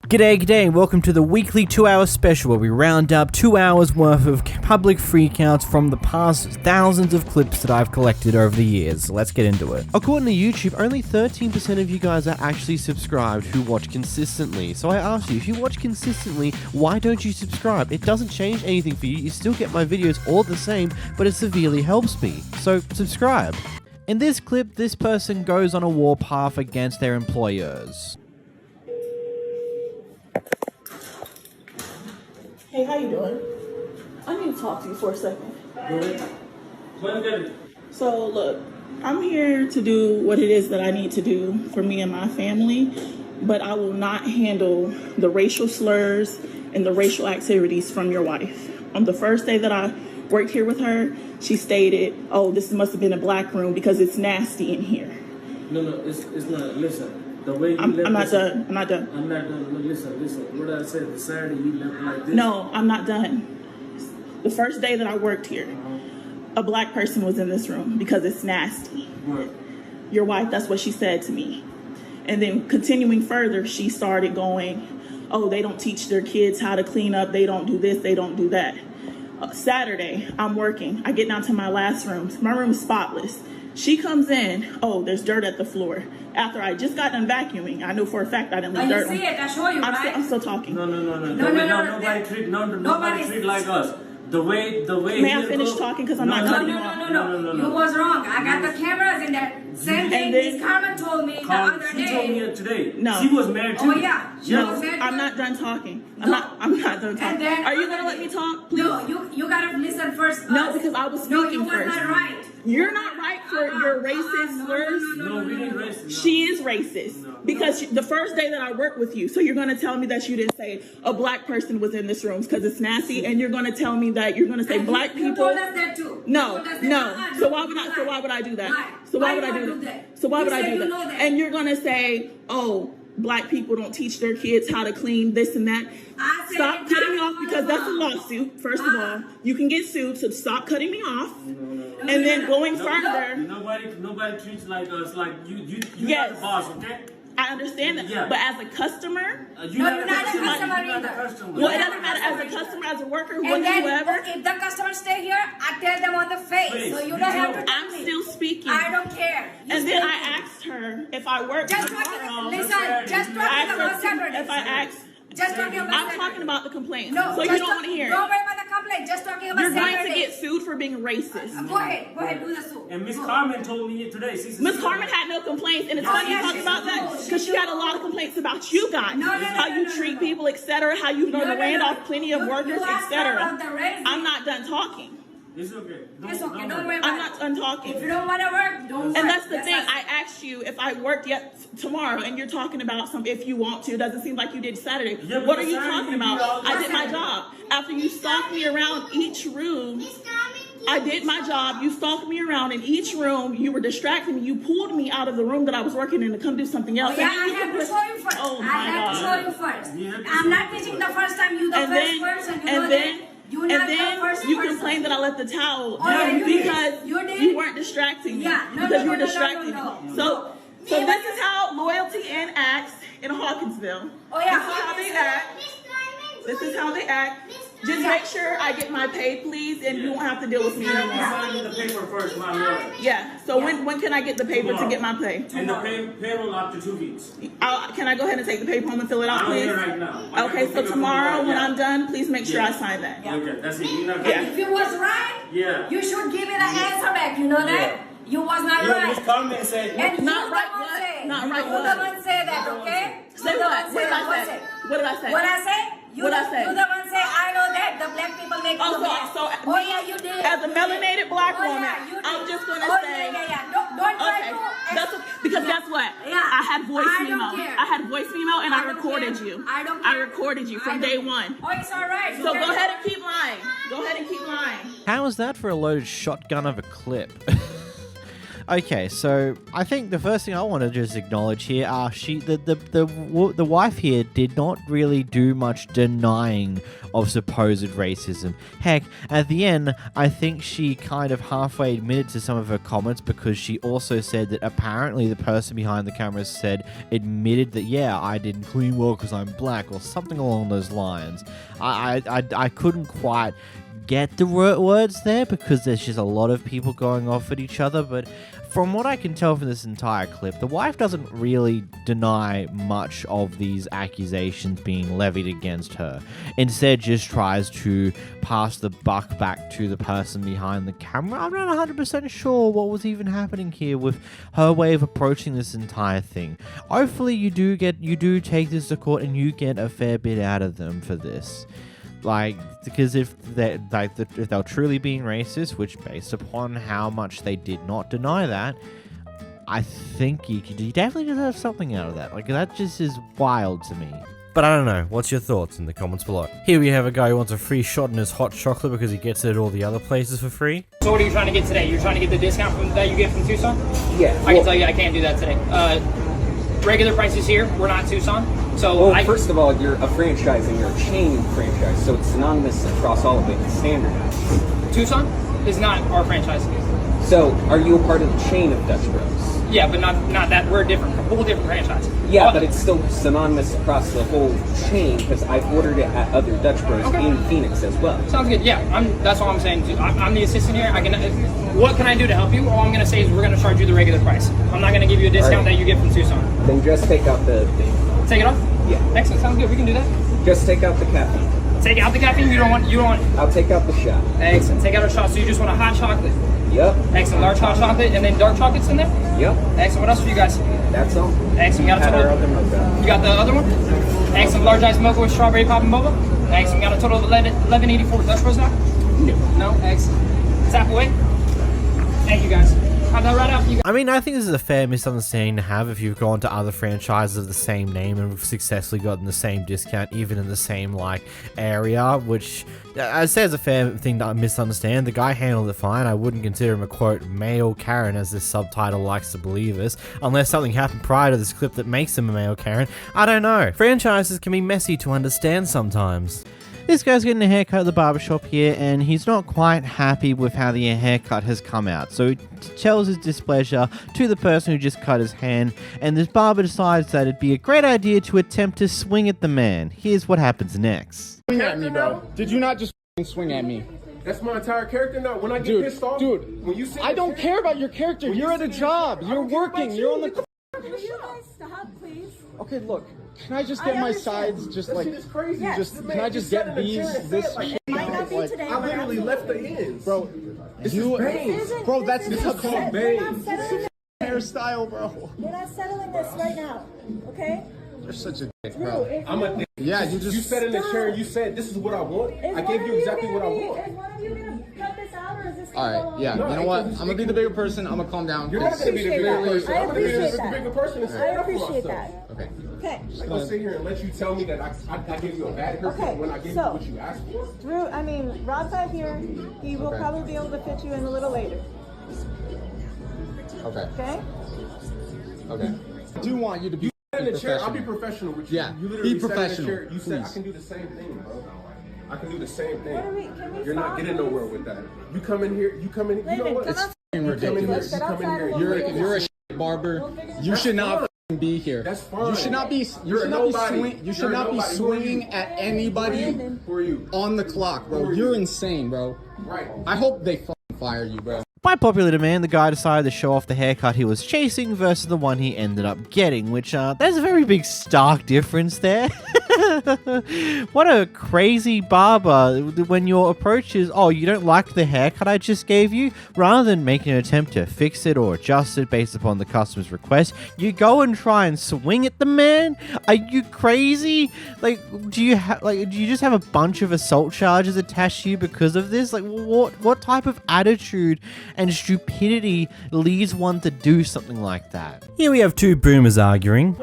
G'day, and welcome to the weekly 2-hour special where we round up 2 hours worth of public freakouts from the past thousands of clips that I've collected over the years. Let's get into it. According to YouTube, only 13% of you guys are actually subscribed who watch consistently. So I ask you, if you watch consistently, why don't you subscribe? It doesn't change anything for you. You still get my videos all the same, but it severely helps me. So subscribe. In this clip, this person goes on a warpath against their employers. Hey, how you doing? I need to talk to you for a second. So look, I'm here to do what it is that I need to do for me and my family, but I will not handle the racial slurs and the racial activities from your wife. On the first day that I worked here with her, she stated, "Oh, this must have been a black room because it's nasty in here." No, it's not. Listen. The way you I'm left not this, done. I'm not done. I'm not done. No, listen. What I said, the Saturday you left like this. No, I'm not done. The first day that I worked here, a black person was in this room because it's nasty. Right. Your wife, that's what she said to me. And then continuing further, she started going, "Oh, they don't teach their kids how to clean up. They don't do this. They don't do that." Saturday, I'm working. I get down to my last room. My room is spotless. She comes in, "Oh, there's dirt at the floor." After I just got done vacuuming, I know for a fact I didn't leave dirt. You see it, I show you, right? I'm still talking. No. Nobody treat like us. The way. May I finish talking? Because I'm not cutting you off. No. You was wrong. I got the cameras in there. Same thing Miss Carmen told me the other day. She told me it today. No. She was married too. Oh yeah. I'm not done talking. I'm not done talking. Then, are you gonna let me talk, please? No, you gotta listen first. No, because I was speaking no, you first. was not right. You're not right for your racist slurs. No, we didn't racist. No. She is racist because the first day that I worked with you, so you're going to tell me that you didn't say a black person was in this room because it's nasty, and you're going to tell me that you're going to say black people. You told us that too. No. So why would I do that? So why would I do that? So why would I do that? And you're going to say, "Oh, black people don't teach their kids how to clean this and that." Stop cutting me off because that's a lawsuit. First of all, you can get sued, so stop cutting me off. And then going further, nobody treats like us. Like you yes. are the boss, okay? I understand that, yeah. But as a customer, you're not a customer either. Well, it doesn't matter as a customer, as a worker, And then, whoever. if the customers stay here, I tell them on the face, so you don't have to. I'm still speaking. I don't care. And then I asked her if I worked Just tomorrow. talking about Saturday. If I asked. Just talking about I'm talking about the complaint. No, so you don't want to hear it. Don't worry about the complaint. Just talking about You're Saturday. going to get sued for being racist. Go ahead, do the suit. And Miss Carmen told me today. Miss Carmen had no complaints, and it's funny you talk about that because she had a lot of complaints about you guys, how you treat people, etc., how you've ran off plenty of workers, etc. I'm not done talking. It's okay. It's okay. Don't worry about it. I'm not done talking. If you don't want to work, don't work. And that's the thing. I asked you if I worked tomorrow, and you're talking about if you want to. It doesn't seem like you did Saturday. Yeah, what are you talking about? I did my job. After you stalked me around each room, I did my job. You stalked me around in each room. You were distracting me. You pulled me out of the room that I was working in to come do something else. Oh, yeah, I have to show you first. Oh, my I have to show you first. I'm not teaching the first time. You the first person. You know that. And then you complain that I left the towel because you weren't distracting me. Because you were distracting me. So this is how loyalty acts in Hawkinsville. Oh yeah, this is how they act. This is how they act. Just make sure I get my pay, please, and you won't have to deal with me anymore. Sign the paper first, my lord. Yeah. So when can I get the paper to get my pay? And the payroll after 2 weeks. Can I go ahead and take the paper home and fill it out, please? I'm here right now. Okay. So tomorrow when I'm done, please make sure I sign that. Okay. That's it. You're not If you was right, you should give me the answer back. You know that? You was not right. Miss Carmen said. And not right what? Not right what? You the one say that, okay? Say what? What did I say? What did I say? What I say? You the one say, I know that the black people make oh yeah, you did. As a melanated black woman, you did. I'm just gonna say. Don't try to. Because guess what? Yeah. I had voice memo. Care. I had voice memo, and I recorded care. you. I don't care. I recorded you from day one. Oh, it's all right. So go ahead and keep lying. Go ahead and keep lying. How is that for a loaded shotgun of a clip? Okay, so I think the first thing I want to just acknowledge here are the wife here did not really do much denying of supposed racism. Heck, at the end, I think she kind of halfway admitted to some of her comments because she also said that apparently the person behind the camera admitted that, yeah, I didn't clean well because I'm black or something along those lines. I couldn't quite get the words there because there's just a lot of people going off at each other, but from what I can tell from this entire clip, the wife doesn't really deny much of these accusations being levied against her. Instead, just tries to pass the buck back to the person behind the camera. I'm not 100% sure what was even happening here with her way of approaching this entire thing. Hopefully you do take this to court and you get a fair bit out of them for this. Like, because if they're truly being racist, which based upon how much they did not deny that, I think you definitely deserve something out of that. Like, that just is wild to me. But I don't know, what's your thoughts in the comments below? Here we have a guy who wants a free shot in his hot chocolate because he gets it at all the other places for free. So what are you trying to get today? You're trying to get the discount that you get from Tucson? Yeah. I can tell you I can't do that today. Regular prices here, we're not Tucson. So first of all, you're a franchise and you're a chain franchise, so it's synonymous across all of it and standardized. Tucson is not our franchise. So, are you a part of the chain of Dutch Bros? Yeah, but not that. We're a whole different franchise. Yeah, but it's still synonymous across the whole chain because I've ordered it at other Dutch Bros in Phoenix as well. Sounds good. Yeah, that's all I'm saying. I'm the assistant here. What can I do to help you? All I'm going to say is we're going to charge you the regular price. I'm not going to give you a discount that you get from Tucson. Then just take out the thing. Take it off? Yeah. Excellent. Sounds good. We can do that. Just take out the caffeine. Take out the caffeine? You don't want... I'll take out the shot. Excellent. Take out a shot. So you just want a hot chocolate? Yep. Excellent. Large hot chocolate and then dark chocolates in there? Yep. Excellent. What else for you guys? That's all. Excellent. You got the other one? Excellent. Large iced mocha with strawberry pop and boba? Excellent. Got a total of $11.84. Dutch Bros now? No. Excellent. Tap away. Thank you guys. Have that right out. I mean, I think this is a fair misunderstanding to have if you've gone to other franchises of the same name and successfully gotten the same discount, even in the same, like, area, which I'd say is a fair thing to misunderstand. The guy handled it fine. I wouldn't consider him a, quote, male Karen, as this subtitle likes to believe us, unless something happened prior to this clip that makes him a male Karen. I don't know. Franchises can be messy to understand sometimes. This guy's getting a haircut at the barbershop here, and he's not quite happy with how the haircut has come out. So he tells his displeasure to the person who just cut his hand, and this barber decides that it'd be a great idea to attempt to swing at the man. Here's what happens next. Swing at me, bro. Did you not just swing at me? That's my entire character now. When I get pissed off, when you I don't care about your character. You're at a job. You're working. You're on the... Can you guys stop, please? Okay, look. Can I just get my sides just like... This is crazy. Yes. Can I just get this shit? Might not be today. I literally left the ends. Bro, this is bangs. Bro, this is called bangs. hairstyle, bro. We're not settling this right now, okay? You're such a dick, bro. I'm a dick. Yeah, you sat in the chair and you said, this is what I want. I gave you exactly what I want. Is one of you going to cut this out, or is this All right, yeah. You know what? I'm going to be the bigger person. I'm going to calm down. You're not going to be the bigger person. I I'm going to be appreciate the that. bigger person and I stand up for appreciate myself. that. Okay. Okay. I'm going to sit here and let you tell me that I gave you a bad haircut when I gave you what you asked for? Drew, I mean, Rob's out here. He will probably be able to fit you in a little later. Okay. Okay? Okay. I do want you to be In the chair, I'll be professional with you. Yeah, You literally be sat in the professional, chair. You said I please. can do the same thing, bro. I can do the same thing. Can we You're not stop, getting please? nowhere with that. You come in here. You know what? It's ridiculous. You come in here. You're a shit barber. You should not be here. That's fine. You should not be. You should not be swinging at anybody Who are you? on the clock, bro. You're insane, bro. Right. I hope they fucking fire you, bro. By popular demand, the guy decided to show off the haircut he was chasing versus the one he ended up getting, which, there's a very big stark difference there. What a crazy barber when your approach is, oh, you don't like the haircut I just gave you? Rather than making an attempt to fix it or adjust it based upon the customer's request, you go and try and swing at the man? Are you crazy? Like, do you just have a bunch of assault charges attached to you because of this? Like, what type of attitude and stupidity leads one to do something like that? Here we have two boomers arguing.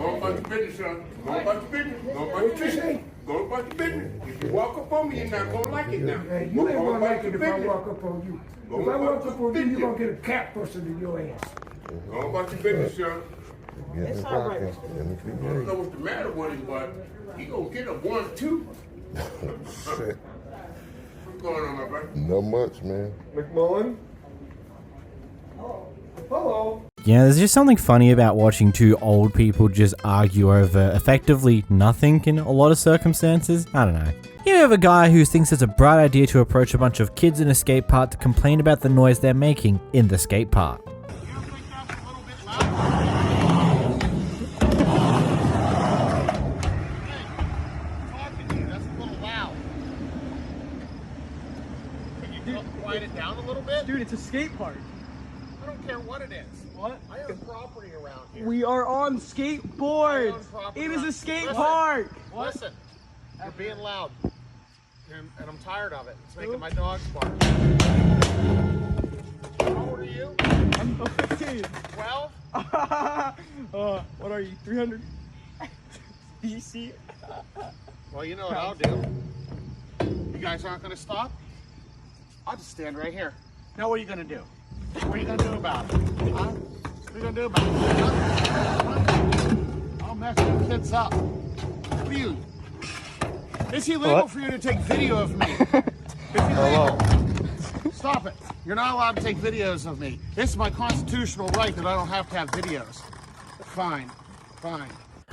Go about your business, son. Go about your business. Go about your business. Go about your business. If you walk up on me, you're not gonna like it now. Hey, you ain't gonna like it if I walk up on you. If I walk up on you, you're gonna get a cat person in your ass. Go about your business, son. It's all right. I don't know what's the matter with him, but he gonna get a 1, 2. Shit. What's going on, my brother? Not much, man. McMullen? Hello. Yeah, there's just something funny about watching two old people just argue over effectively nothing in a lot of circumstances. I don't know. You have a guy who thinks it's a bright idea to approach a bunch of kids in a skate park to complain about the noise they're making in the skate park. Quiet it down a little bit? Dude, it's a skate park. I don't care what it is. What? I own property around here. We are on skateboards. It is a skate park. Listen, you're being loud. And I'm tired of it. It's making my dogs bark. How old are you? I'm 15. 12? What are you, 300? BC? Well, you know what I'll do. You guys aren't going to stop? I'll just stand right here. Now what are you going to do? What are you going to do about it? Huh? What are you going to do about it? Huh? I'll mess your kids up. What are you? It's illegal for you to take video of me. It's illegal. Stop it. You're not allowed to take videos of me. It's my constitutional right that I don't have to have videos. Fine. Fine.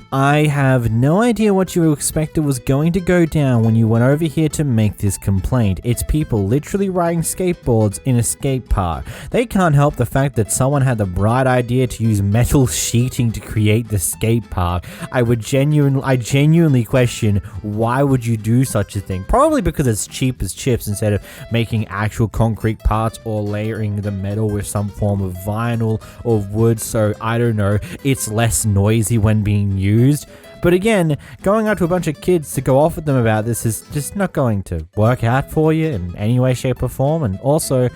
I have no idea what you expected was going to go down when you went over here to make this complaint. It's people literally riding skateboards in a skate park. They can't help the fact that someone had the bright idea to use metal sheeting to create the skate park. I genuinely question, why would you do such a thing? Probably because it's cheap as chips instead of making actual concrete parts or layering the metal with some form of vinyl or wood, so I don't know, it's less noisy when being used. But again, going out to a bunch of kids to go off with them about this is just not going to work out for you in any way, shape, or form. And also,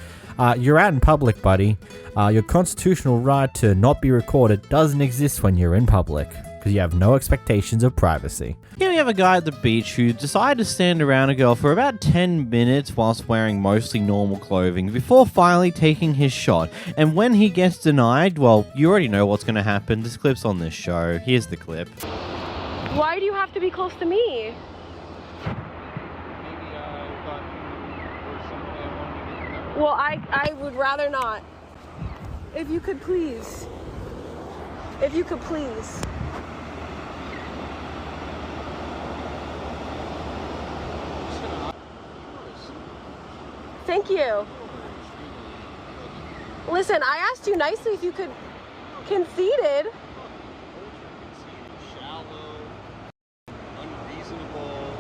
you're out in public, buddy. Your constitutional right to not be recorded doesn't exist when you're in public, because you have no expectations of privacy. Here we have a guy at the beach who decided to stand around a girl for about 10 minutes whilst wearing mostly normal clothing before finally taking his shot. And when he gets denied, well, you already know what's going to happen. This clip's on this show. Here's the clip. Why do you have to be close to me? Well, I would rather not. If you could please. If you could please. Thank you. Listen, I asked you nicely if you could conceded. Shallow, unreasonable,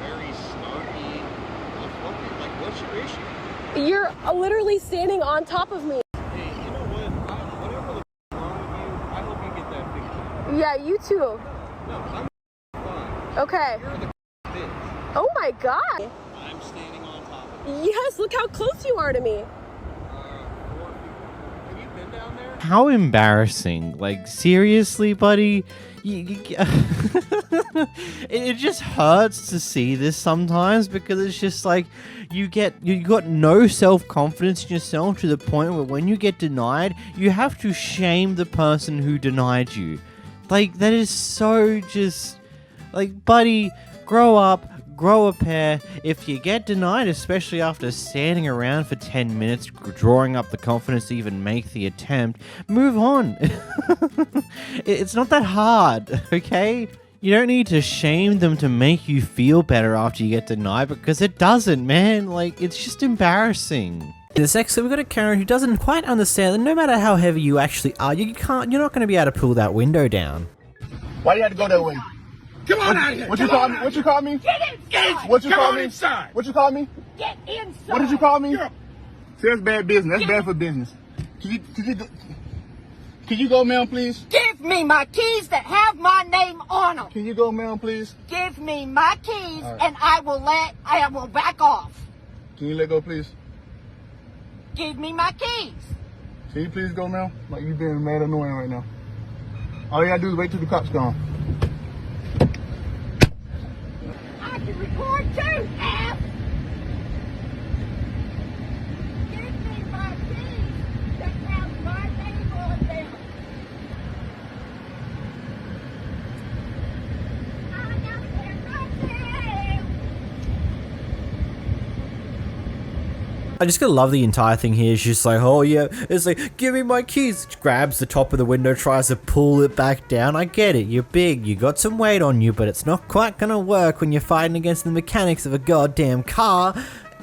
very snarky. Like, what's your issue? You're literally standing on top of me. Hey, you know what? Whatever the wrong with you, I hope you get that fixed. Yeah, you too. No, I'm fine. Okay. You're the bitch. Oh my god. I'm standing on top of you. Yes, look how close you are to me. Have you been down there? How embarrassing. Like, seriously, buddy? It just hurts to see this sometimes, because it's just like you got no self-confidence in yourself to the point where when you get denied, you have to shame the person who denied you. Like, that is so just like, buddy, grow up. Grow a pair. If you get denied, especially after standing around for 10 minutes, drawing up the confidence to even make the attempt, move on. It's not that hard, okay? You don't need to shame them to make you feel better after you get denied, because it doesn't, man. Like, it's just embarrassing. In this excerpt, we've got a Karen who doesn't quite understand that no matter how heavy you actually are, you're not going to be able to pull that window down. Why do you have to go that way? Come on out of here. What you call me? What you call me? Get inside. What you Come call on me? inside. What you call me? Get inside. What did you call me? Girl. See, that's bad business. That's bad for business. Can you go, ma'am, please? Give me my keys that have my name on them. Can you go, ma'am, please? Give me my keys, right, and I will back off. Can you let go, please? Give me my keys. Can you please go, ma'am? Like, you being mad annoying right now. All you gotta do is wait till the cops come. I can record too, F. Give me my keys that have my name on them. I don't care nothing. I just gotta love the entire thing here. She's just like, oh yeah, it's like, give me my keys. She grabs the top of the window, tries to pull it back down. I get it, you're big, you got some weight on you, but it's not quite gonna work when you're fighting against the mechanics of a goddamn car.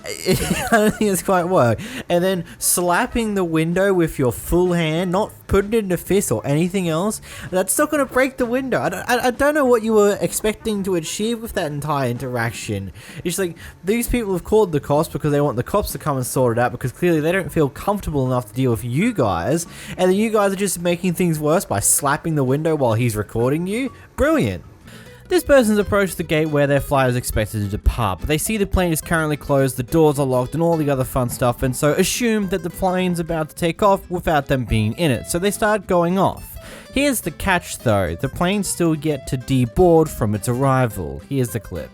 I don't think it's quite work. And then slapping the window with your full hand, not putting it in a fist or anything else, that's not going to break the window. I don't know what you were expecting to achieve with that entire interaction. It's like, these people have called the cops because they want the cops to come and sort it out, because clearly they don't feel comfortable enough to deal with you guys, and then you guys are just making things worse by slapping the window while he's recording you. Brilliant. This person's approached the gate where their flight is expected to depart, but they see the plane is currently closed, the doors are locked, and all the other fun stuff, and so assume that the plane's about to take off without them being in it, so they start going off. Here's the catch though, the plane's still yet to deboard from its arrival. Here's the clip.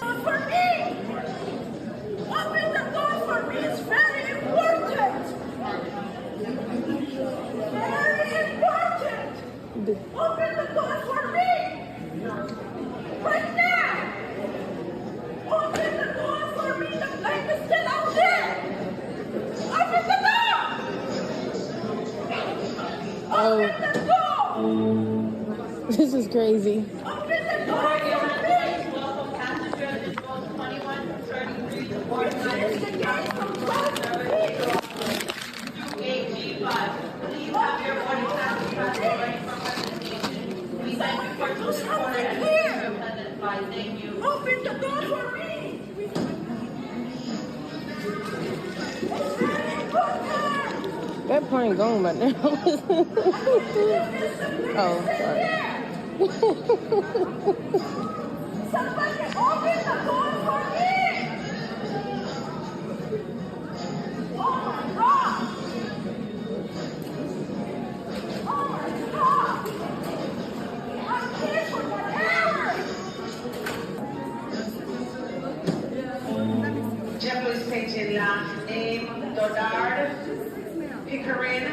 This is crazy. Open the door for me. That plane gone right now. Oh, sorry. Somebody open the door for me. Oh my God. Oh my God. I'm here for whatever. Jeffrey's paging last name, Dodard, Pickering.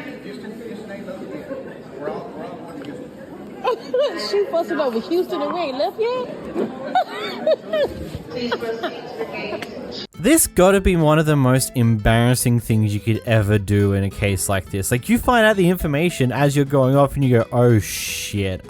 She fussing over Houston and we ain't left yet? This gotta be one of the most embarrassing things you could ever do in a case like this. Like, you find out the information as you're going off and you go, oh shit,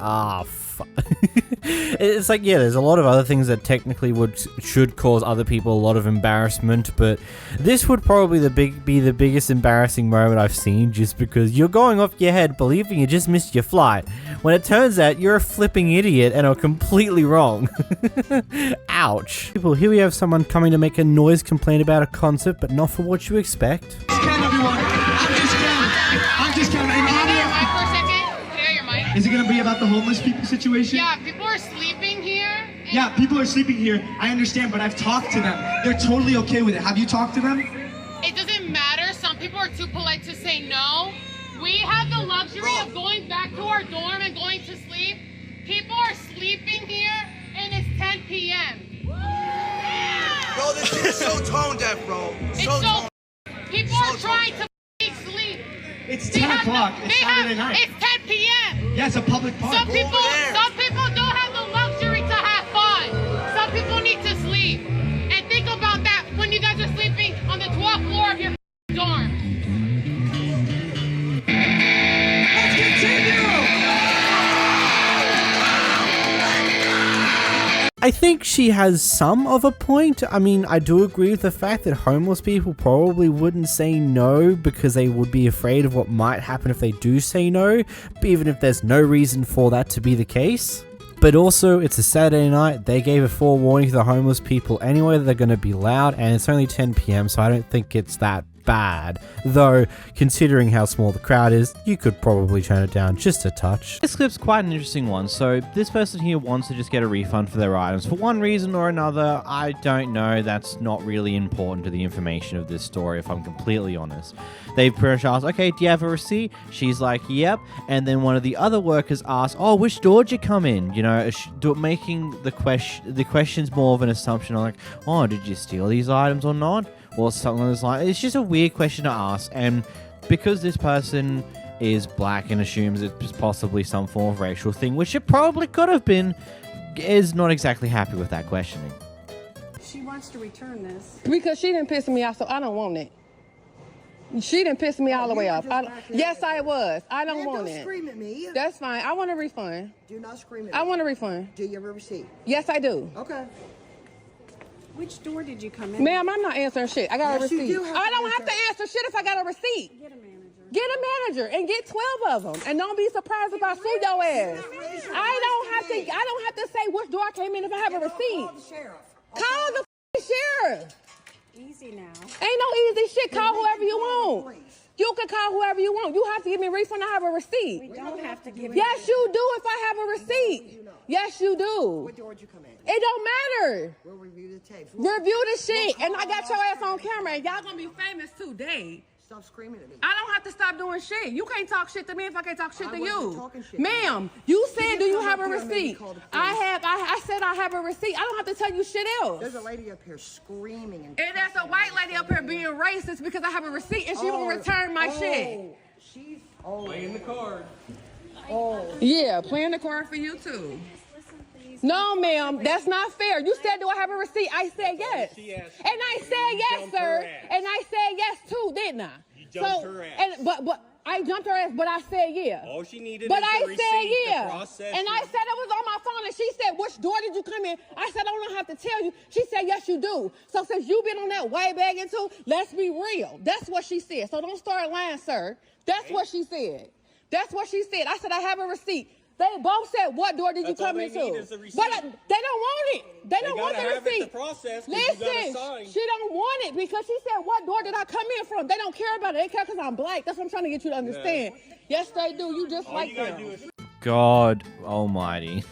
it's like, yeah, there's a lot of other things that technically should cause other people a lot of embarrassment, but this would probably be the biggest embarrassing moment I've seen, just because you're going off your head believing you just missed your flight, when it turns out you're a flipping idiot and are completely wrong. Ouch. People, here we have someone coming to make a noise complaint about a concert, but not for what you expect. Is it going to be about the homeless people situation? Yeah, people are sleeping here. Yeah, people are sleeping here. I understand, but I've talked to them. They're totally okay with it. Have you talked to them? It doesn't matter. Some people are too polite to say no. We have the luxury of going back to our dorm and going to sleep. People are sleeping here, and it's 10 p.m. Bro, this is so tone deaf, bro. People are trying to sleep. It's 10 o'clock. It's Saturday night. It's 10 p.m. Yeah, it's a public park. Some people don't have the luxury to have fun. Some people need to sleep. And think about that when you guys are sleeping on the 12th floor of your dorm. Let's continue! I think she has some of a point. I mean, I do agree with the fact that homeless people probably wouldn't say no because they would be afraid of what might happen if they do say no, even if there's no reason for that to be the case. But also, it's a Saturday night, they gave a forewarning to the homeless people anyway that they're going to be loud, and it's only 10 p.m, so I don't think it's that bad. Though, considering how small the crowd is, you could probably turn it down just a touch. This clip's quite an interesting one. So this person here wants to just get a refund for their items. For one reason or another, I don't know. That's not really important to the information of this story, if I'm completely honest. They've pretty much asked, okay, do you have a receipt? She's like, yep. And then one of the other workers asks, oh, which door did you come in? You know, making the question's more of an assumption on like, oh, did you steal these items or not? Or something like that. It's just a weird question to ask. And because this person is black and assumes it's possibly some form of racial thing, which it probably could have been, is not exactly happy with that questioning. She wants to return this. Because she didn't piss me off, so I don't want it. She didn't piss me all the way off. Yes, I was. I don't want it. Don't scream at me. That's fine. I want a refund. Do not scream at me. I want a refund. Do you have a receipt? Yes, I do. Okay. Which door did you come in? Ma'am, I'm not answering shit. I got a receipt. I don't have to answer shit if I got a receipt. Get a manager. Get a manager and get 12 of them. And don't be surprised if I sue your ass. I don't have to say which door I came in if I have a receipt. Call the sheriff. Call the sheriff. Easy now. Ain't no easy shit. Call whoever you want. You can call whoever you want. You have to give me a refund. I have a receipt. We don't have to give Yes, you do if I have a receipt. Yes, you do. What door did you come in? It don't matter. We'll review the tapes. Review the shit. And I got your ass on camera. And y'all gonna be famous today. Stop screaming at me. I don't have to stop doing shit. You can't talk shit to me if I can't talk shit to wasn't you. talking shit. Ma'am, you said, do you come have up a here and maybe receipt? call the police. I said I have a receipt. I don't have to tell you shit else. There's a lady up here screaming and And that's a white lady up here being racist because I have a receipt and she won't return my shit. She's playing the card. Yeah, playing the card for you too. No, ma'am, that's not fair. You said, do I have a receipt? I said yes. And I said yes, sir. And I said yes too, didn't I? You jumped her ass. And, but I jumped her ass, but I said yeah. All she needed But is I the said receipt to yeah. process And I said it was on my phone, and she said, which door did you come in? I said, I don't have to tell you. She said, yes, you do. So since you've been on that white bagging too, let's be real. That's what she said. So don't start lying, sir. That's what she said. That's what she said. I said, I have a receipt. They both said, what door did you come into? But they don't want it. They don't want the receipt. Listen, she don't want it because she said, what door did I come in from? They don't care about it. They care because I'm black. That's what I'm trying to get you to understand. Yes, they do. You just like them. God almighty.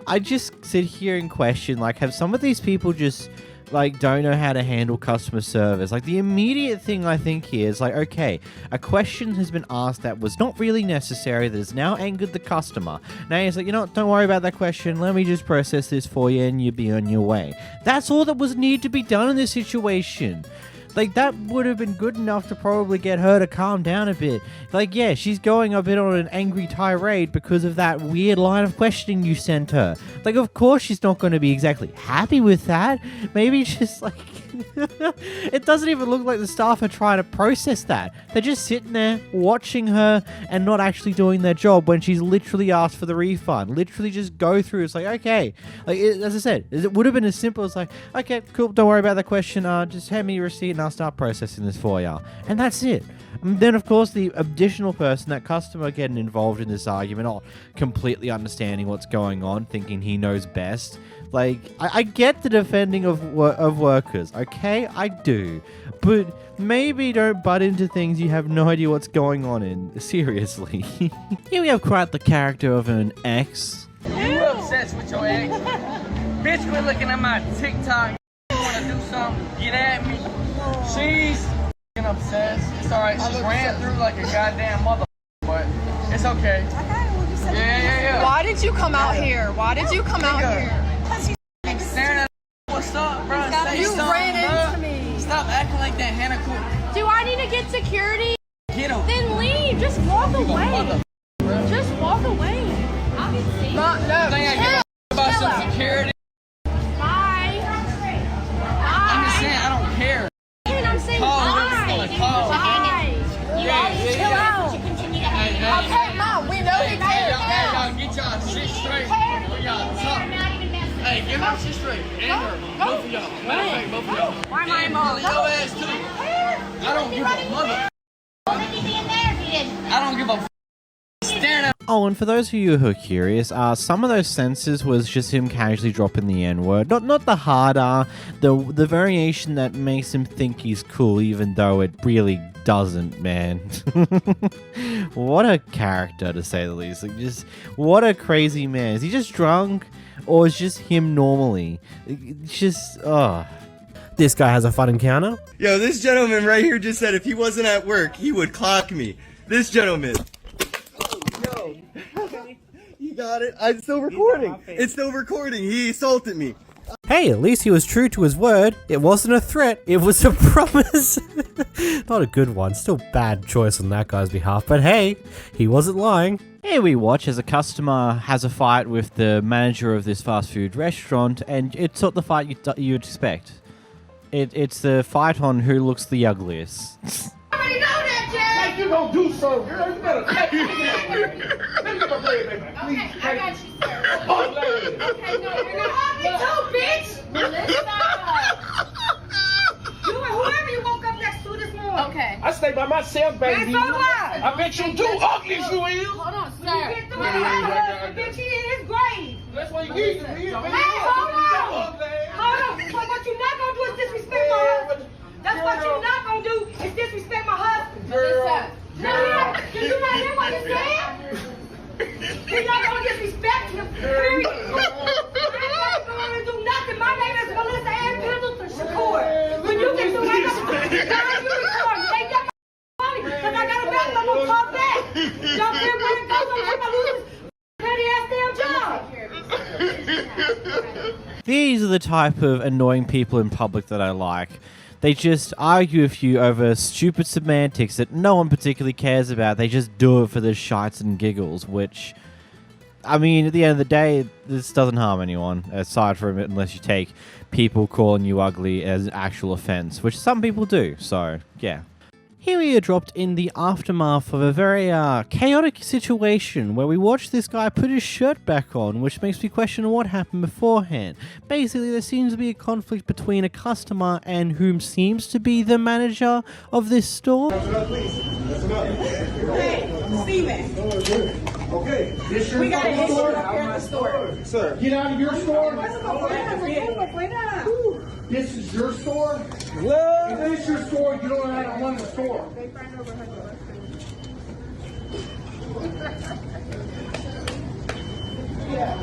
I just sit here and question, like, have some of these people just like don't know how to handle customer service? Like, the immediate thing I think here is like, okay, a question has been asked that was not really necessary, that has now angered the customer. Now he's like, you know what, don't worry about that question, let me just process this for you and you'll be on your way. That's all that was needed to be done in this situation. Like, that would have been good enough to probably get her to calm down a bit. Like, yeah, she's going a bit on an angry tirade because of that weird line of questioning you sent her. Like, of course she's not going to be exactly happy with that. Maybe just, like... It doesn't even look like the staff are trying to process that. They're just sitting there watching her and not actually doing their job when she's literally asked for the refund. Literally just go through. It's like, okay. Like, as I said, it would have been as simple as like, okay, cool, don't worry about that question. Just hand me your receipt and I'll start processing this for you. And that's it. And then, of course, the additional person, that customer, getting involved in this argument, not completely understanding what's going on, thinking he knows best. Like, I get the defending of workers, okay? I do. But maybe don't butt into things you have no idea what's going on in. Seriously. Here we have quite the character of an ex. You obsessed with your ex? Bitch, quit looking at my TikTok. You wanna do something? Get at me. She's obsessed. It's alright. She ran through like a goddamn mother, but it's okay. Yeah. Why did you come out here? Why did you come out here? Staring at what's up, bro? You ran into me. Stop acting like that, Hannah. Cool. Do I need to get security? Get him. Then leave. Just walk away. Just walk away. I'll get safe. No. I give about some security. Bye. I'm just saying, I don't care. And I'm saying bye. Bye. Chill out. Okay, Mom, we know he cares. Y'all get y'all shit straight. Y'all talk. Hey, get my shit straight. And her. Both of y'all. Matter of fact, both of y'all. Why my mom? Your ass too. I don't give a mother. I don't give a staring at Oh, and for those of you who are curious, some of those sentences was just him casually dropping the N-word. Not the harder, the variation that makes him think he's cool, even though it really doesn't, man. What a character, to say the least. Like, just what a crazy man. Is he just drunk, or is just him normally? It's just, This guy has a fun encounter. Yo, this gentleman right here just said if he wasn't at work, he would clock me. This gentleman. Oh, no. You got it. I'm still recording. It's still recording. He assaulted me. Hey, at least he was true to his word. It wasn't a threat, it was a promise. Not a good one. Still bad choice on that guy's behalf, but hey, he wasn't lying. Here we watch as a customer has a fight with the manager of this fast food restaurant, and it's not the fight you'd expect. It's the fight on who looks the ugliest. I already know that, Jared. Like you gonna do so, girl. You better take it. Let me get my bread, baby. Okay, I got you, sir. Okay, no, you're not ugly too, bitch. Melissa. You and whoever you woke up next to this morning. Okay. I stay by myself, baby. And so do I. I bet you too ugly as you is. Hold on, sir. You get through it, bitch, he in his grave. That's why you need to be. Hey, hold on. Hold on. So what you not gonna do is disrespect my husband. That's what you not gonna do is disrespect my husband. Melissa. No, did you not hear what he said? He's not gonna disrespect him. Period. I'm not gonna do nothing. My name is Melissa Ann Pendleton Shakur. When you get through that, you record. They got my money because I got a back. I'm gonna call back. Y'all care where it goes? I'm gonna lose this petty ass damn job. These are the type of annoying people in public that I like. They just argue with you over stupid semantics that no one particularly cares about. They just do it for the shites and giggles, which, I mean, at the end of the day, this doesn't harm anyone, aside from it, unless you take people calling you ugly as actual offense, which some people do, so, yeah. Here we are dropped in the aftermath of a very chaotic situation where we watch this guy put his shirt back on, which makes me question what happened beforehand. Basically, there seems to be a conflict between a customer and whom seems to be the manager of this store. Hey, Steven. Okay, this your We got an issue store? up here at the store. Sir, get out of your store. Fuera. This is your store? What? If this is your store, you don't know how to run the store. Yeah.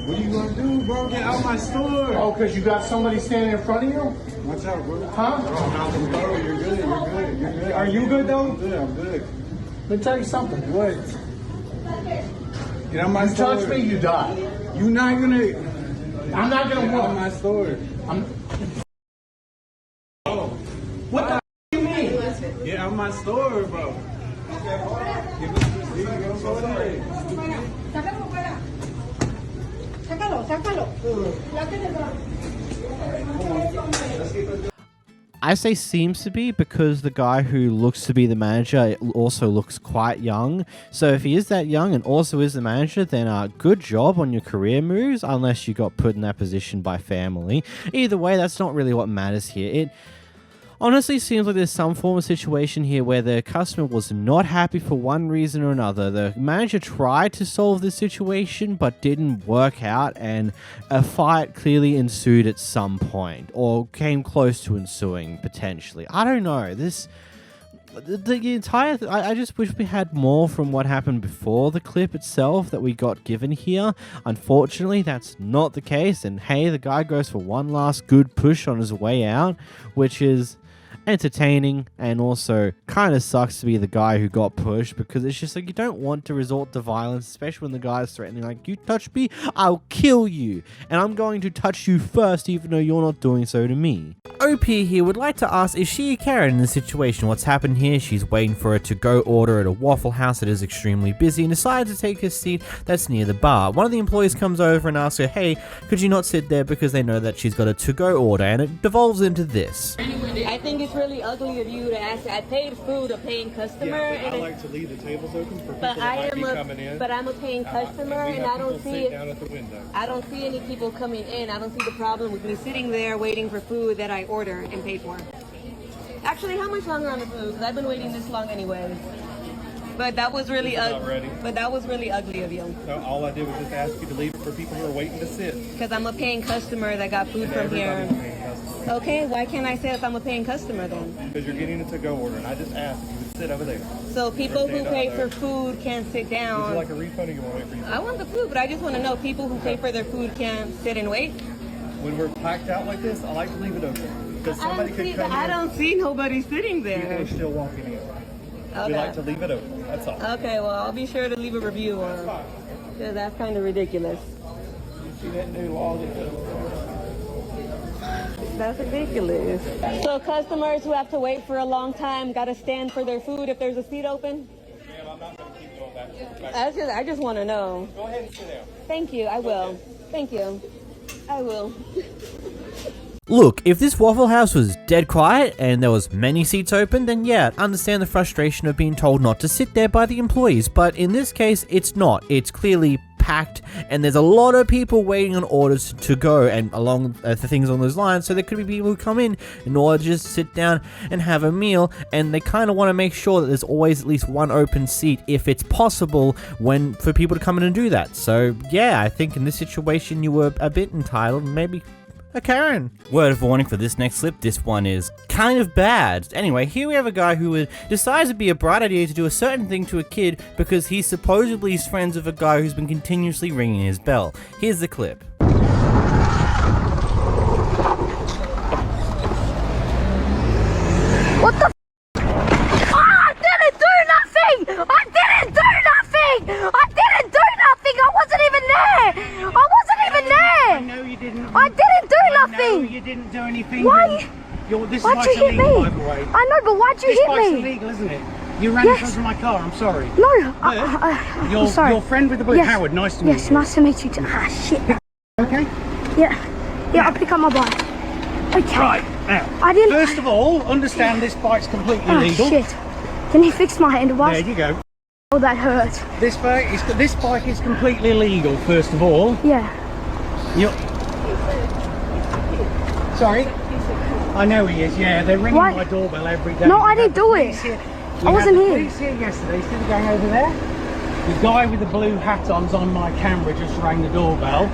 What are you gonna do, bro? Get out my store. Oh, because you got somebody standing in front of you? Watch out, bro. Huh? Bro, you're good, you're good, you're good. Are you good, though? I'm good. Let me tell you something. What? Get out my store. You touch me, you die. You're not gonna... I'm not gonna walk. Get out my store. What the you mean? Get out my store, bro. Sácalo. I say seems to be because the guy who looks to be the manager also looks quite young. So if he is that young and also is the manager, then good job on your career moves, unless you got put in that position by family. Either way, that's not really what matters here. It honestly seems like there's some form of situation here where the customer was not happy for one reason or another. The manager tried to solve this situation but didn't work out, and a fight clearly ensued at some point, or came close to ensuing potentially. I don't know. The entire I just wish we had more from what happened before the clip itself that we got given here. Unfortunately, that's not the case, and hey, the guy goes for one last good push on his way out, which is entertaining, and also kind of sucks to be the guy who got pushed, because it's just like you don't want to resort to violence, especially when the guy's threatening, like, you touch me, I'll kill you, and I'm going to touch you first even though you're not doing so to me. OP here would like to ask, is she a Karen in this situation? What's happened here? She's waiting for a to-go order at a Waffle House that is extremely busy and decides to take a seat that's near the bar. One of the employees comes over and asks her, hey, could you not sit there, because they know that she's got a to-go order, and it devolves into this. I think it's really ugly of you to ask. I paid food, a paying customer. Yeah, I like to leave the tables open for people that might be coming in. But I'm a paying customer, and I don't see down at the window. I don't see any people coming in. I don't see the problem with me sitting there waiting for food that I ordered and paid for. Actually, how much longer on the food? Because I've been waiting this long anyway. But that was really ugly. But that was really ugly of you. So all I did was just ask you to leave it for people who are waiting to sit. Because I'm a paying customer that got food from here. Okay, why can't I say if I'm a paying customer then? Because you're getting a to-go order, and I just asked if you would sit over there. So people who pay for food can't sit down. Would you like a refund or you want to wait for your food? I want the food, but I just want to know people who pay for their food can't sit and wait. When we're packed out like this, I like to leave it open. Because somebody could come in. I don't see nobody sitting there. People are still walking in. Okay. We like to leave it open, that's all. Okay, well, I'll be sure to leave a review on it. Because that's kind of ridiculous. You see that new law That's ridiculous. So customers who have to wait for a long time got to stand for their food if there's a seat open? Ma'am, I'm not going to keep going back. I just want to know. Go ahead and sit down. Thank you, I will. Thank you. I will. Look, if this Waffle House was dead quiet and there was many seats open, then yeah, understand the frustration of being told not to sit there by the employees, but in this case, it's not. It's clearly packed, and there's a lot of people waiting on orders to go, and along the things on those lines, so there could be people who come in order to just sit down and have a meal, and they kind of want to make sure that there's always at least one open seat, if it's possible, for people to come in and do that. So yeah, I think in this situation, you were a bit entitled, maybe a Karen. Word of warning for this next clip, this one is kind of bad. Anyway, here we have a guy who decides it'd be a bright idea to do a certain thing to a kid because he supposedly is friends with a guy who's been continuously ringing his bell. Here's the clip. What the I didn't do nothing! I didn't do nothing! I didn't do nothing! I wasn't even there! I wasn't even there! I know you didn't. I didn't do nothing! No, you didn't do anything. Why? This Why'd you hit illegal, me? by the way. I know, but why'd you This hit bike's me? illegal, isn't it? You ran in front of my car, I'm sorry. No, Your, I'm sorry. your friend with the blue, Yes. Howard, nice to meet Yes, you. nice to meet you too. Ah, shit. Okay? Yeah, I'll pick up my bike. Okay. Right, now, first of all, understand this bike's completely illegal. Shit. Can you fix my handlebars? There you go. Oh, that hurts. This bike is completely illegal, first of all. Yeah. Sorry? I know he is, yeah. They're ringing my doorbell every day. No, I didn't do it. I wasn't here. Police here yesterday. See the gang over there? The guy with the blue hat on's on my camera just rang the doorbell.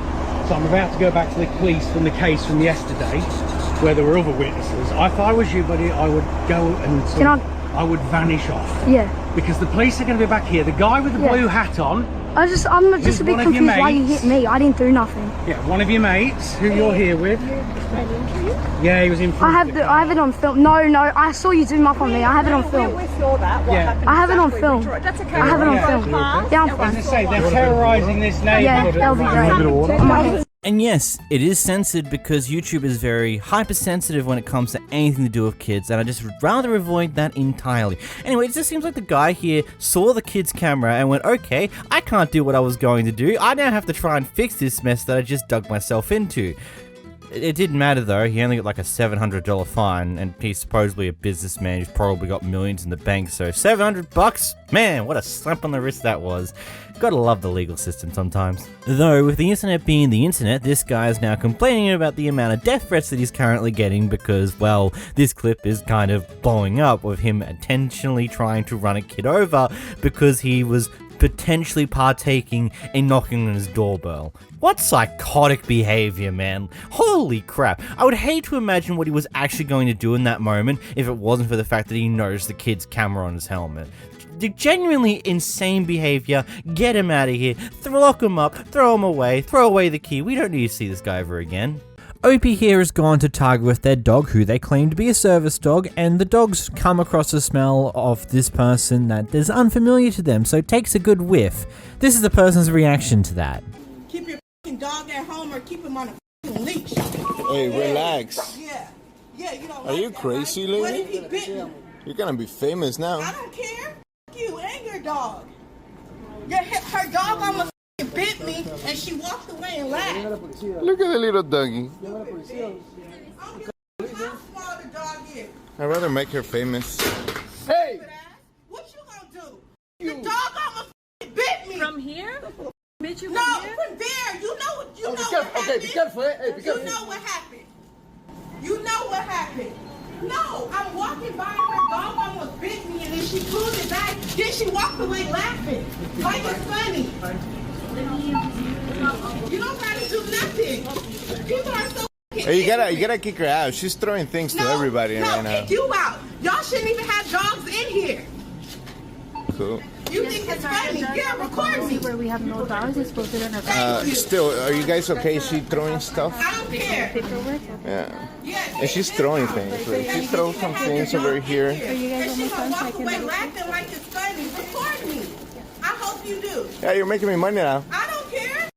So I'm about to go back to the police from the case from yesterday, where there were other witnesses. If I was you, buddy, I would go and I would vanish off. Yeah. Because the police are going to be back here. The guy with the blue hat on. I'm just a bit confused why you hit me. I didn't do nothing. Yeah, one of your mates who you're here with. Yeah, he was in front. I have it on film. No, I saw you zoom up on me. I have it on film. We saw that. What happened? I have it on film. That's okay. I have it on film. Yeah, I'm fine. As I say, they're terrorising this neighbourhood. Yeah, that'll be great. And yes, it is censored because YouTube is very hypersensitive when it comes to anything to do with kids, and I just rather avoid that entirely. Anyway, it just seems like the guy here saw the kid's camera and went, okay, I can't do what I was going to do. I now have to try and fix this mess that I just dug myself into. It didn't matter though, he only got like a $700 fine, and he's supposedly a businessman who's probably got millions in the bank, so $700? Man, what a slap on the wrist that was. Gotta love the legal system sometimes. Though, with the internet being the internet, this guy is now complaining about the amount of death threats that he's currently getting because, well, this clip is kind of blowing up with him intentionally trying to run a kid over because he was potentially partaking in knocking on his doorbell. What psychotic behavior, man. Holy crap. I would hate to imagine what he was actually going to do in that moment if it wasn't for the fact that he noticed the kid's camera on his helmet. Genuinely insane behavior. Get him out of here. Lock him up. Throw him away. Throw away the key. We don't need to see this guy ever again. OP here has gone to Target with their dog, who they claim to be a service dog, and the dog's come across a smell of this person that is unfamiliar to them, so it takes a good whiff. This is the person's reaction to that. Keep your f***ing dog at home or keep him on a f***ing leash. Hey, relax. Yeah, you don't Are you crazy, lady? What if he bit me? You're gonna be famous now. I don't care. F*** you and your dog. Her dog almost f***ing bit me and she walked away and laughed. Look at the little doggy. How small the dog is. I'd rather make her famous. Hey! What you gonna do? The dog almost f***ing bit me. From here? Bit you from here? From there. You know what be careful. happened. Okay, be careful. Hey, be careful. You know what happened. You know what happened. No, I'm walking by and her dog almost bit me and then she pulled it back. Then she walked away laughing. Like it's funny. You don't gotta do nothing. People are so Hey, you gotta kick her out. She's throwing things to everybody right now. kick you out. Y'all shouldn't even have dogs in here. Cool. You think it's funny? Yeah, record me. Where we have no dogs, it's posted on our Still, are you guys okay? Is she throwing stuff? I don't care. Yeah. And she's throwing things. Like, she throws some things over here. And she gonna walk away laughing like it's funny. Record me. I hope you do. Yeah, you're making me money now. I don't care.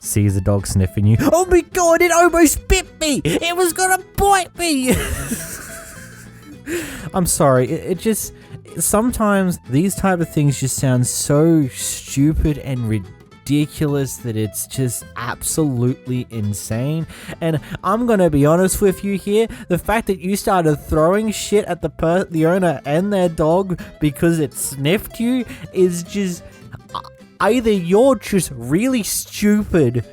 Sees a dog sniffing you. Oh my god, it almost bit me! It was gonna bite me! I'm sorry, it just... Sometimes these type of things just sound so stupid and ridiculous that it's just absolutely insane. And I'm gonna be honest with you here, the fact that you started throwing shit at the owner and their dog because it sniffed you is just... Either you're just really stupid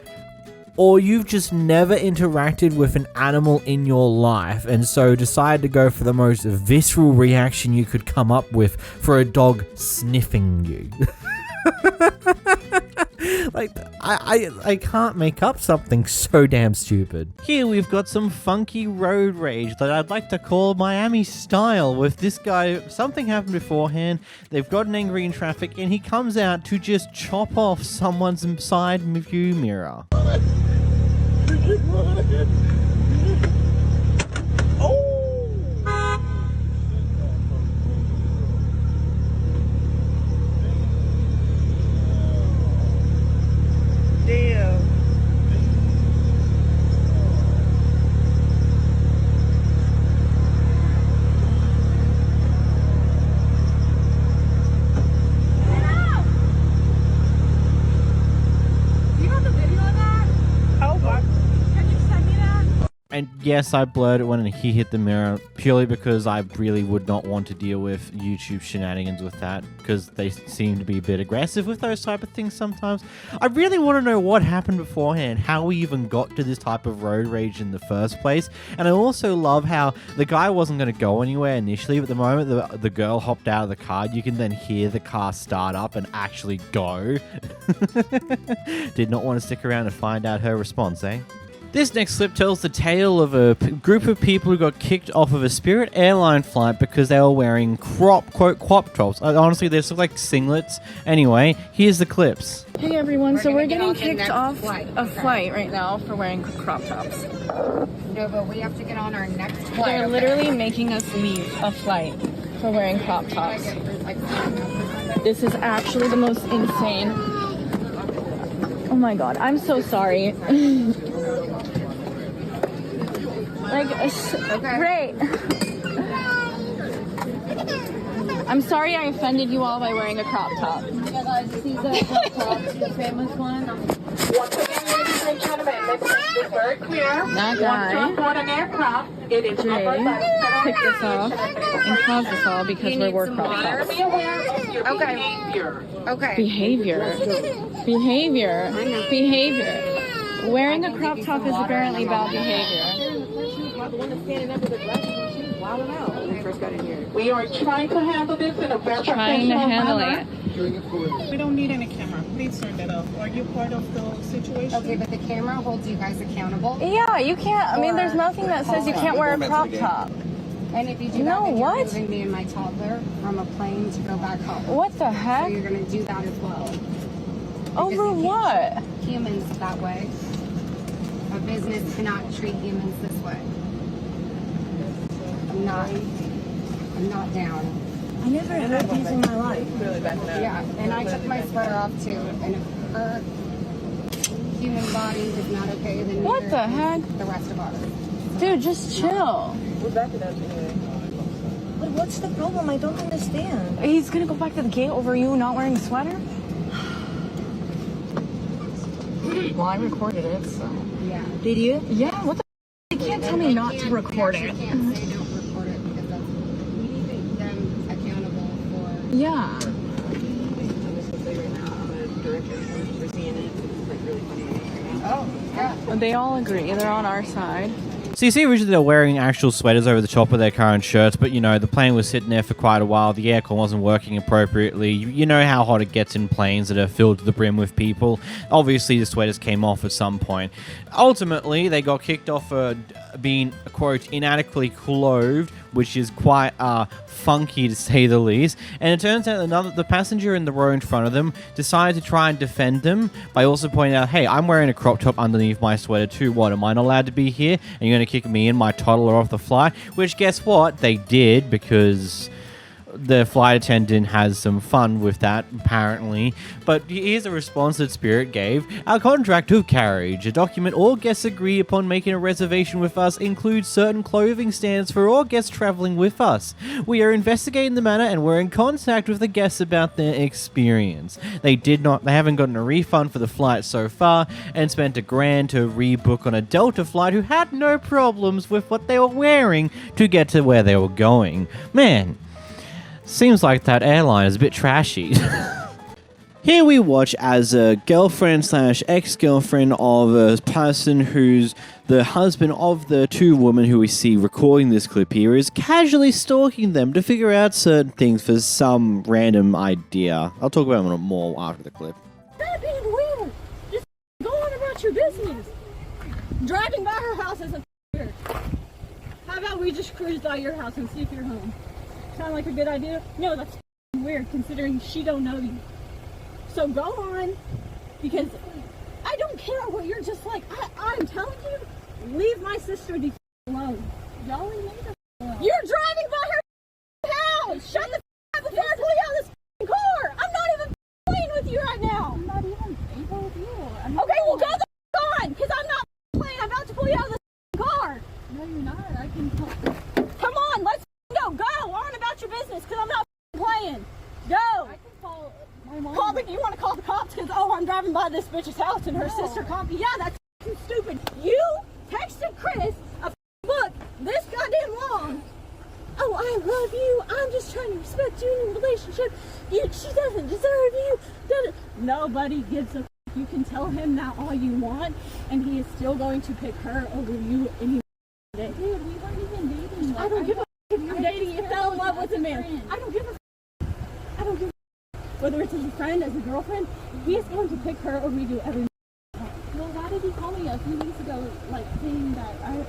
or you've just never interacted with an animal in your life and so decided to go for the most visceral reaction you could come up with for a dog sniffing you. Like, I can't make up something so damn stupid. Here we've got some funky road rage that I'd like to call Miami style with this guy. Something happened beforehand, they've gotten angry in traffic, and he comes out to just chop off someone's side view mirror. And yes, I blurred it when he hit the mirror purely because I really would not want to deal with YouTube shenanigans with that because they seem to be a bit aggressive with those type of things sometimes. I really want to know what happened beforehand, how we even got to this type of road rage in the first place. And I also love how the guy wasn't going to go anywhere initially, but the moment the girl hopped out of the car, you can then hear the car start up and actually go. Did not want to stick around and find out her response, eh? This next clip tells the tale of a group of people who got kicked off of a Spirit airline flight because they were wearing crop tops. Honestly, they look like singlets. Anyway, here's the clips. Hey everyone, so we're getting kicked off a flight right now for wearing crop tops. No, but we have to get on our next flight. They're literally making us leave a flight for wearing crop tops. This is actually the most insane. Oh my god, I'm so sorry. Great. I'm sorry I offended you all by wearing a crop top. This is a crop top, the famous one. Once again, ladies and gentlemen, this is very clear. That guy, Once on board an aircraft, it is Jay, picked us off and caused us all because we wore crop tops. Be aware of your behavior. Okay. Behavior. Wearing a crop top is apparently bad behavior. The one that's standing under the glasses, she's wilding out when we first got in here. We are trying to handle this in a very professional manner. We don't need any camera. Please turn that off. Are you part of the situation? Okay, but the camera holds you guys accountable. Yeah, you can't. I mean, there's nothing that says you can't wear a crop top. And if you do that, then you're moving me and my toddler from a plane to go back home. What the heck? So you're going to do that as well. Over what? Humans that way. A business cannot treat humans this way. I'm not down. I never heard these in my life. Yeah, and I took my sweater off too. And if her human body is not okay, then what the heck? The rest of ours. Dude, just chill. We're back it up anyway. But what's the problem? I don't understand. He's gonna go back to the gate over you not wearing a sweater? Well, I recorded it, so. Yeah. Did you? Yeah, what the f? You can't tell me not to record it. You can't say don't record it because that's, we need them accountable for. Yeah. Oh, yeah. They all agree. They're on our side. So you see originally they're wearing actual sweaters over the top of their current shirts, but you know, the plane was sitting there for quite a while, the aircon wasn't working appropriately, you know how hot it gets in planes that are filled to the brim with people. Obviously the sweaters came off at some point. Ultimately, they got kicked off for being, quote, inadequately clothed, which is quite funky to say the least. And it turns out the passenger in the row in front of them decided to try and defend them by also pointing out, hey, I'm wearing a crop top underneath my sweater too. What, am I not allowed to be here? And you're going to kick me and my toddler off the flight? Which, guess what? They did, because the flight attendant has some fun with that, apparently. But here's a response that Spirit gave. Our contract of carriage, a document all guests agree upon making a reservation with us, includes certain clothing standards for all guests traveling with us. We are investigating the matter and we're in contact with the guests about their experience. They haven't gotten a refund for the flight so far and spent $1,000 to rebook on a Delta flight who had no problems with what they were wearing to get to where they were going. Man, seems like that airline is a bit trashy. Here we watch as a girlfriend / ex-girlfriend of a person who's the husband of the two women who we see recording this clip here is casually stalking them to figure out certain things for some random idea. I'll talk about it more after the clip. Stop being weird. Just go on about your business. Driving by her house isn't weird. How about we just cruise by your house and see if you're home? Sound like a good idea? No, that's weird considering she don't know you. So go on, because I don't care what you're just like. I'm telling you, leave my sister alone. Y'all leave me alone. You're driving by her house. Shut the up before I pull you out of this car. I'm not even playing with you right now. I'm not even playing with you. Okay, well go the on, because I'm not playing. I'm about to pull you out of this car. No, you're not. I can come on, let's go on about your business, because I'm not playing. Go. I can call my mom. You want to call the cops because, I'm driving by this bitch's house and her sister called me. Yeah, that's stupid. You texted Chris a book this goddamn long. Oh, I love you. I'm just trying to respect you in a relationship. She doesn't deserve you. Nobody gives a You can tell him that all you want, and he is still going to pick her over you any day. Dude, we weren't even dating. I don't give a if you're dating, you fell in love with a man. I don't give a whether it's as a friend, as a girlfriend, he is going to pick her over you every time. Well, why did he call me a few weeks ago, saying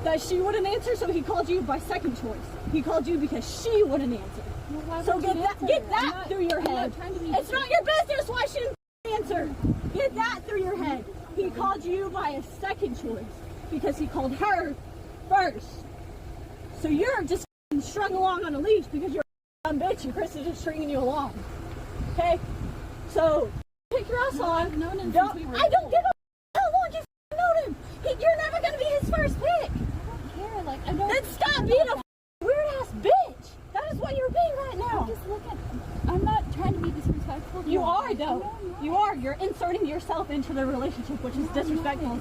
that she wouldn't answer, so he called you by second choice. He called you because she wouldn't answer. Well, so get that through your head. It's not your business why she didn't answer. Get that through your head. He called you by a second choice because he called her first. So you're just strung along on a leash because you're a dumb bitch and Chris is just stringing you along. Okay? So, pick your ass on. I've known him since we were I don't give a how long you've known him. You're never going to be his first pick. I don't care. I don't. Then stop being a weird ass bitch. That is what you're being right now. I'm not trying to be disrespectful. You are, though. You are. You're inserting yourself into the relationship, which is disrespectful.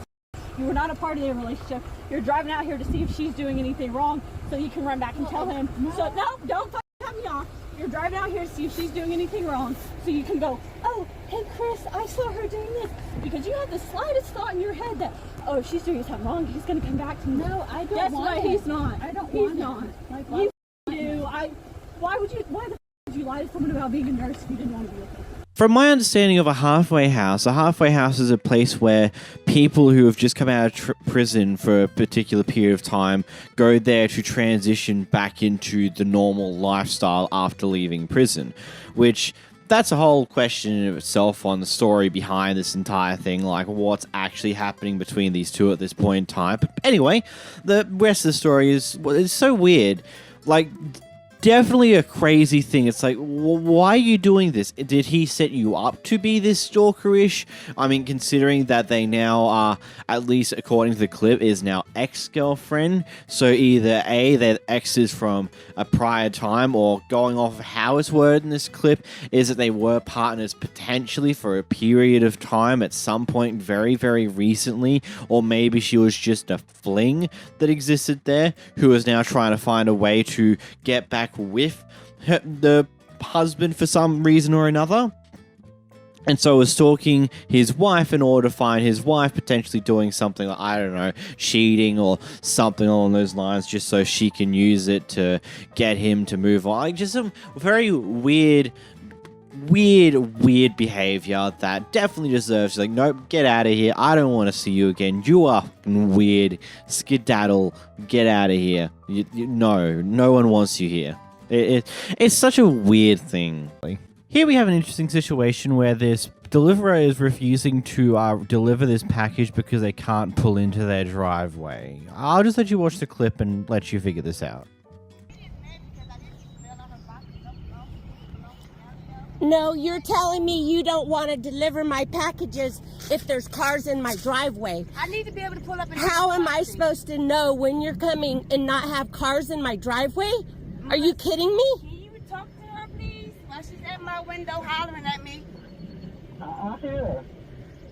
You were not a part of their relationship. You're driving out here to see if she's doing anything wrong so you can run back and tell him. So, no, don't cut me off. You're driving out here to see if she's doing anything wrong so you can go, oh, hey, Chris, I saw her doing this. Because you have the slightest thought in your head that, oh, if she's doing something wrong, he's going to come back to me. No, I don't Guess want what? He's not. I don't want He's not. Like, you do. Why the would you lie to someone about being a nurse if you didn't want to be with her? From my understanding of a halfway house is a place where people who have just come out of prison for a particular period of time go there to transition back into the normal lifestyle after leaving prison, which that's a whole question in itself on the story behind this entire thing, like what's actually happening between these two at this point in time. But anyway, the rest of the story is so weird. Definitely a crazy thing. It's like, why are you doing this? Did he set you up to be this stalkerish? I mean, considering that they now are, at least according to the clip, is now ex-girlfriend. So either A, they're exes from a prior time, or going off of how it's worded in this clip, is that they were partners potentially for a period of time at some point very, very recently, or maybe she was just a fling that existed there who is now trying to find a way to get back with the husband for some reason or another. And so was stalking his wife in order to find his wife potentially doing something like, I don't know, cheating or something along those lines, just so she can use it to get him to move on. Like, just some very weird behavior that definitely deserves, like, nope, get out of here. I don't want to see you again. You are weird. Skedaddle. Get out of here. No one wants you here. It's such a weird thing. Here we have an interesting situation where this deliverer is refusing to deliver this package because they can't pull into their driveway. I'll just let you watch the clip and let you figure this out. No, you're telling me you don't want to deliver my packages if there's cars in my driveway. I need to be able to pull up and How am I supposed to know when you're coming and not have cars in my driveway? Are you kidding me? Can you talk to her, please? While she's at my window hollering at me.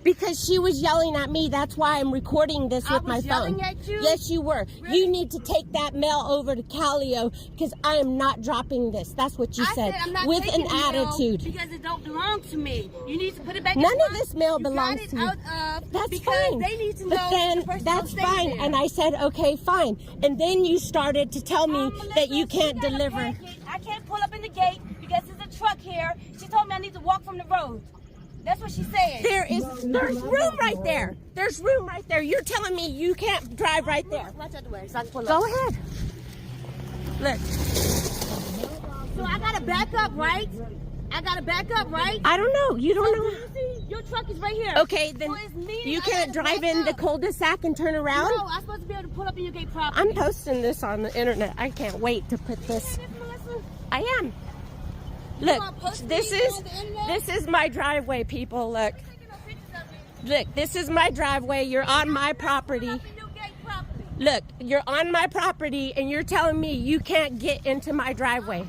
Because she was yelling at me. That's why I'm recording this with my phone. Yelling at you? Yes, you were. Really? You need to take that mail over to Calio because I am not dropping this. That's what you said. I'm not with an taking mail attitude. because it don't belong to me. You need to put it back. None in of this mail belongs to me. That's fine. They need to but know then the person that's don't stay fine. there. And I said, okay, fine. And then you started to tell me that you can't deliver. I can't pull up in the gate because there's a truck here. She told me I need to walk from the road. That's what she said. There's room right there. There's room right there. You're telling me you can't drive right there. Watch out the way so I can pull up. Go ahead. Look. So I gotta back up, right? I gotta back up, right? I don't know. You don't know. See, your truck is right here. Okay, then you can't drive in the cul-de-sac and turn around? No, I'm supposed to be able to pull up in your gate property. I'm posting this on the internet. I can't wait to put this. I am. Look, this is my driveway, people. Look, this is my driveway. You're on my property. Look, you're on my property, and you're telling me you can't get into my driveway.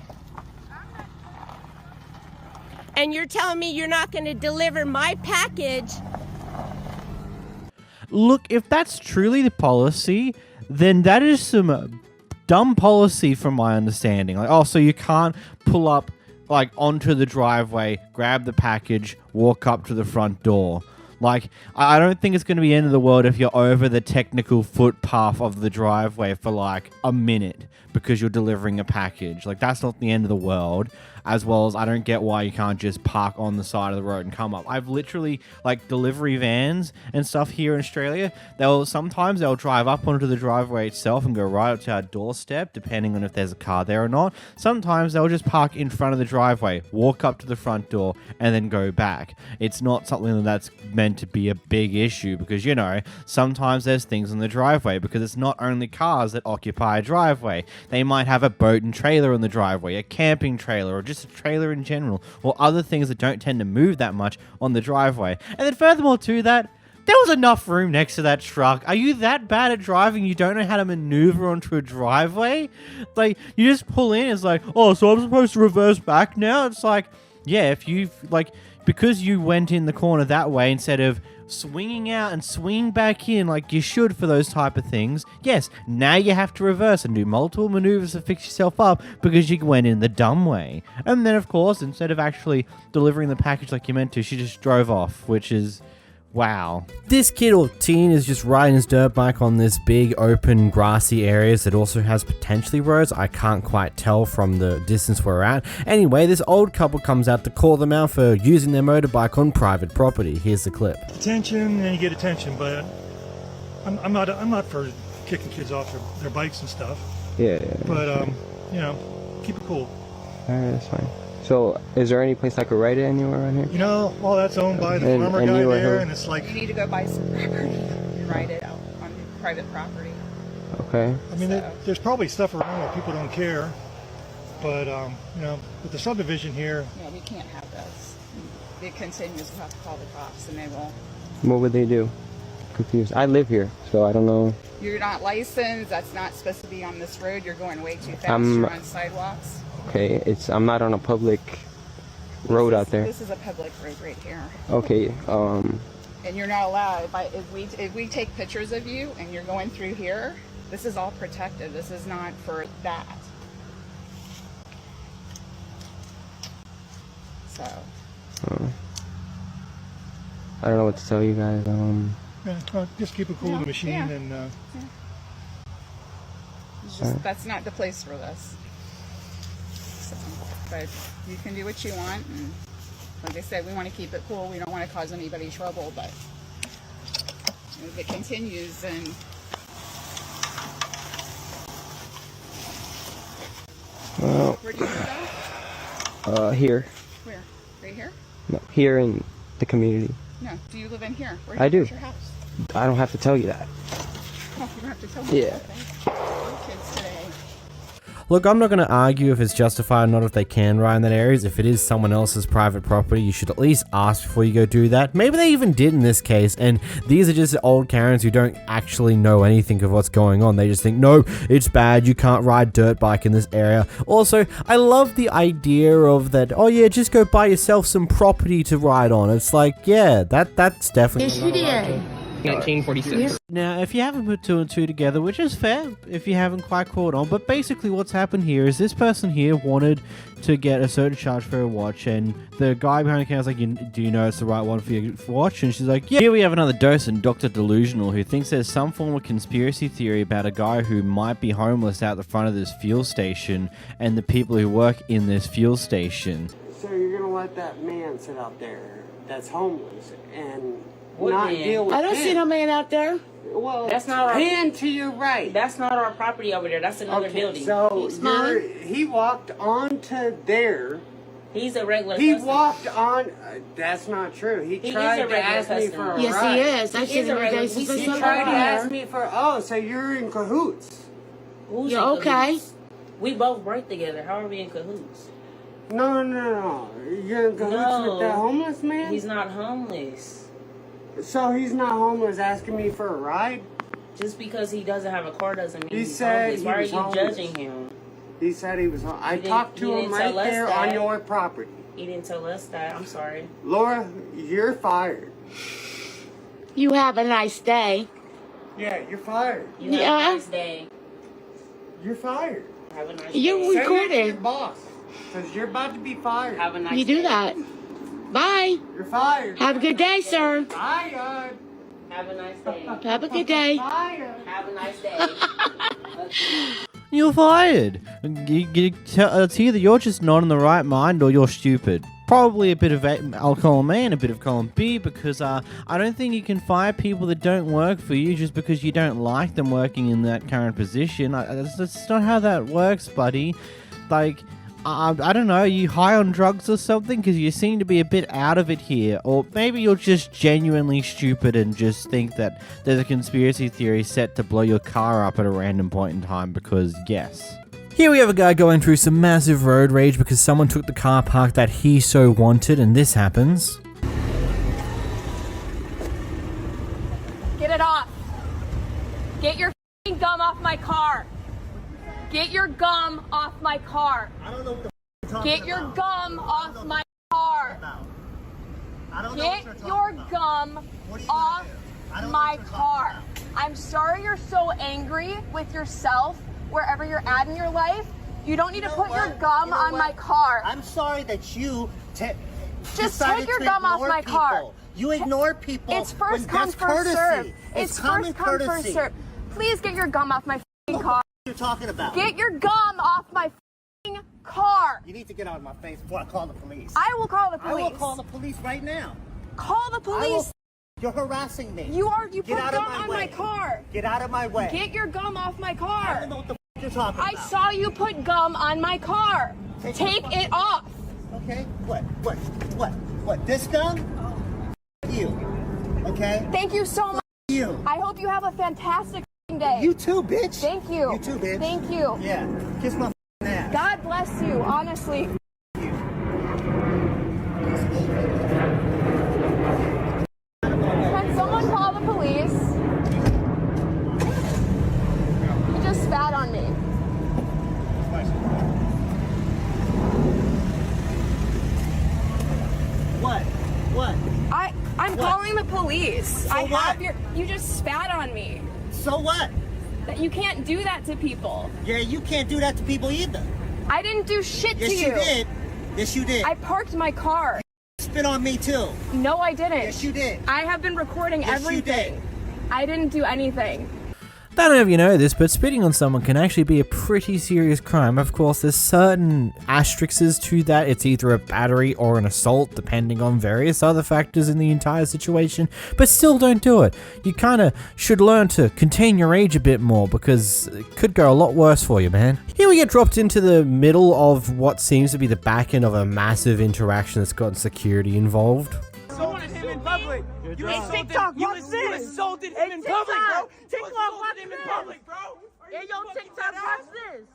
And you're telling me you're not going to deliver my package. Look, if that's truly the policy, then that is some dumb policy from my understanding. Like, oh, so you can't pull up like onto the driveway, grab the package, walk up to the front door. Like, I don't think it's going to be the end of the world if you're over the technical footpath of the driveway for like a minute because you're delivering a package. Like, that's not the end of the world. As well as I don't get why you can't just park on the side of the road and come up. I've literally, like, delivery vans and stuff here in Australia, sometimes they'll drive up onto the driveway itself and go right up to our doorstep, depending on if there's a car there or not. Sometimes they'll just park in front of the driveway, walk up to the front door, and then go back. It's not something that's meant to be a big issue because, you know, sometimes there's things in the driveway because it's not only cars that occupy a driveway. They might have a boat and trailer in the driveway, a camping trailer, or just a trailer in general, or other things that don't tend to move that much on the driveway. And then furthermore to that, there was enough room next to that truck. Are you that bad at driving you don't know how to maneuver onto a driveway? Like, you just pull in, it's like, oh, so I'm supposed to reverse back now? It's like, yeah, if you, like, because you went in the corner that way instead of swinging out and swinging back in like you should for those type of things, yes, now you have to reverse and do multiple maneuvers to fix yourself up because you went in the dumb way. And then, of course, instead of actually delivering the package like you meant to, she just drove off, which is... wow. This kid or teen is just riding his dirt bike on this big open grassy areas that also has potentially roads. I can't quite tell from the distance we're at. Anyway, this old couple comes out to call them out for using their motorbike on private property. Here's the clip. Attention, and you get attention, but I'm not for kicking kids off their bikes and stuff. Yeah. But you know, keep it cool. Alright, that's fine. So, is there any place I could ride it anywhere around here? You know, all that's owned by the farmer guy there, and it's like... You need to go buy some property and ride it out on private property. Okay. I mean, there's probably stuff around where people don't care, but, you know, with the subdivision here... Yeah, we can't have this. It continues, we'll have to call the cops, and they won't. What would they do? Confused. I live here, so I don't know. You're not licensed, that's not supposed to be on this road, you're going way too fast, you're on sidewalks. Okay, I'm not on a public road out there. This is a public road right here. Okay, And you're not allowed, if we take pictures of you and you're going through here, this is all protected, this is not for that. So. I don't know what to tell you guys. Yeah, just keep it cool in the machine and. It's just, that's not the place for this. So, but you can do what you want, and like I said, we want to keep it cool. We don't want to cause anybody trouble, but if it continues, then well, where do you go? Here. Where? Right here? No, here in the community. No. Do you live in here? I do. Where's your house? I don't have to tell you that. Oh, you don't have to tell me. Yeah. Okay. Kids today. Look, I'm not going to argue if it's justified or not if they can ride in that areas. If it is someone else's private property, you should at least ask before you go do that. Maybe they even did in this case, and these are just old Karens who don't actually know anything of what's going on. They just think, no, it's bad, you can't ride dirt bike in this area. Also, I love the idea of that, oh yeah, just go buy yourself some property to ride on. It's like, yeah, that's definitely... Yes, you did. 1946. Now, if you haven't put two and two together, which is fair if you haven't quite caught on, but basically what's happened here is this person here wanted to get a certain charge for a watch, and the guy behind the counter was like, do you know it's the right one for your watch? And she's like, yeah. Here we have another docent, Dr. Delusional, who thinks there's some form of conspiracy theory about a guy who might be homeless out the front of this fuel station and the people who work in this fuel station. So you're going to let that man sit out there that's homeless and... What not man? deal with I don't see no man out there. Well, That's not our pan to your right. That's not our property over there. That's another building. So he walked onto there. He's a regular He customer. walked on. That's not true. He tried is a to regular ask me customer. for a Yes, ride. he is. I He see is a him every regular- day since He I tried to ask here. me for. Oh, so you're in cahoots? Who's You're in okay. cahoots? We both work together. How are we in cahoots? No. You're in cahoots with that homeless man? He's not homeless. So he's not homeless asking me for a ride? Just because he doesn't have a car doesn't mean He he's said homeless. he Why are was you homeless. judging him? He said he was homeless. I didn't- talked he to him didn't right tell us there that. on your property. He didn't tell us that. I'm sorry. Laura, you're fired. You have a nice day. Yeah, you're fired. You have a nice day. You're fired. Have a nice You're day. Say that to your recorded. boss, because you're about to be fired. Have a nice You day. do that. Bye. You're fired. Have a good day, sir. Fired. Have a nice day. Have a good day. Fired. Have a nice day. You're fired. It's either you're just not in the right mind or you're stupid. Probably a bit of I'll call him A and a bit of column B, because I don't think you can fire people that don't work for you just because you don't like them working in that current position. That's not how that works, buddy. Like, I don't know, are you high on drugs or something? Because you seem to be a bit out of it here. Or maybe you're just genuinely stupid and just think that there's a conspiracy theory set to blow your car up at a random point in time, because yes. Here we have a guy going through some massive road rage because someone took the car park that he so wanted, and this happens. Get it off. Get your f***ing gum off my car. Get your gum off my car. I don't know what the you're talking Get your gum off my car. Get your gum off my car. I'm sorry you're so angry with yourself wherever you're at in your life. You don't need to put your gum on my car. I'm sorry that you Just decided take your to gum off ignore my car. people. You ignore people. It's first when come, that's first courtesy. serve. It's It's common first come, first courtesy. serve. Please get your gum off my f***ing car. What you're talking about? Get your gum off my f***ing car. You need to get out of my face before I call the police. I will call the I will police. call the police right now. Call the police. You're harassing me. You Get put out gum of my on way. my car. Get out of my way. Get your gum off my I car. don't know what the you're talking I about. saw you put gum on my car. Take it off. Okay? What? This gun? You. Okay? Thank you so much. You. I hope you have a fantastic day. You too, bitch. Thank you. You too, bitch. Thank you. Yeah. Kiss my ass. God bless you, honestly. Can someone call the police? He just spat on me. What? I'm calling the police. So what? You just spat on me. So what? That you can't do that to people. Yeah, you can't do that to people either. I didn't do shit Yes, to you. you did. Yes, you did. I parked my car. spit on me too. No, I didn't. Yes, you did. I have been recording Yes, you everything. did. I didn't do anything. I don't know if you know this, but spitting on someone can actually be a pretty serious crime. Of course, there's certain asterisks to that. It's either a battery or an assault, depending on various other factors in the entire situation. But still, don't do it. You kind of should learn to contain your rage a bit more, because it could go a lot worse for you, man. Here we get dropped into the middle of what seems to be the back end of a massive interaction that's got security involved. Assaulted him in public. You assaulted, TikTok, you watch this. assaulted Hey, him in public, bro. TikTok, watch him this. in public, bro. Hey, yo, TikTok, watch this.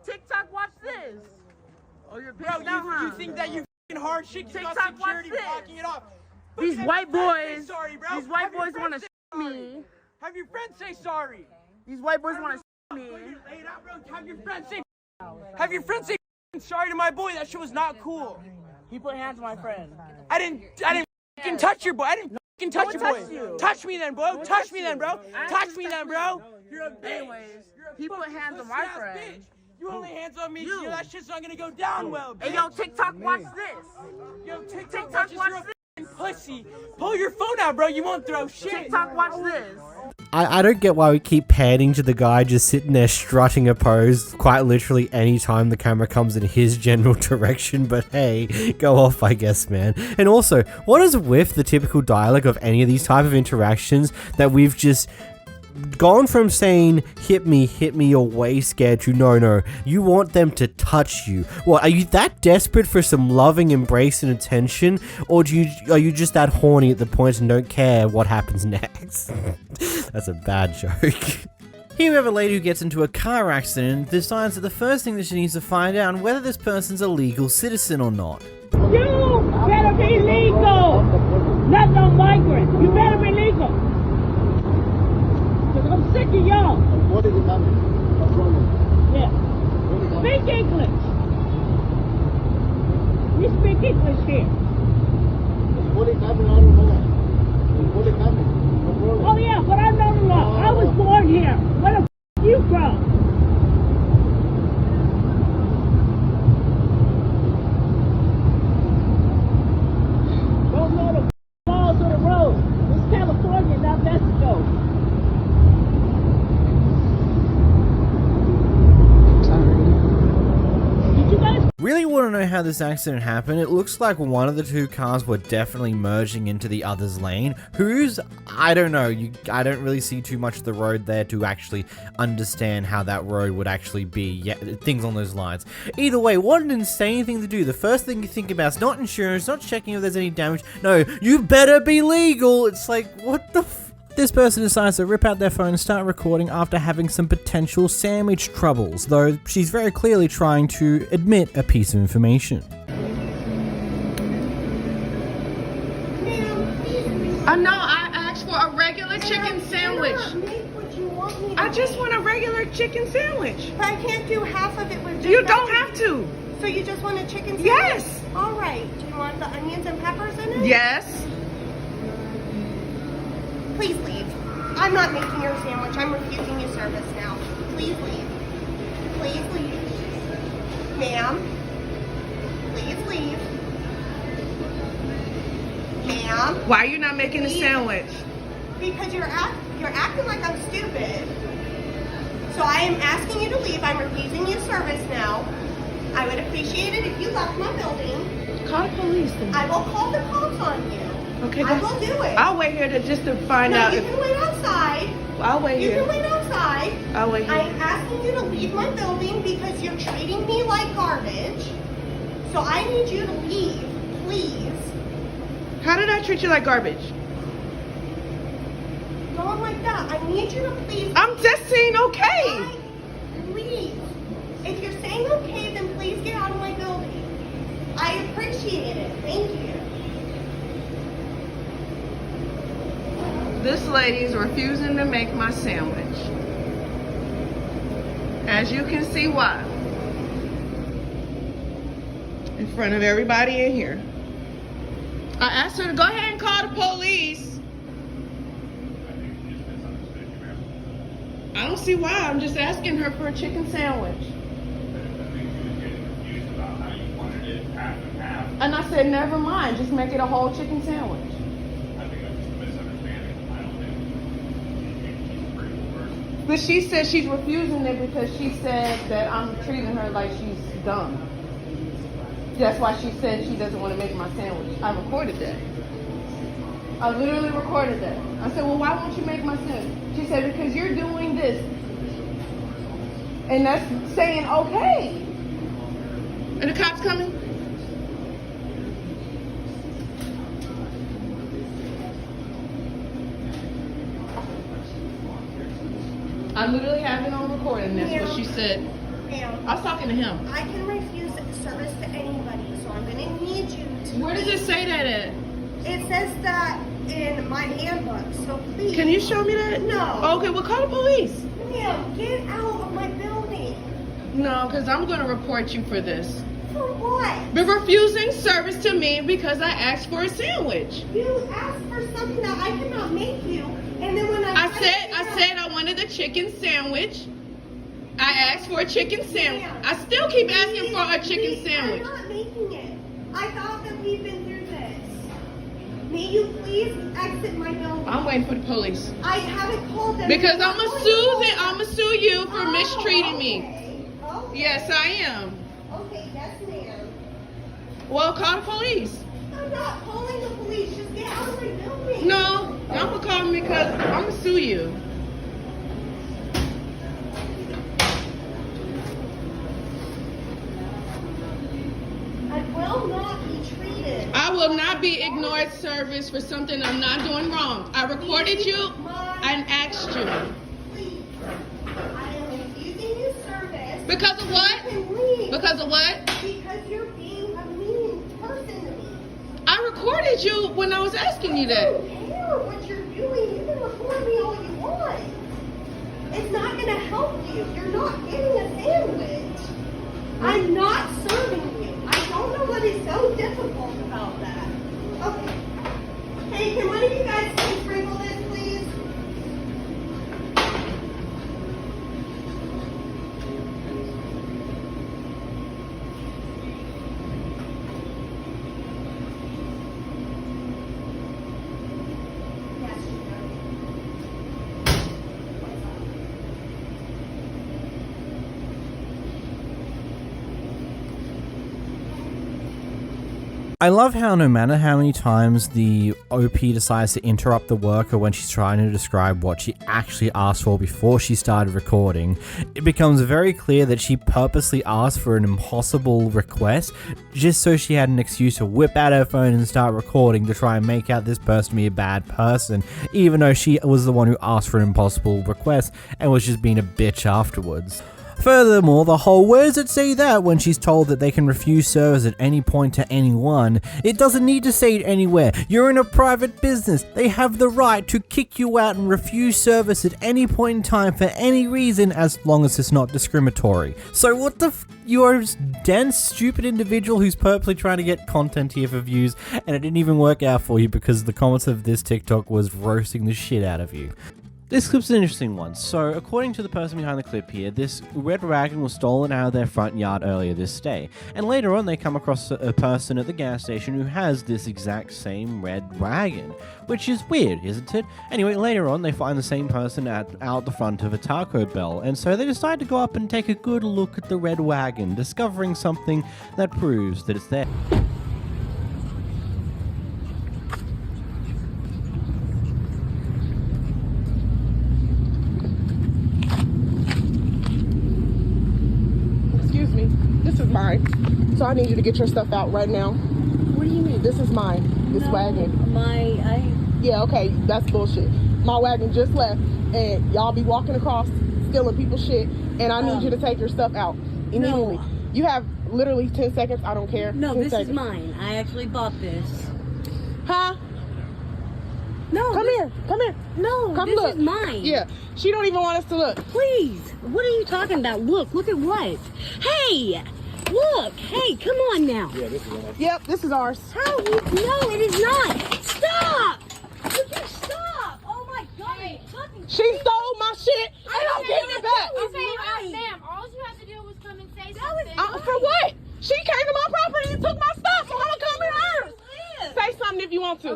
TikTok, watch this. Oh, you're Bro, you think that you f***ing hard shit? You got TikTok, watch security this. blocking it off. These white boys, Sorry, bro. these white Have your boys want to friends s*** me. Have your friends say sorry. These white boys want to s*** me. Have your friends say Have your friends say sorry to my boy. That shit was not cool. He put hands on my friend. I didn't f***ing touch your boy. I didn't f***ing touch your boy. touched you. Touch me then, bro. Touch me then, bro. I Touch me then, bro. You're a bitch. Anyways, he put hands on my friend. Bitch. You only hands on me. You know that shit's not gonna go down well, bitch. Hey, yo, TikTok, watch this. Yo, TikTok, watch you're a f***ing pussy. Pull your phone out, bro. You won't throw shit. TikTok, watch this. I don't get why we keep panning to the guy just sitting there strutting a pose quite literally anytime the camera comes in his general direction, but hey, go off I guess, man. And also, what is with the typical dialogue of any of these type of interactions that we've just gone from saying hit me, you're way scared, to no, you want them to touch you? What, are you that desperate for some loving embrace and attention, or are you just that horny at the point and don't care what happens next? That's a bad joke. Here we have a lady who gets into a car accident and decides that the first thing that she needs to find out is whether this person's a legal citizen or not. You better be legal, not no migrant. You better be legal. Because I'm sick of y'all. What is it happening? What's wrong with Yeah. Speak English. We speak English here. What is happening? I don't know that. What is happening? What's wrong with Oh yeah, but I know the law. I was born here. Where the f*** you from? Don't know the laws of the road. It's California, not Mexico. Really want to know how this accident happened. It looks like one of the two cars were definitely merging into the other's lane. Whose? I don't know. I don't really see too much of the road there to actually understand how that road would actually be. Yeah, things on those lines. Either way, what an insane thing to do. The first thing you think about is not insurance, not checking if there's any damage. No, you better be legal. It's like, what the f? This person decides to rip out their phone and start recording after having some potential sandwich troubles, though she's very clearly trying to admit a piece of information. No, I asked for a regular chicken sandwich. I just want a regular chicken sandwich. But I can't do half of it with just You don't have to. So you just want a chicken sandwich? Yes. All right. Do you want the onions and peppers in it? Yes. Please leave. I'm not making your sandwich. I'm refusing you service now. Please leave. Please leave. Ma'am. Please leave. Ma'am. Why are you not making a sandwich? Because you're acting like I'm stupid. So I am asking you to leave. I'm refusing you service now. I would appreciate it if you left my building. Call the police then. I will call the cops on you. Okay, I will do it. I'll wait here just to find out. You can wait outside. I'll wait here. You can wait outside. I'll wait here. I'm asking you to leave my building because you're treating me like garbage. So I need you to leave, please. How did I treat you like garbage? Don't like that. I need you to please. I'm just saying okay. Please. If you're saying okay, then please get out of my building. I appreciate it. Thank you. This lady's refusing to make my sandwich. As you can see why. In front of everybody in here. I asked her to go ahead and call the police. I don't see why. I'm just asking her for a chicken sandwich. And I said, never mind, just make it a whole chicken sandwich. But she said she's refusing it because she said that I'm treating her like she's dumb. That's why she said she doesn't want to make my sandwich. I recorded that. I literally recorded that. I said, well, why won't you make my sandwich? She said, because you're doing this. And that's saying, okay. And the cops coming? I literally have it on recording. That's what she said. I was talking to him. I can refuse service to anybody, so I'm going to need you to... Where does it say that at? It says that in my handbook, so please... Can you show me that? No. Okay, well, call the police. Ma'am, get out of my building. No, because I'm going to report you for this. For what? But refusing service to me because I asked for a sandwich. You asked for something that I cannot make you, and then when I said I wanted a chicken sandwich. I asked for a chicken sandwich. I still keep asking for a chicken sandwich. I'm not making it. I thought that we've been through this. May you please exit my building? I'm waiting for the police. I haven't called them. Because I'm gonna sue you for mistreating me. Okay. Yes, I am. Okay, yes, ma'am. Well, call the police. I'm not calling the police. Just get out of my building. No, I'm gonna call them because I'm gonna sue you. I will not be treated. I will not be ignored service for something I'm not doing wrong. I recorded you and asked you. Please. I am refusing you service. Because of what? You can leave. Because of what? Because you're being a mean person to me. I recorded you when I was asking you that. I don't care what you're doing. You can record me all you want. It's not going to help you. You're not getting a sandwich. I'm not serving you. I don't know what is so difficult about that. Okay. Hey, can one of you guys please sprinkle this, please? Yes, you know. I love how no matter how many times the OP decides to interrupt the worker when she's trying to describe what she actually asked for before she started recording, it becomes very clear that she purposely asked for an impossible request just so she had an excuse to whip out her phone and start recording to try and make out this person to be a bad person, even though she was the one who asked for an impossible request and was just being a bitch afterwards. Furthermore, the whole "where does it say that" when she's told that they can refuse service at any point to anyone, it doesn't need to say it anywhere. You're in a private business. They have the right to kick you out and refuse service at any point in time for any reason as long as it's not discriminatory. So what the you're a dense, stupid individual who's purposely trying to get content here for views, and it didn't even work out for you because the comments of this TikTok was roasting the shit out of you. This clip's an interesting one. So, according to the person behind the clip here, this red wagon was stolen out of their front yard earlier this day. And later on, they come across a person at the gas station who has this exact same red wagon. Which is weird, isn't it? Anyway, later on, they find the same person out the front of a Taco Bell. And so they decide to go up and take a good look at the red wagon, discovering something that proves that it's there. This is mine. So I need you to get your stuff out right now. What do you mean? This is mine. This wagon. Yeah, okay. That's bullshit. My wagon just left and y'all be walking across stealing people's shit and I need you to take your stuff out immediately. No. You have literally 10 seconds. I don't care. No, this seconds. is mine. I actually bought this. Huh? No. Come here. Come here. No, come this look. is mine. Yeah. She don't even want us to look. Please. What are you talking about? Look at what? Hey! Look! Hey, come on now. Yeah, this is ours. Yep, this is ours. How? No, it is not. Stop! Would you stop? Oh my God! Hey. She stole my shit and I'm getting it back. Okay, ma'am, all you have to do was come and say something. For what? She came to my property and took my stuff, so I'm gonna come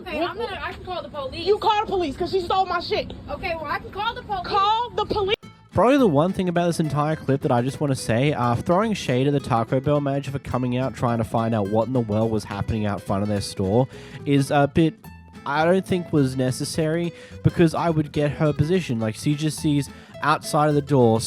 Okay, I can call the police. You call the police because she stole my shit. Okay, well, I can call the police. Call the police. Probably the one thing about this entire clip that I just want to say, throwing shade at the Taco Bell manager for coming out trying to find out what in the world was happening out front of their store is a bit, I don't think was necessary, because I would get her position. Like, she just sees outside of the door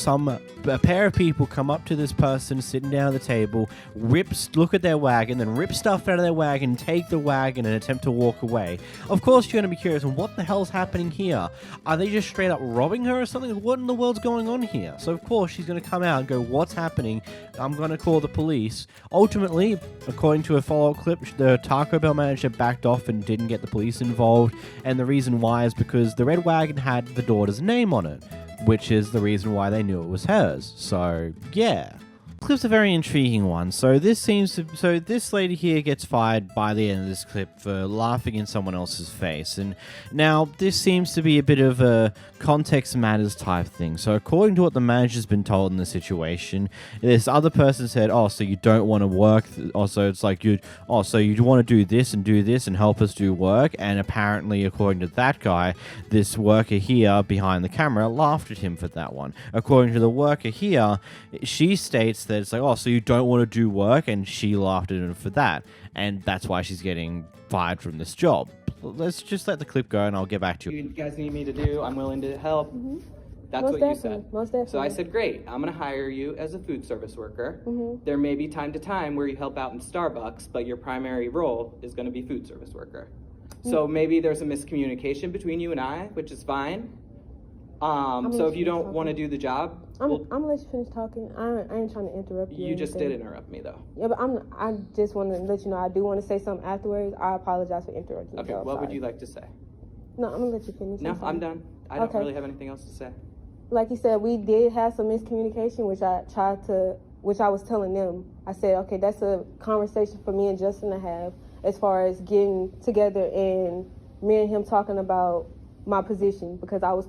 a pair of people come up to this person sitting down at the table, look at their wagon, then rip stuff out of their wagon, take the wagon and attempt to walk away. Of course you're going to be curious, what the hell's happening here? Are they just straight up robbing her or something? What in the world's going on here? So of course she's going to come out and go, what's happening? I'm going to call the police. Ultimately, according to a follow-up clip, the Taco Bell manager backed off and didn't get the police involved, and the reason why is because the red wagon had the daughter's name on it, which is the reason why they knew it was hers. So, yeah. Clip's a very intriguing one. So this lady here gets fired by the end of this clip for laughing in someone else's face. And now this seems to be a bit of a context matters type thing. So according to what the manager's been told in the situation, this other person said, oh, so you don't want to work. Also, it's like so you want to do this and help us do work. And apparently, according to that guy, this worker here behind the camera laughed at him for that one. According to the worker here, she states that it's like, oh, so you don't want to do work, and she laughed at him for that, and that's why she's getting fired from this job. Let's just let the clip go, and I'll get back to you. You guys need me to do, I'm willing to help. That's Most what definitely. you said. Most definitely. So I said, great, I'm gonna hire you as a food service worker. There may be time to time where you help out in Starbucks, but your primary role is gonna be food service worker. So maybe there's a miscommunication between you and I, which is fine. So if you don't want to do the job, I'm gonna let you finish talking. I ain't trying to interrupt you. you just did interrupt me though. Yeah, but I just want to let you know I do want to say something afterwards. I apologize for interrupting. Okay, what would you like to say? No, I'm gonna let you finish. No, I'm done. I don't really have anything else to say. Like you said, we did have some miscommunication, which I was telling them. I said, okay, that's a conversation for me and Justin to have, as far as getting together and me and him talking about my position, because I was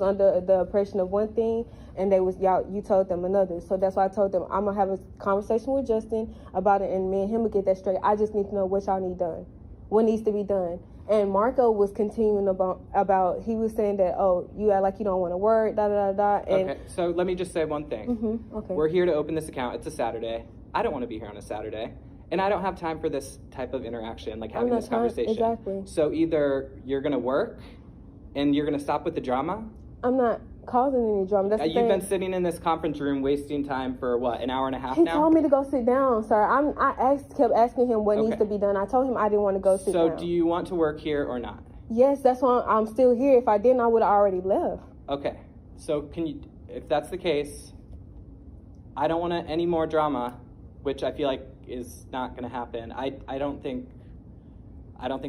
under the impression of one thing, and you told them another. So that's why I told them I'm gonna have a conversation with Justin about it, and me and him will get that straight. I just need to know what y'all need done, what needs to be done. And Marco was continuing about he was saying that, oh, you act like you don't want to work, da da da da. And okay, so let me just say one thing. Okay. We're here to open this account. It's a Saturday. I don't want to be here on a Saturday. And I don't have time for this type of interaction, like having this conversation. Exactly. So either you're going to work and you're going to stop with the drama. I'm not causing any drama. That's the You've thing. been sitting in this conference room wasting time for what, an hour and a half He now? told me to go sit down, sir. I kept asking him what needs to be done. I told him I didn't want to go sit down. So do you want to work here or not? Yes, that's why I'm still here. If I didn't, I would have already left. Okay. So if that's the case, I don't want any more drama, which I feel like is not going to happen. I don't think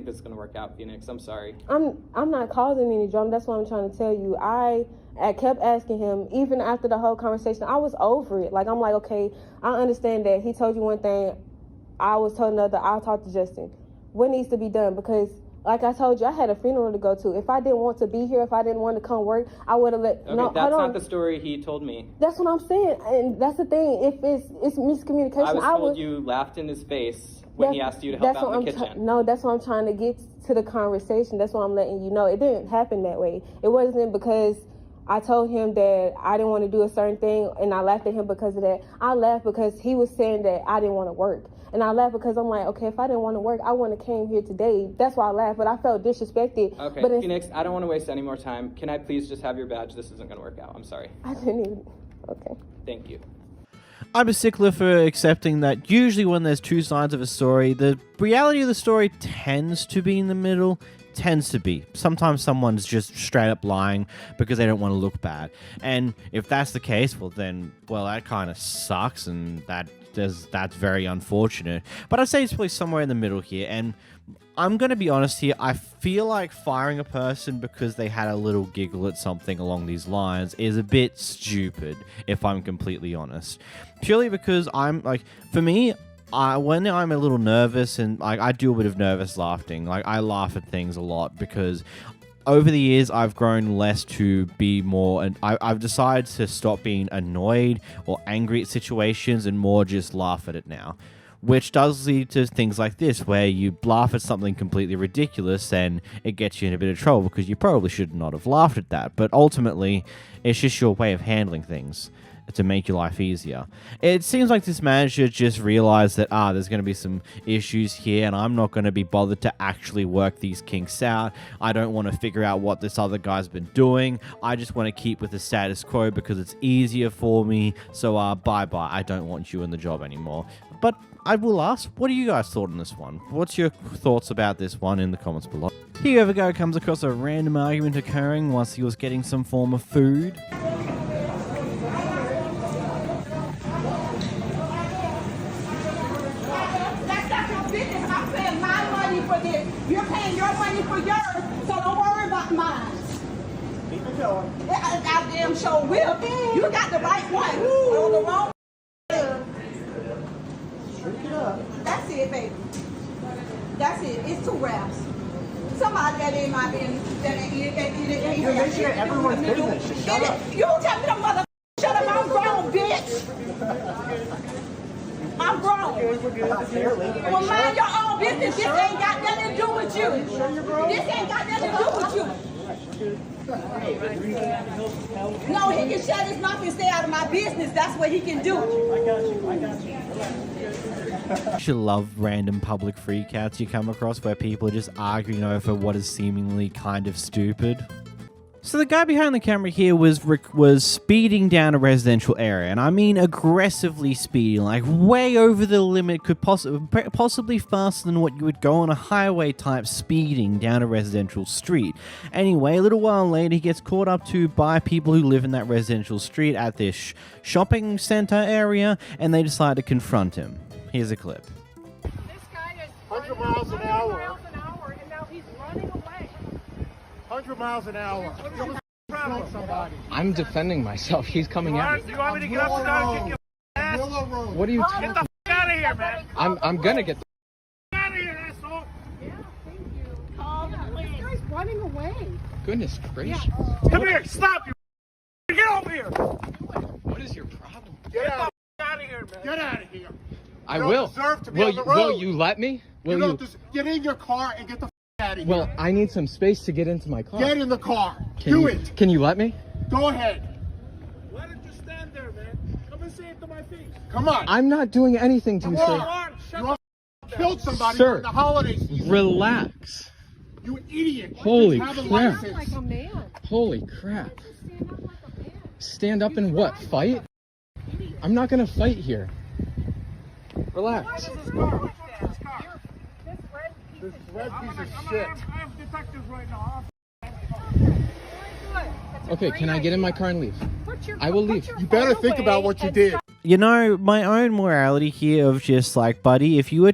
this is going to work out, Phoenix. I'm sorry. I'm not causing any drama. That's what I'm trying to tell you. I kept asking him, even after the whole conversation, I was over it. Like, I'm like, okay, I understand that he told you one thing, I was told another. I'll talk to Justin. What needs to be done? Because, like I told you, I had a funeral to go to. If I didn't want to be here, if I didn't want to come work, I would have let. Okay, no, that's not the story he told me. That's what I'm saying, and that's the thing. If it's miscommunication, I was told you laughed in his face when he asked you to help out in the kitchen. No, that's what I'm trying to get to the conversation. That's what I'm letting you know. It didn't happen that way. It wasn't because I told him that I didn't want to do a certain thing, and I laughed at him because of that. I laughed because he was saying that I didn't want to work. And I laughed because I'm like, okay, if I didn't want to work, I wouldn't have came here today. That's why I laughed, but I felt disrespected. Okay, but Phoenix, I don't want to waste any more time. Can I please just have your badge? This isn't going to work out. I'm sorry. I didn't even. Okay. Thank you. I'm a stickler for accepting that usually when there's two sides of a story, the reality of the story tends to be in the middle. Tends to be. Sometimes someone's just straight up lying because they don't want to look bad. And if that's the case, well, that kind of sucks, and that's very unfortunate. But I'd say it's probably somewhere in the middle here. And I'm going to be honest here. I feel like firing a person because they had a little giggle at something along these lines is a bit stupid, if I'm completely honest. Purely because for me, when I'm a little nervous and I do a bit of nervous laughing, I laugh at things a lot because over the years I've grown less to be more, and I've decided to stop being annoyed or angry at situations and more just laugh at it now. which does lead to things like this, where you laugh at something completely ridiculous and it gets you in a bit of trouble because you probably should not have laughed at that. But ultimately, it's just your way of handling things to make your life easier. It seems like this manager just realized that, there's going to be some issues here and I'm not going to be bothered to actually work these kinks out. I don't want to figure out what this other guy's been doing. I just want to keep with the status quo because it's easier for me. So, bye-bye. I don't want you in the job anymore. But I will ask, what do you guys thought on this one? What's your thoughts about this one in the comments below? Here we go, comes across a random argument occurring once he was getting some form of food. You're paying your money for yours, so don't worry about mine. Keep it going. I goddamn sure will. You got the right one. On the wrong. Drink it up. That's it, baby. That's it. It's 2 wraps. Somebody that ain't my business. That ain't You're making it everyone's business. Just shut up. You don't tell me no mother. Shut up. I'm grown, bitch. I'm grown. Well, mind your own business. This ain't got nothing to do with you. This ain't got nothing to do with you. No, he can shut his mouth and stay out of my business. That's what he can do. I got you. I should love random public freakouts you come across where people are just arguing over what is seemingly kind of stupid. So the guy behind the camera here was speeding down a residential area, and I mean aggressively speeding, like way over the limit, could possibly faster than what you would go on a highway type speeding down a residential street. Anyway, a little while later, he gets caught up to by people who live in that residential street at this shopping center area, and they decide to confront him. Here's a clip. This guy is 100 miles an hour. And now he's running away. 100 miles an hour. Somebody. I'm defending myself. He's coming at me. You want me to get upstairs and kick your ass? What are you talking Get the out of here, man. I'm gonna get the Out of here, asshole. Yeah, thank you. Call the police. This guy's running away. Goodness gracious. Come here. Stop you. Get over here. What is your problem? Get out of here, man. Get out of here. I You will. don't deserve to be on the road. Will you let me? Will you? Get in your car and get the out of here. Well, I need some space to get into my car. Get in the car. Do it. Can you let me? Go ahead. Why don't you stand there, man? Come and say it to my face. Come on. I'm not doing anything to you, sir. You killed somebody Sir, during the holiday season. Relax. You idiot. Holy You have a crap. license. Like a man. Holy crap. Stand up and what? Fight? I'm not gonna fight here. Relax. This red piece of shit. I have detectives right now. Okay, can I get in my car and leave? I will leave. You better think about what you did. You know, my own morality here of just like, buddy, if you were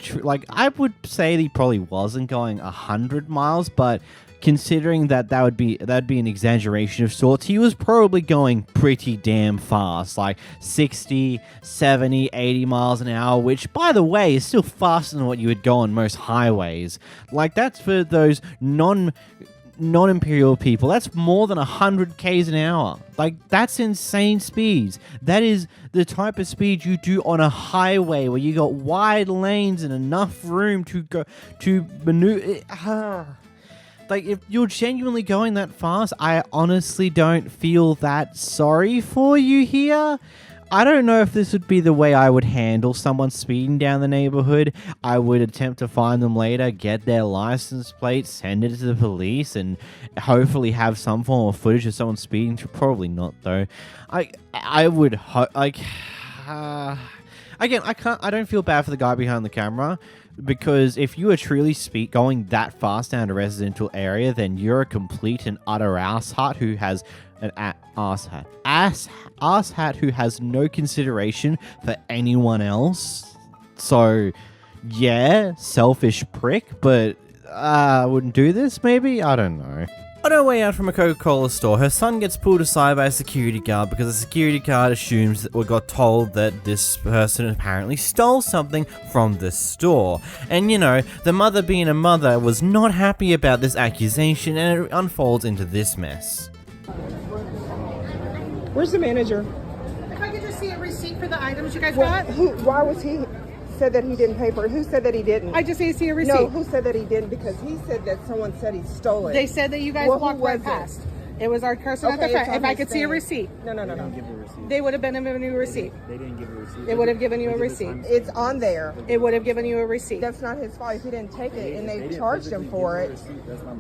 I would say that he probably wasn't going 100 miles, but considering that'd be an exaggeration of sorts, he was probably going pretty damn fast, like 60, 70, 80 miles an hour, which, by the way, is still faster than what you would go on most highways. Like, that's for those non-imperial people. That's more than 100 k's an hour. Like, that's insane speeds. That is the type of speed you do on a highway where you got wide lanes and enough room to go to maneuver. Like, if you're genuinely going that fast, I honestly don't feel that sorry for you here. I don't know if this would be the way I would handle someone speeding down the neighborhood. I would attempt to find them later, get their license plate, send it to the police, and hopefully have some form of footage of someone speeding. Probably not, though. I would again, I don't feel bad for the guy behind the camera, because if you are truly going that fast down a residential area, then you're a complete and utter asshat who has an asshat who has no consideration for anyone else. So, yeah, selfish prick, but I wouldn't do this, maybe? I don't know. On her way out from a Coca-Cola store, her son gets pulled aside by a security guard because the security guard assumes that we got told that this person apparently stole something from the store. And you know, the mother being a mother was not happy about this accusation, and it unfolds into this mess. Where's the manager? If I could just see a receipt for the items you guys got. Why was he said that he didn't pay for it. Who said that he didn't? I just need to see a receipt. No, who said that he didn't? Because he said that someone said he stole it. They said that you guys walked right past. It was our person at the front. If I could see a receipt. No. They would have been given you a receipt. They didn't give a receipt. They would have given you a receipt. It's on there. It would have given you a receipt. That's not his fault if he didn't take it and they charged him for it.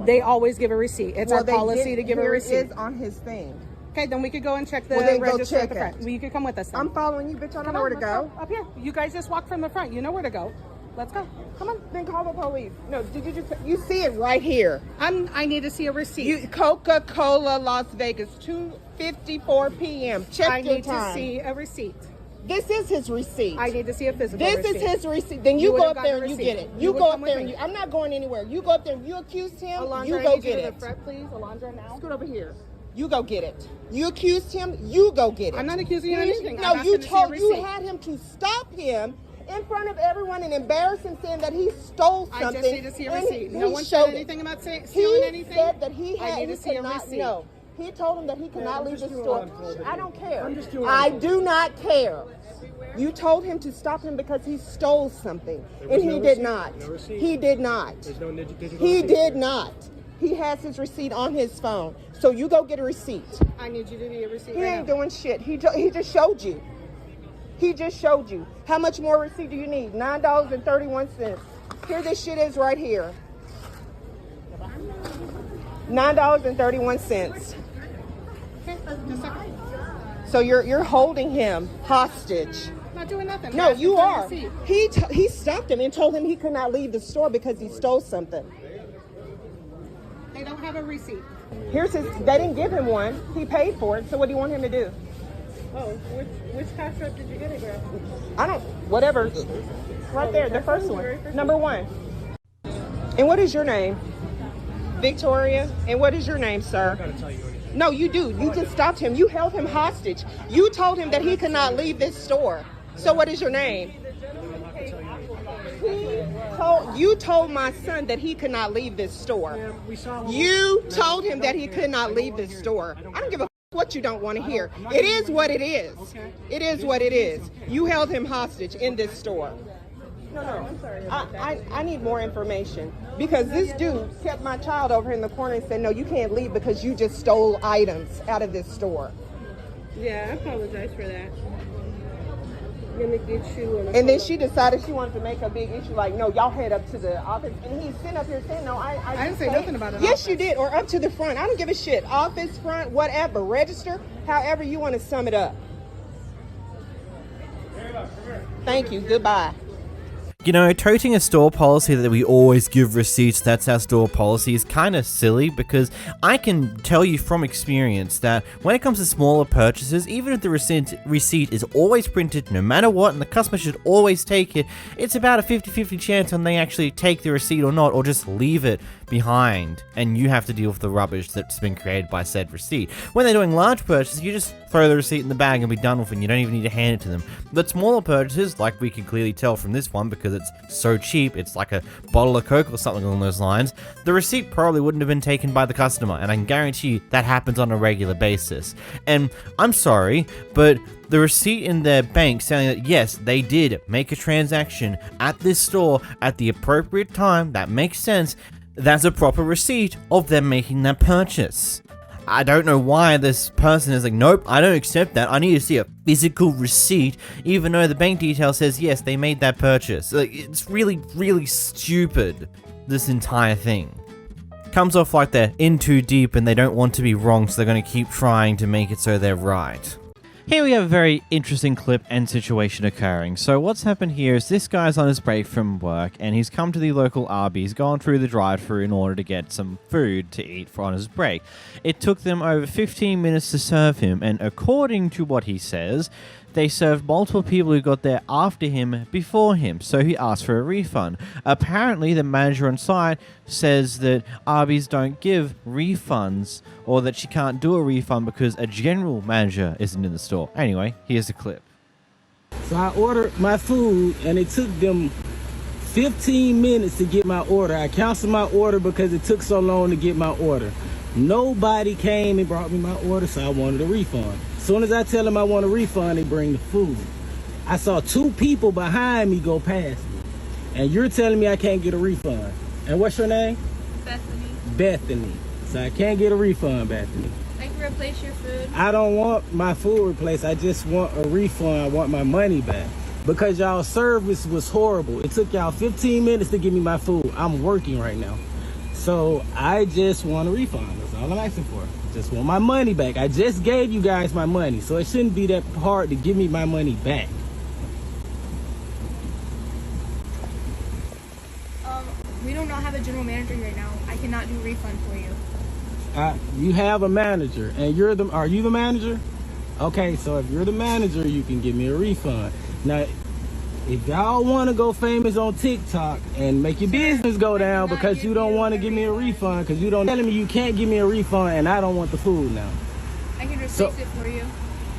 They always give a receipt. It's our policy to give a receipt. It is on his thing. Okay, then we could go and check the Well, then go register at the check front. it. Well, you could come with us then. I'm following you, bitch. I don't know where to go. Up here. You guys just walk from the front. You know where to go. Let's go. Come on. Then call the police. No, did you just... You see it right here. I need to see a receipt. Coca-Cola, Las Vegas, 2:54 p.m. Check your time. I need to see a receipt. This is his receipt. I need to see a physical receipt. This is his receipt. Then you go up there and you get it. You go up there and I'm not going anywhere. You go up there and you accused him, Alondra, you go get it. To the front, please. Alondra, now. Scoot over here. You go get it. You accused him, you go get it. I'm not accusing you of anything. No, you had him to stop him in front of everyone and embarrass him, saying that he stole something. I just need to see a receipt. No one said anything about stealing anything. He said that he had. I need to see a receipt. No, he told him that he could not leave the store. I don't care. I do not care. You told him to stop him because he stole something, and he did not. He did not. He did not. He has his receipt on his phone. So you go get a receipt. I need you to be a receipt. He ain't doing shit. He just showed you. He just showed you. How much more receipt do you need? $9.31. Here this shit is right here. $9.31. So you're holding him hostage. Not doing nothing. No, you are. He stopped him and told him he could not leave the store because he stole something. They don't have a receipt. Here's his. They didn't give him one. He paid for it. So what do you want him to do? Oh, which cash rep did you get it, girl? I don't. Whatever. Right there, the first one. Number 1. And what is your name? Victoria. And what is your name, sir? I gotta tell you anything. No, you do. You just stopped him. You held him hostage. You told him that he could not leave this store. So what is your name? You told my son that he could not leave this store. You told him that he could not leave this store. I don't give a what you don't want to hear. It is what it is. It is what it is. You held him hostage in this store. No, I'm sorry. I need more information because this dude kept my child over in the corner and said, no, you can't leave because you just stole items out of this store. Yeah, I apologize for that. I'm gonna get you and then she decided she wanted to make a big issue like, no, y'all head up to the office. And he's sitting up here saying, no, I didn't say nothing about it. Yes, you did. Or up to the front. I don't give a shit. Office, front, whatever. Register, however you want to sum it up. Thank you. Goodbye. You know, toting a store policy that we always give receipts, that's our store policy, is kind of silly because I can tell you from experience that when it comes to smaller purchases, even if the receipt is always printed no matter what and the customer should always take it, it's about a 50-50 chance when they actually take the receipt or not, or just leave it behind and you have to deal with the rubbish that's been created by said receipt. When they're doing large purchases, you just throw the receipt in the bag and be done with it and you don't even need to hand it to them. But smaller purchases, like we can clearly tell from this one because it's so cheap, it's like a bottle of Coke or something along those lines, the receipt probably wouldn't have been taken by the customer, and I can guarantee you that happens on a regular basis. And I'm sorry, but the receipt in their bank saying that yes, they did make a transaction at this store at the appropriate time, that makes sense, that's a proper receipt of them making that purchase. I don't know why this person is like, nope, I don't accept that. I need to see a physical receipt, even though the bank detail says, yes, they made that purchase. Like, it's really, really stupid, this entire thing. Comes off like they're in too deep and they don't want to be wrong, so they're going to keep trying to make it so they're right. Here we have a very interesting clip and situation occurring. So what's happened here is this guy's on his break from work and he's come to the local Arby's, gone through the drive-thru in order to get some food to eat on his break. It took them over 15 minutes to serve him, and according to what he says, they served multiple people who got there after him before him, so he asked for a refund. Apparently, the manager on site says that Arby's don't give refunds, or that she can't do a refund because a general manager isn't in the store. Anyway, here's the clip. So I ordered my food, and it took them 15 minutes to get my order. I canceled my order because it took so long to get my order. Nobody came and brought me my order, so I wanted a refund. As soon as I tell them I want a refund, they bring the food. I saw 2 people behind me go past me. And you're telling me I can't get a refund. And what's your name? Bethany. Bethany. So I can't get a refund, Bethany. I can replace your food. I don't want my food replaced. I just want a refund. I want my money back. Because y'all service was horrible. It took y'all 15 minutes to give me my food. I'm working right now. So I just want a refund. That's all I'm asking for. Just want my money back. I just gave you guys my money. So it shouldn't be that hard to give me my money back. We do not have a general manager right now. I cannot do a refund for you. You have a manager, and are you the manager? Okay, so if you're the manager, you can give me a refund. Now, if y'all want to go famous on TikTok and make your business go down because you don't want to give me a refund, because you don't telling me you can't give me a refund, and I don't want the food now. I can replace it for you.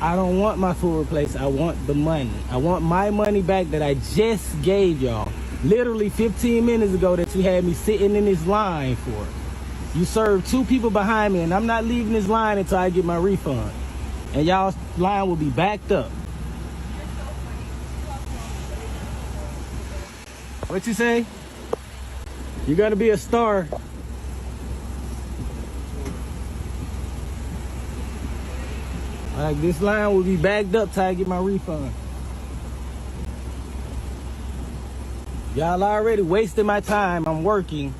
I don't want my food replaced. I want the money. I want my money back that I just gave y'all. Literally 15 minutes ago that you had me sitting in this line for. You served 2 people behind me, and I'm not leaving this line until I get my refund. And y'all's line will be backed up. What you say? You're gonna be a star. Like, this line will be backed up till I get my refund. Y'all already wasted my time. I'm working.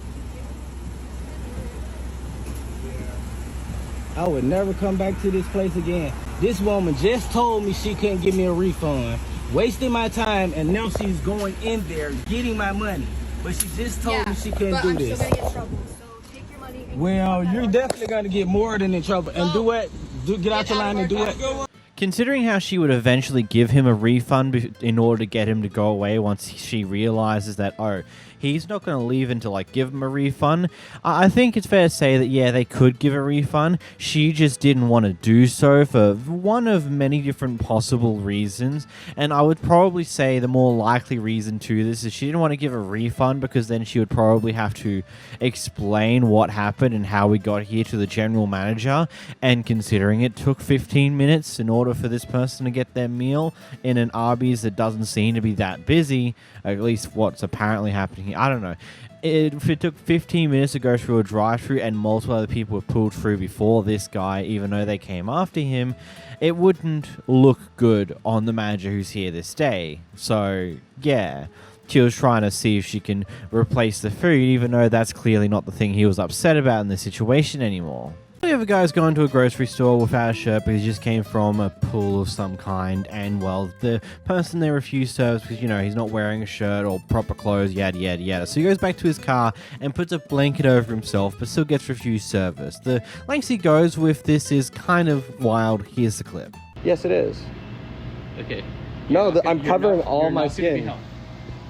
I would never come back to this place again. This woman just told me she couldn't give me a refund. Wasting my time, and now she's going in there getting my money. But she just told me she couldn't do this. Still gonna get in trouble. So take your money and Well, you're definitely gonna get more than in trouble. And do what? Get out the line and do what? Considering how she would eventually give him a refund in order to get him to go away once she realizes that, oh, he's not going to leave until I give him a refund, I think it's fair to say that, yeah, they could give a refund. She just didn't want to do so for one of many different possible reasons. And I would probably say the more likely reason to this is she didn't want to give a refund because then she would probably have to explain what happened and how we got here to the general manager. And considering it took 15 minutes in order for this person to get their meal in an Arby's that doesn't seem to be that busy, at least what's apparently happening here, I don't know. If it took 15 minutes to go through a drive-thru and multiple other people were pulled through before this guy, even though they came after him, it wouldn't look good on the manager who's here this day. So, yeah. She was trying to see if she can replace the food, even though that's clearly not the thing he was upset about in this situation anymore. The other guy's gone to a grocery store without a shirt because he just came from a pool of some kind, and well, the person there refused service because, you know, he's not wearing a shirt or proper clothes, yada yada yada. So he goes back to his car and puts a blanket over himself, but still gets refused service. The lengths he goes with this is kind of wild. Here's the clip. Yes, it is. Okay. No, I'm covering all my not gonna be skin. helped.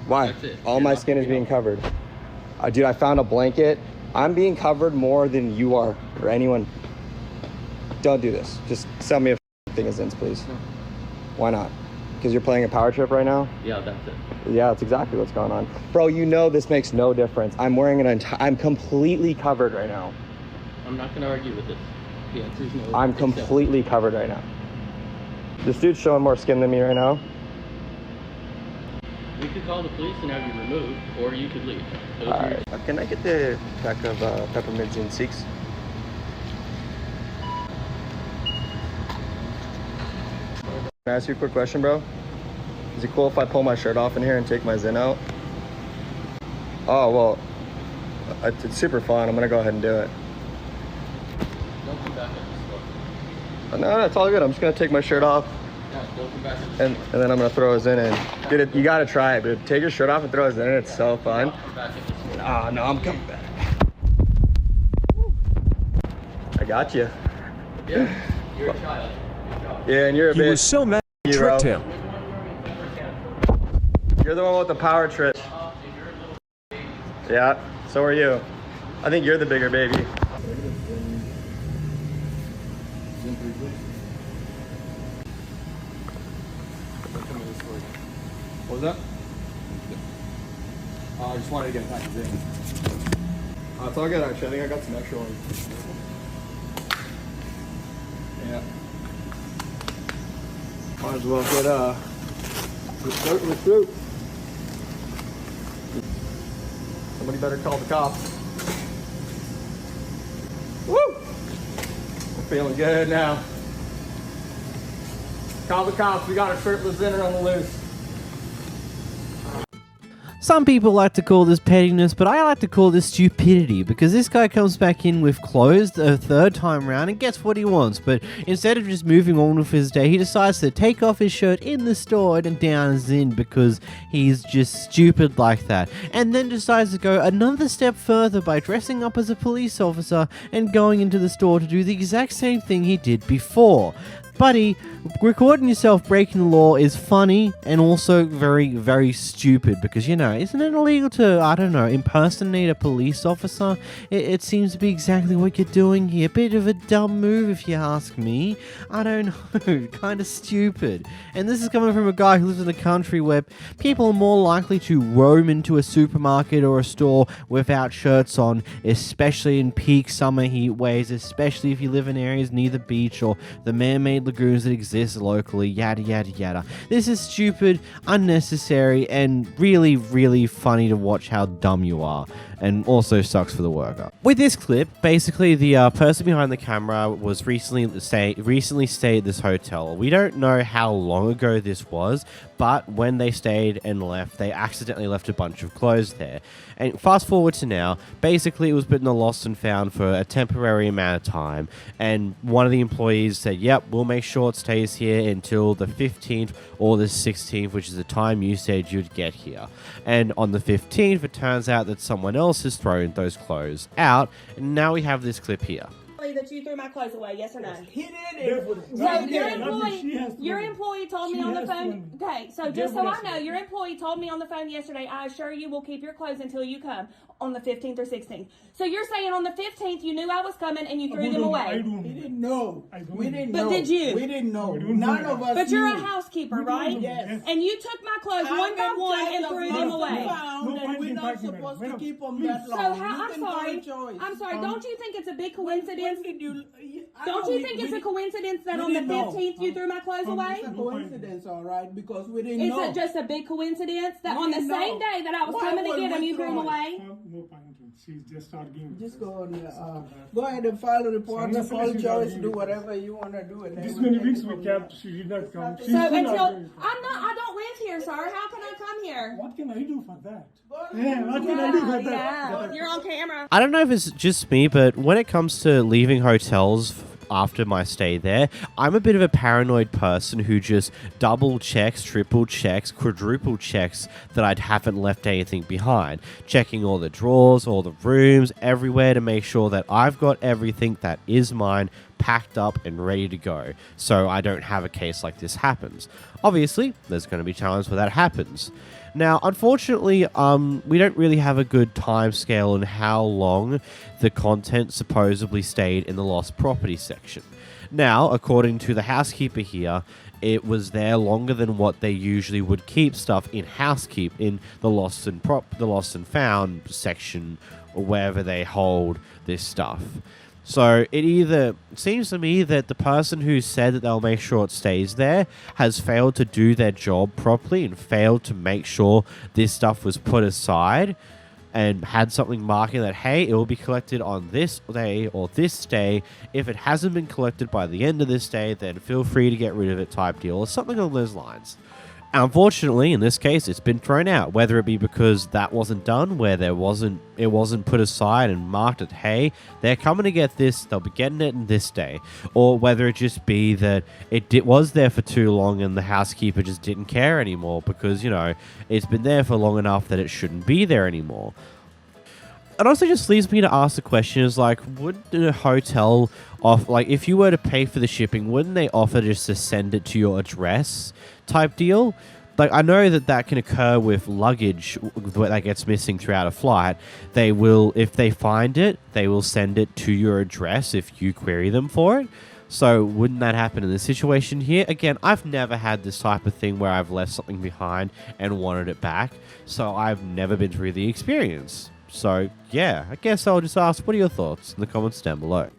Why? That's it. All You're my not skin gonna is be being covered. Dude, I found a blanket. I'm being covered more than you are, or anyone. Don't do this. Just sell me a thing of Zins, please. No. Why not? Because you're playing a power trip right now? Yeah, that's it. Yeah, that's exactly what's going on. Bro, you know this makes no difference. I'm wearing I'm completely covered right now. I'm not going to argue with this. The answer is no. I'm completely covered right now. This dude's showing more skin than me right now. We could call the police and have you removed, or you could leave. Alright. Can I get the pack of peppermint gin seeks? Can I ask you a quick question, bro? Is it cool if I pull my shirt off in here and take my Zin out? Oh, well, it's super fun. I'm going to go ahead and do it. Don't come back at this No, it's all good. I'm just going to take my shirt off. Yeah, don't come back at this And then I'm going to throw a Zin in. Dude, you got to try it, dude. Take your shirt off and throw a Zin in. It's so fun. Come back at this Oh, no, I'm coming back. I got you. Yeah, you're a child. Yeah, and you're a bitch. He was so mad he tricked him. You're the one with the power trip. Yeah, so are you. I think you're the bigger baby. What was that? I just wanted to get a pack of Zing. It's all good actually. I think I got some extra ones. Yeah. Might as well get Let's go. Somebody better call the cops. Woo! We're feeling good now. Call the cops. We got a shirtless Zinner on the loose. Some people like to call this pettiness, but I like to call this stupidity, because this guy comes back in with clothes a third time round and gets what he wants, but instead of just moving on with his day, he decides to take off his shirt in the store and down his in because he's just stupid like that, and then decides to go another step further by dressing up as a police officer and going into the store to do the exact same thing he did before. Buddy, recording yourself breaking the law is funny and also very, very stupid because, you know, isn't it illegal to, I don't know, impersonate a police officer? It seems to be exactly what you're doing here. Bit of a dumb move if you ask me. I don't know, kind of stupid. And this is coming from a guy who lives in a country where people are more likely to roam into a supermarket or a store without shirts on, especially in peak summer heat waves, especially if you live in areas near the beach or the man-made lagoons that exist locally, yada yada yada. This is stupid, unnecessary, and really, really funny to watch how dumb you are, and also sucks for the worker. With this clip, basically the person behind the camera was recently stayed at this hotel. We don't know how long ago this was, but when they stayed and left, they accidentally left a bunch of clothes there. And fast forward to now, basically it was put in the lost and found for a temporary amount of time, and one of the employees said, yep, we'll make sure it stays here until the 15th or the 16th, which is the time you said you'd get here. And on the 15th, it turns out that someone else has thrown those clothes out, and now we have this clip here. That you threw my clothes away, yes or no? He did. So your employee told me on the phone. Okay, so just so I know, your employee told me on the phone yesterday, I assure you we'll keep your clothes until you come on the 15th or 16th. So you're saying on the 15th you knew I was coming and you threw them away? He didn't know. We didn't know. But did you? We didn't know. None of us But you're knew. a housekeeper, right? Yes. And you took my clothes one by one and threw them away. We're not supposed to keep them that long. So I'm sorry, don't you think it's a big coincidence? Don't you think it's a coincidence that on the 15th you threw my clothes away? It's a coincidence, all right, because we didn't know. Is it just a big coincidence that on the same day that I was coming to get them, you threw them away? No point. She's just arguing. Just go on. Go ahead and file a report. Call Joyce. Do whatever you want to do. This many weeks we kept. She did not come. So until I don't live here, sir. How can I come here? What can I do for that? Yeah, what can I do for that? Yeah, you're on camera. I don't know if it's just me, but when it comes to leaving hotels after my stay there, I'm a bit of a paranoid person who just double checks, triple checks, quadruple checks that I haven't left anything behind. Checking all the drawers, all the rooms, everywhere to make sure that I've got everything that is mine packed up and ready to go, so I don't have a case like this happens. Obviously, there's going to be times where that happens. Now, unfortunately, we don't really have a good time scale on how long the content supposedly stayed in the lost property section. Now, according to the housekeeper here, it was there longer than what they usually would keep stuff in housekeep in the lost and found section, or wherever they hold this stuff. So it either seems to me that the person who said that they'll make sure it stays there has failed to do their job properly and failed to make sure this stuff was put aside and had something marking that, hey, it will be collected on this day or this day. If it hasn't been collected by the end of this day, then feel free to get rid of it type deal, or something along those lines. Unfortunately, in this case, it's been thrown out, whether it be because that wasn't done, where it wasn't put aside and marked it, hey, they're coming to get this, they'll be getting it in this day, or whether it just be that it was there for too long and the housekeeper just didn't care anymore because, you know, it's been there for long enough that it shouldn't be there anymore. It also just leaves me to ask the question is, like, wouldn't a hotel if you were to pay for the shipping, wouldn't they offer just to send it to your address type deal? Like, I know that can occur with luggage that gets missing throughout a flight. They will, if they find it, they will send it to your address if you query them for it. So wouldn't that happen in this situation here? Again, I've never had this type of thing where I've left something behind and wanted it back, so I've never been through the experience. So, yeah, I guess I'll just ask, what are your thoughts in the comments down below?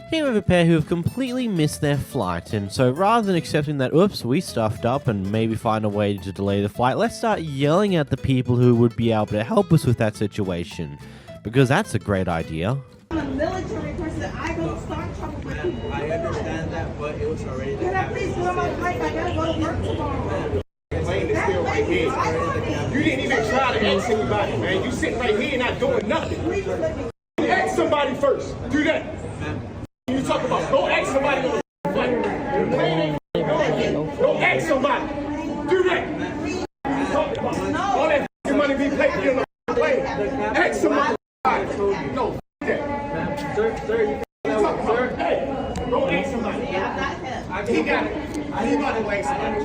Here we have a pair who have completely missed their flight, and so rather than accepting that, oops, we stuffed up and maybe find a way to delay the flight, let's start yelling at the people who would be able to help us with that situation. Because that's a great idea. I'm a military person. I don't start trouble with people. I understand that, but it was already the Can I please go on my flight? I gotta go to work tomorrow. The plane is still right here. You didn't even try to ask anybody, man. You sitting right here not doing nothing. Ask somebody first. Do that. You talk about go ask somebody on the flight. The plane ain't going. Go ask somebody. Do that. All that money be paid on the plane. Ask somebody. No, that. Sir, Hey, go ask somebody. He got it. He got to ask somebody.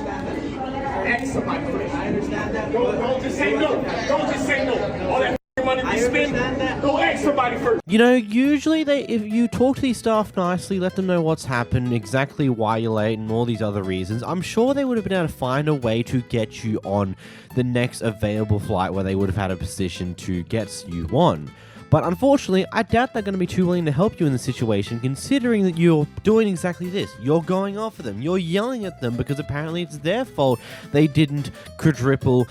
Ask somebody first. I understand that. Don't just say no. Don't just say no. All that money we spend, go ask somebody first. You know, usually if you talk to these staff nicely, let them know what's happened, exactly why you're late, and all these other reasons, I'm sure they would have been able to find a way to get you on the next available flight where they would have had a position to get you on. But unfortunately, I doubt they're going to be too willing to help you in the situation, considering that you're doing exactly this. You're going off of them. You're yelling at them because apparently it's their fault they didn't quadruple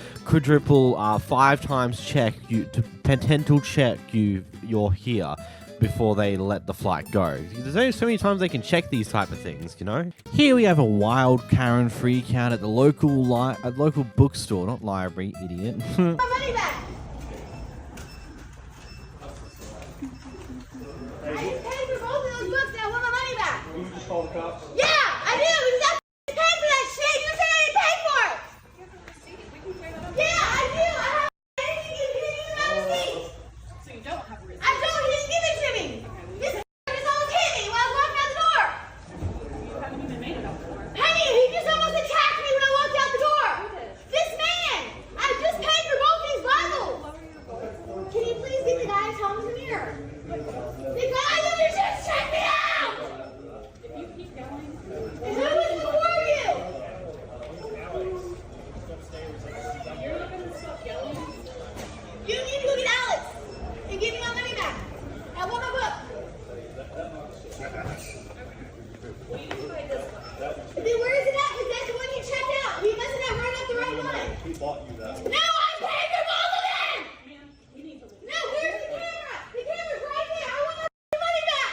5 times check you, to potential check you're here before they let the flight go. There's only so many times they can check these type of things, you know? Here we have a wild Karen freakout at the local bookstore, not library, idiot. My money back. I just paid for both of those books and I want my money back. You just call the cops? Yeah, I do. Because I paid for that shit. You said I didn't pay for it. Yeah, I do. I have anything. You didn't even have a receipt. So you don't have a receipt? I don't. He didn't give it to me. This just almost hit me while I was walking out the door. You haven't even made it out the door. Penny, he just almost attacked me when I walked out the door. This man. I just paid for both these Bibles. Can you please get the guy Thomas in here? The guy that just checked me out! If you keep going... And who was before you? You're not going to stop yelling. You need to go get Alex and give me my money back. I want my book. Will you just buy this one? Then where is it at? Because that's the one he checked out. He must have run up the right one. He bought you that. No, I paid for both of them! Man, you need to leave. No, where's the camera? The camera's right there. I want my money back.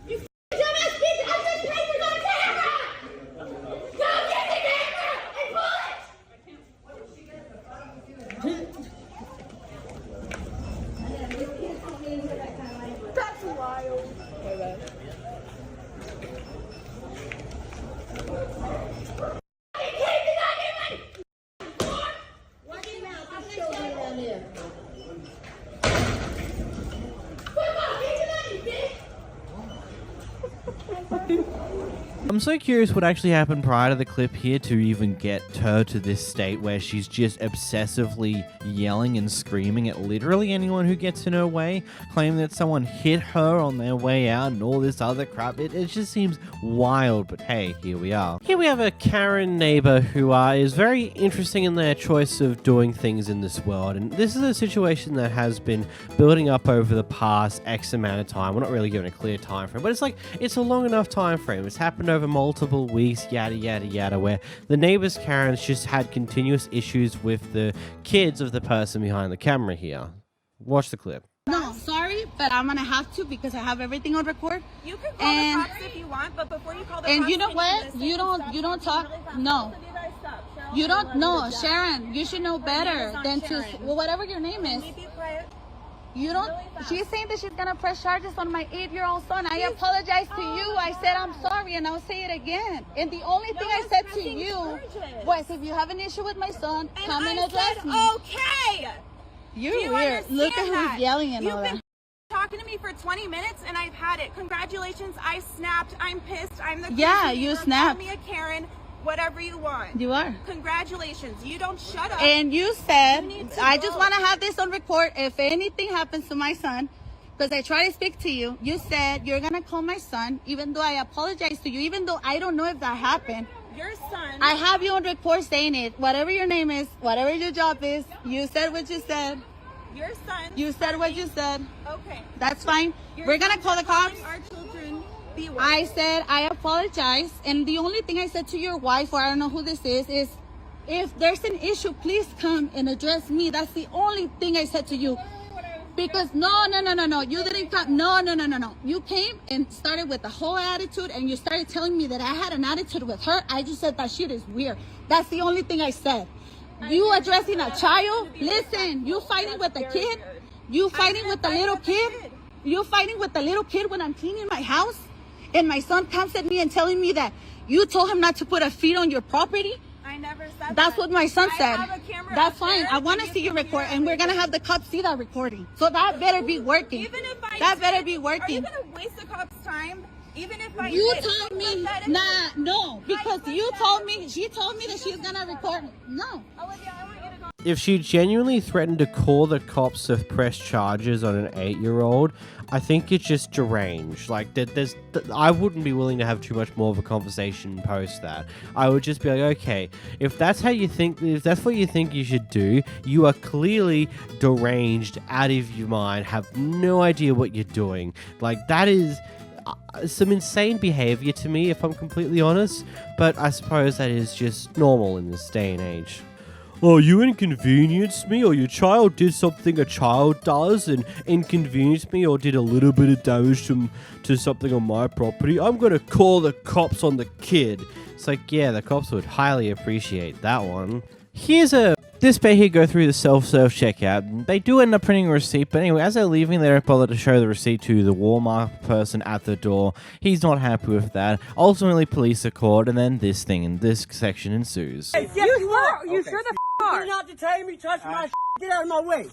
You dumbass bitch! I just paid for the camera! Go get the camera and pull it! That's wild. I'm so curious what actually happened prior to the clip here to even get her to this state where she's just obsessively yelling and screaming at literally anyone who gets in her way, claiming that someone hit her on their way out and all this other crap. It just seems wild, but hey, here we are. Here we have a Karen neighbor who is very interesting in their choice of doing things in this world, and this is a situation that has been building up over the past X amount of time. We're not really given a clear time frame, but it's a long enough time frame. It's happened over multiple weeks, yada yada yada, where the neighbors Karens just had continuous issues with the kids of the person behind the camera here. Watch the clip. No, sorry, but I'm gonna have to because I have everything on record. You can call the cops if you want, but before you call the and cops, you know what? You don't talk. No. You don't. No, Sharon. You should know better than to. Well, whatever your name is. You don't. She's saying that she's gonna press charges on my 8-year-old son. I apologize to you. I said I'm sorry, and I'll say it again. And the only thing I said to you was, if you have an issue with my son, come and address me. Okay. You're weird. Look at who's yelling and all that. Talking to me for 20 minutes and I've had it. Congratulations, I snapped. I'm pissed. I'm the Yeah, you snapped. Call me a Karen. Whatever you want. You are. Congratulations. You don't shut up. And you said, I just want to have this on record. If anything happens to my son, because I try to speak to you, you said you're going to call my son, even though I apologize to you, even though I don't know if that happened. Your son. I have you on record saying it. Whatever your name is, whatever your job is, you said what you said. Your son. You said what you said. Okay. That's fine. We're gonna call the cops. Our children. Be aware. I said I apologize, and the only thing I said to your wife, or I don't know who this is if there's an issue, please come and address me. That's the only thing I said to you. Because no, you didn't come. No. You came and started with the whole attitude, and you started telling me that I had an attitude with her. I just said that shit is weird. That's the only thing I said. You addressing a child? Listen, you fighting with the kid? You fighting with the little kid? You fighting with the little kid when I'm cleaning my house? And my son comes at me and telling me that you told him not to put a feet on your property? I never said That's that. what my son said. I have a camera That's up fine. there. I want to see your record, and we're gonna have the cops see that recording. So that better be working. Even if I that did, better be Are you working. gonna waste the cops' time? Even if I You did, told me hypothetically- no, because you told me she told me that she's gonna record it. No. Olivia, I want you to go. If she genuinely threatened to call the cops to press charges on an 8-year-old, I think it's just deranged. Like, I wouldn't be willing to have too much more of a conversation post that. I would just be like, okay, if that's how you think, if that's what you think you should do, you are clearly deranged, out of your mind, have no idea what you're doing. Like, that is some insane behavior to me, if I'm completely honest, but I suppose that is just normal in this day and age. Oh, you inconvenienced me, or your child did something a child does and inconvenienced me, or did a little bit of damage to something on my property. I'm gonna call the cops on the kid. It's like, yeah, the cops would highly appreciate that one. This bit here go through the self-serve checkout. They do end up printing a receipt, but anyway, as they're leaving, they don't bother to show the receipt to the Walmart person at the door. He's not happy with that. Ultimately, police are called, and then this thing in this section ensues. Yes, you are. You sure the are. You're not detaining me. Touch my Get out of my way.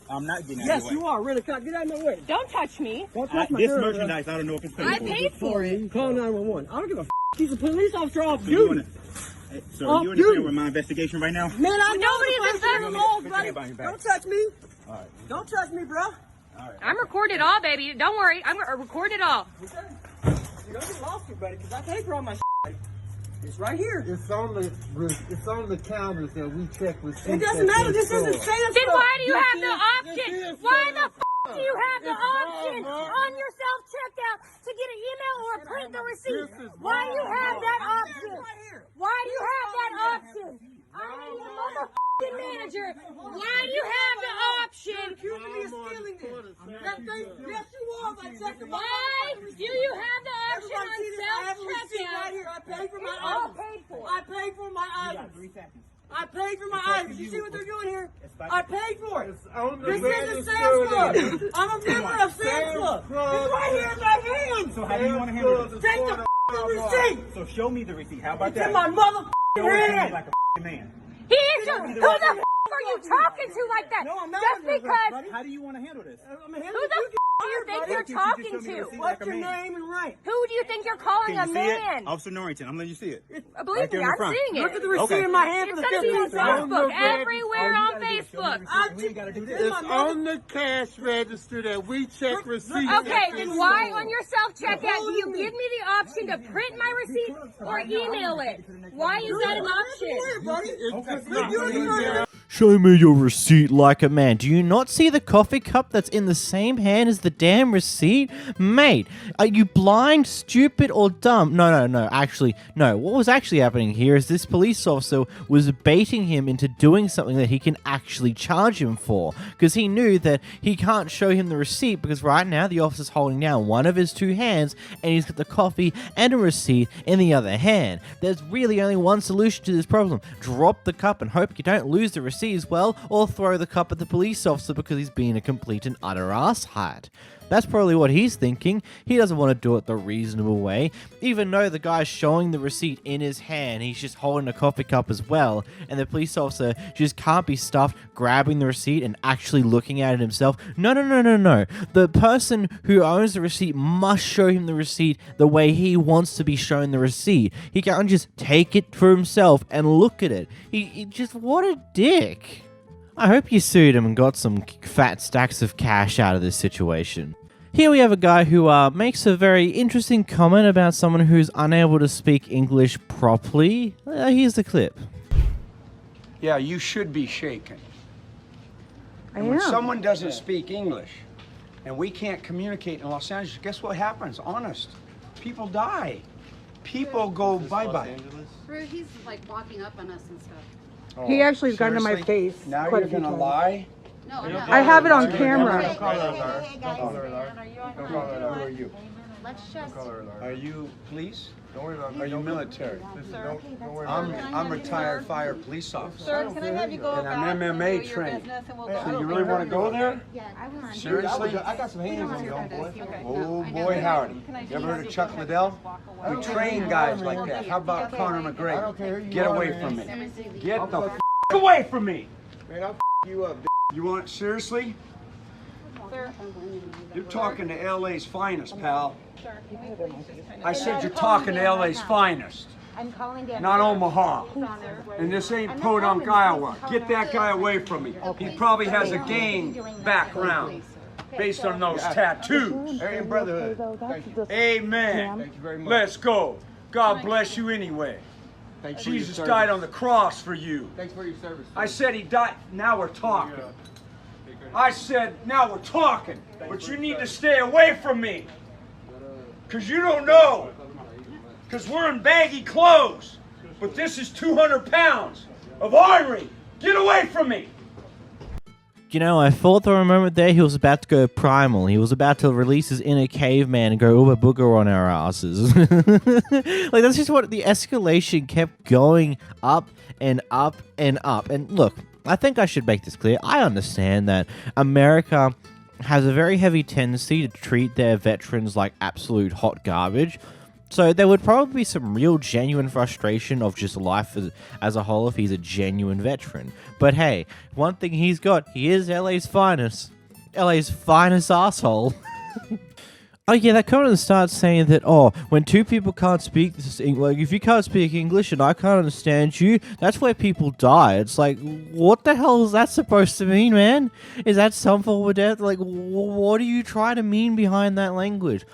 I'm not getting out Yes, of your way. you are. Really, get out of my way. Don't touch me. Don't touch my This girl. merchandise, I don't know if it's paid I for. paid for it. Call 911. I don't give a He's a police officer off So duty. So are you interfering with my investigation right now? Man, I know nobody's in the laws, Put your buddy. hand behind your back. Don't touch me. All right. Don't touch me, bro. I'm recording it all, baby. Don't worry. I'm gonna record it all. You don't get lost here, buddy, because I paid for all my It's right here. It's on the counters that we check receipts. It doesn't matter. This isn't Sam's. Then why do you have the option? Why the f do you have the option on your self-checkout to get an email or print the receipt? Why do you have that option? Why do you have that option? I'm the motherfucking manager. Why do you have the option? You're accusing me of stealing this. Yes, you are. By checking my Why do you have the option on self-checkout? Right here. I paid for my All items. paid for. I paid for my items. I paid for my items. You see what they're doing here? I paid for it. This isn't Sam's Club. I'm a member of Sam's Club. It's right here in my hand. So how do you want to handle this? Take the receipt. So show me the receipt. How about It's that? in my motherfucking Show it to me hand. like a man. He is your, who the f are you talking to like that? No, I'm not. Just because. How do you want to handle this? I'm Who the f do you think you're talking to? What's your name and rank? Who do you think you're calling Can a you see it? man? Officer Norrington, I'm letting you see it. Believe Right there me, in the I'm front. seeing it. Look at the receipt in my hand It's for the going to be on 15th. Facebook, everywhere on Facebook. We ain't got to do this. It's on the cash register that we check receipts. Okay, then why on your self-checkout do you give me the option to print my receipt or email it? Why is that an option? Show me your receipt like a man. Do you not see the coffee cup that's in the same hand as the damn receipt? Mate, are you blind, stupid, or dumb? No. Actually, no. What was actually happening here is this police officer was baiting him into doing something that he can actually charge him for. Because he knew that he can't show him the receipt because right now the officer's holding down one of his two hands and he's got the coffee and a receipt in the other hand. There's really only one solution to this problem. Drop the cup and hope you don't lose the receipt as well, or throw the cup at the police officer because he's being a complete and utter asshat. That's probably what he's thinking. He doesn't want to do it the reasonable way. Even though the guy's showing the receipt in his hand, he's just holding a coffee cup as well, and the police officer just can't be stuffed grabbing the receipt and actually looking at it himself. No. The person who owns the receipt must show him the receipt the way he wants to be shown the receipt. He can't just take it for himself and look at it. He just, what a dick. I hope you sued him and got some fat stacks of cash out of this situation. Here we have a guy who makes a very interesting comment about someone who's unable to speak English properly. Here's the clip. Yeah, you should be shaken. And when someone doesn't speak English and we can't communicate in Los Angeles, guess what happens? Honest. People die. People go bye-bye. He's like walking up on us and stuff. Oh, He actually has gotten to my seriously? face. Now quite you're a few gonna times. lie? No, I'm not. I have it on camera. Don't call her a liar. Hey, guys. Don't call her a liar. Don't call her a liar. Who are you? Let's just. Are you police? Don't worry about it. Are you military? Don't worry I'm retired fire police officer. Sir, can I have you go And about I'm MMA trained. So you really want to go there? Yeah, I want. Seriously? I got some hands on you, boy. Oh boy, howdy. You ever heard of Chuck Liddell? We train guys like that. How about Conor McGregor? Get away from me. Get the f away from me. Man, I'll you up. You want seriously? Sir. You're talking to LA's finest, pal. I said you're talking to LA's finest. I'm calling down. Not Omaha. And this ain't Podunk, Iowa. Get that guy away from me. He probably has a gang background based on those tattoos. Hey, brotherhood. Amen. Thank you very much. Let's go. God bless you anyway. Thanks for your Jesus service. died on the cross for you. Thanks for your service. I said he died. Now we're talking. I said, now we're talking. But you need to stay away from me. Because you don't know. Because we're in baggy clothes. But this is 200 pounds of armory. Get away from me. You know, I thought for a moment there he was about to go primal. He was about to release his inner caveman and go uber booger on our asses. Like, that's just what the escalation kept going up and up and up. And look, I think I should make this clear. I understand that America has a very heavy tendency to treat their veterans like absolute hot garbage. So there would probably be some real genuine frustration of just life as a whole if he's a genuine veteran. But hey, one thing he's got, he is LA's finest. LA's finest asshole. Oh yeah, that comment starts saying that, oh, when two people can't speak this, like if you can't speak English and I can't understand you, that's where people die. It's like, what the hell is that supposed to mean, man? Is that some form of death? Like, what do you try to mean behind that language?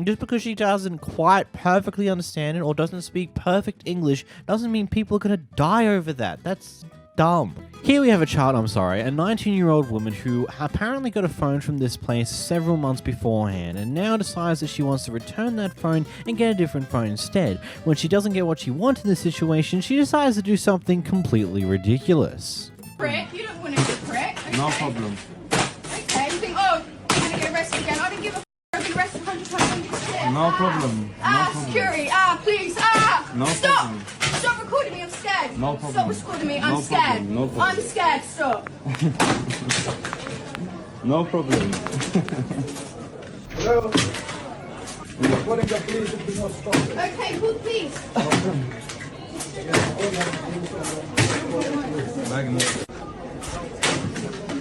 Just because she doesn't quite perfectly understand it or doesn't speak perfect English doesn't mean people are going to die over that. That's dumb. Here we have a child, a 19-year-old woman who apparently got a phone from this place several months beforehand and now decides that she wants to return that phone and get a different phone instead. When she doesn't get what she wants in this situation, she decides to do something completely ridiculous. Prick, you don't want to get prick. Okay. No problem. Okay, you think, oh, you're going to get arrested again. I didn't give a f***. I've been arrested 100 times. No problem. No problem. Security. Please. No Stop. problem. Stop recording me. I'm scared. No problem. Stop recording me. I'm No scared. problem. No problem. I'm scared. Stop. No problem. Hello? What is the police if you not stop? Okay, cool, please.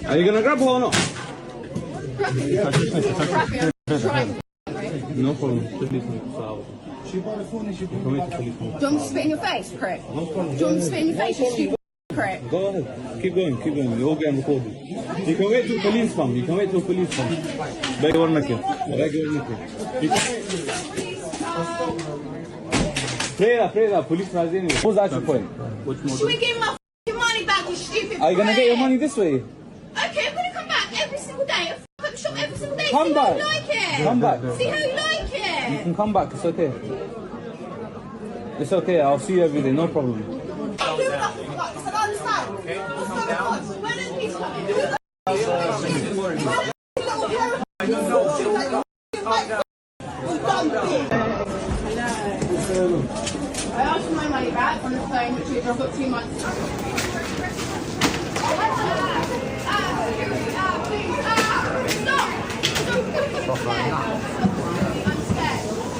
Are you gonna grab her or not? No problem. Don't spit in your face, prick. Don't spit in your face, you stupid prick. Go ahead. Keep going, keep going. You're all getting recorded. You can wait till police come. You can wait till police come. Beg your neck. Beg your neck. Pray that. Police are in. What's the actual point? Should we give my f***ing money back, you stupid Are you gonna prick? get your money this way? Okay, I'm gonna come back every single day. I'm shop every single day. Come See back. how you like it. Come back. See how you like You it. can come back. It's okay. It's okay. I'll see you every day. No problem. I don't understand. Okay, calm down. When is peace coming? Who the f*** is I asked for my money back on the phone, which I've got 2 months.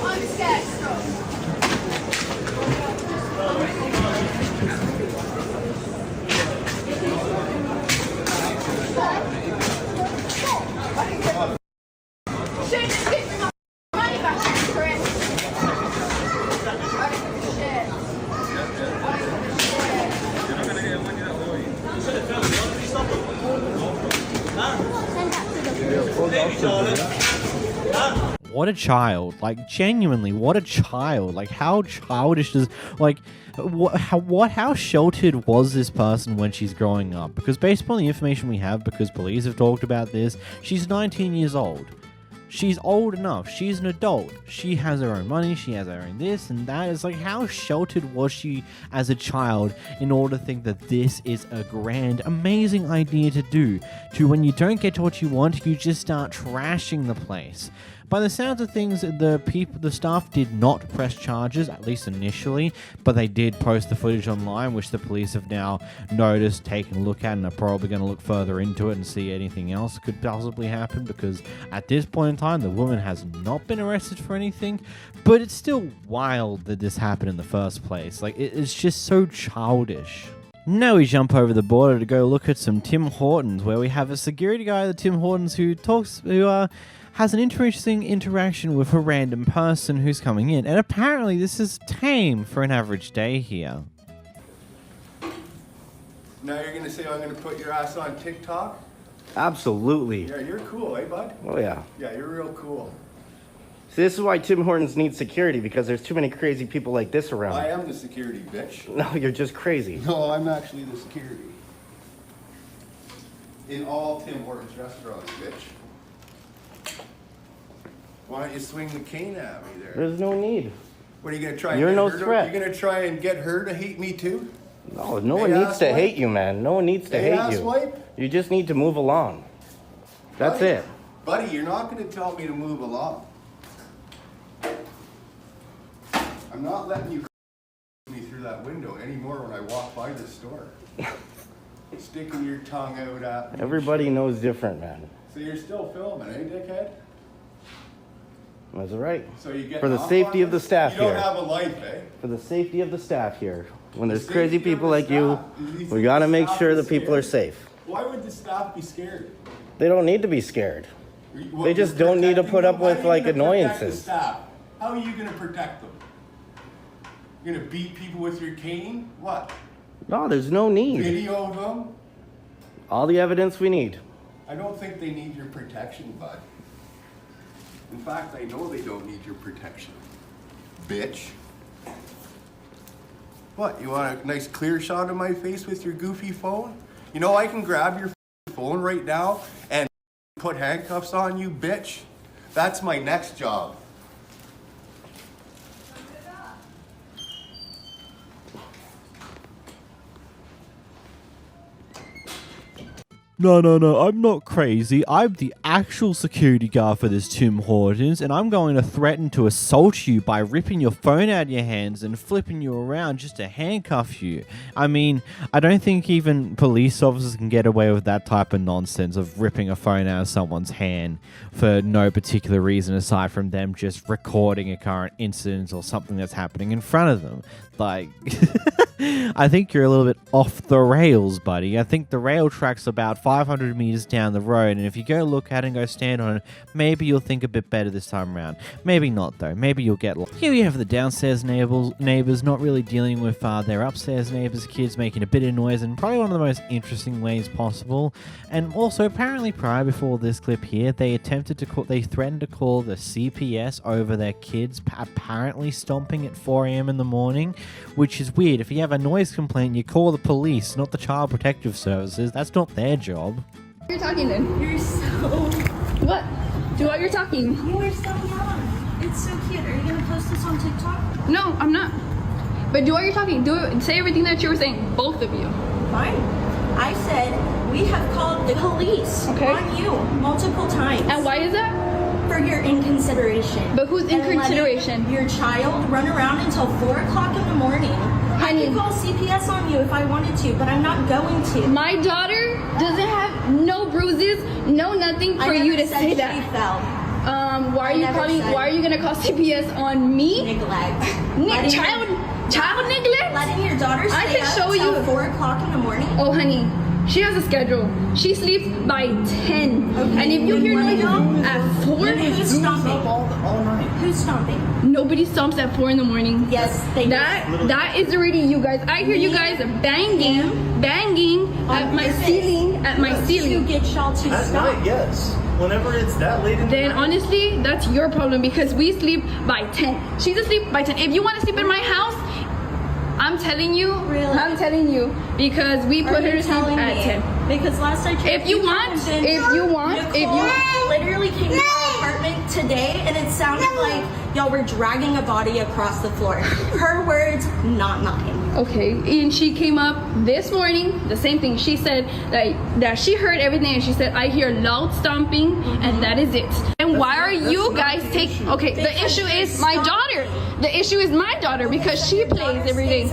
I'm scared. Stop. Shouldn't have given me my money back, Chris. I don't give a shit. I don't give a shit. You're not gonna get your money that way. You should have done it. Why don't you stop it? Huh? Baby, darling. Huh? a child. Like, genuinely, what a child. Like, how childish does, like, how sheltered was this person when she's growing up? Because based upon the information we have, because police have talked about this, she's 19 years old. She's old enough. She's an adult. She has her own money. She has her own this and that. It's like, how sheltered was she as a child in order to think that this is a grand, amazing idea to do? To when you don't get what you want, you just start trashing the place. By the sounds of things, the staff did not press charges, at least initially, but they did post the footage online, which the police have now noticed, taken a look at, and are probably going to look further into it and see anything else could possibly happen, because at this point in time, the woman has not been arrested for anything, but it's still wild that this happened in the first place. Like, it's just so childish. Now we jump over the border to go look at some Tim Hortons, where we have a security guy at the Tim Hortons who has an interesting interaction with a random person who's coming in, and apparently this is tame for an average day here. Now you're gonna say I'm gonna put your ass on TikTok? Absolutely. Yeah, you're cool, eh, bud? Oh yeah. Yeah, you're real cool. See, this is why Tim Hortons needs security, because there's too many crazy people like this around. I am the security, bitch. No, you're just crazy. No, I'm actually the security. In all Tim Hortons restaurants, bitch. Why don't you swing the cane at me there? There's no need. What are you gonna try? You're no threat. You're gonna try and get her to hate me too? No, no one needs to hate you, man. No one needs to hate you. You just need to move along. That's it. Buddy, you're not gonna tell me to move along. I'm not letting you me through that window anymore when I walk by the store. Sticking your tongue out at me. Everybody knows different, man. So you're still filming, eh, dickhead? That's right. So you get for the safety of the staff here. You don't have a life, eh? For the safety of the staff here. When there's crazy people like you, we gotta make sure the people are safe. Why would the staff be scared? They don't need to be scared. They just don't need to put up with like annoyances. How are you gonna protect them? You're gonna beat people with your cane? What? No, there's no need. Video of them? All the evidence we need. I don't think they need your protection, bud. In fact, I know they don't need your protection. Bitch. What, you want a nice clear shot of my face with your goofy phone? You know I can grab your phone right now and put handcuffs on you, bitch. That's my next job. No, I'm not crazy. I'm the actual security guard for this Tim Hortons, and I'm going to threaten to assault you by ripping your phone out of your hands and flipping you around just to handcuff you. I mean, I don't think even police officers can get away with that type of nonsense of ripping a phone out of someone's hand for no particular reason aside from them just recording a current incident or something that's happening in front of them. Like, I think you're a little bit off the rails, buddy. I think the rail track's about 500 meters down the road, and if you go look at it and go stand on it, maybe you'll think a bit better this time around. Maybe not, though. Maybe you'll get lost. Here we have the downstairs neighbors not really dealing with their upstairs neighbors' kids making a bit of noise in probably one of the most interesting ways possible. And also, apparently prior before this clip here, they threatened to call the CPS over their kids apparently stomping at 4 a.m. in the morning, which is weird. If you have a noise complaint, you call the police, not the Child Protective Services. That's not their job. You're talking then. You're so... What? Do what you're talking. You are so young. It's so cute. Are you going to post this on TikTok? No, I'm not. But do what you're talking. Say everything that you were saying. Both of you. Fine. I said we have called the police on you multiple times. And why is that? For your inconsideration. But who's in consideration? Your child run around until 4 o'clock in the morning. I could call CPS on you if I wanted to, but I'm not going to. My daughter doesn't have no bruises, no nothing for you to say that. She fell. Why are you gonna call CPS on me? Neglect. Child neglect? Letting your daughter stay up till 4 o'clock in the morning? Oh, honey. She has a schedule. She sleeps by 10. Okay. And if you hear noise at 4, who's stomping? All night. Who's stomping? Nobody stomps at 4 in the morning. Yes, they do. That is already you guys. I hear you guys banging at my ceiling. To get y'all to stop. Yes. whenever it's that late in the Then night. honestly, that's your problem because we sleep by 10. She's asleep by 10. If you want to sleep in my house, I'm telling you, because we put her to sleep at 10. Because last I checked, if you want, literally came to our apartment today, and it sounded like y'all were dragging a body across the floor. Her words, not mine. Okay, and she came up this morning, the same thing. She said that she heard everything, and she said, I hear loud stomping, and that is it. And why are you guys taking, okay, the issue is my daughter. The issue is my daughter because she plays every day.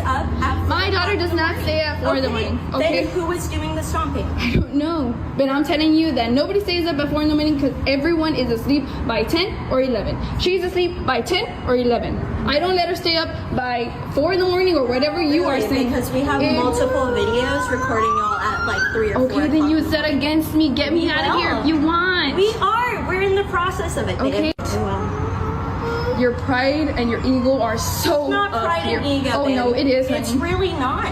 My daughter does not stay up 4 in the morning. Okay, then who is doing the stomping? I don't know, but I'm telling you that nobody stays up at 4 in the morning because everyone is asleep by 10 or 11. She's asleep by 10 or 11. I don't let her stay up by 4 in the morning or whatever you are saying. Because we have multiple videos recording y'all at like 3 or 4 Okay, then you said against me. Get me out of here if you want. We are. We're in the process of it. Okay. Your pride and your ego are so It's not up pride here. and ego. Oh babe. no, it is. It's honey. really not.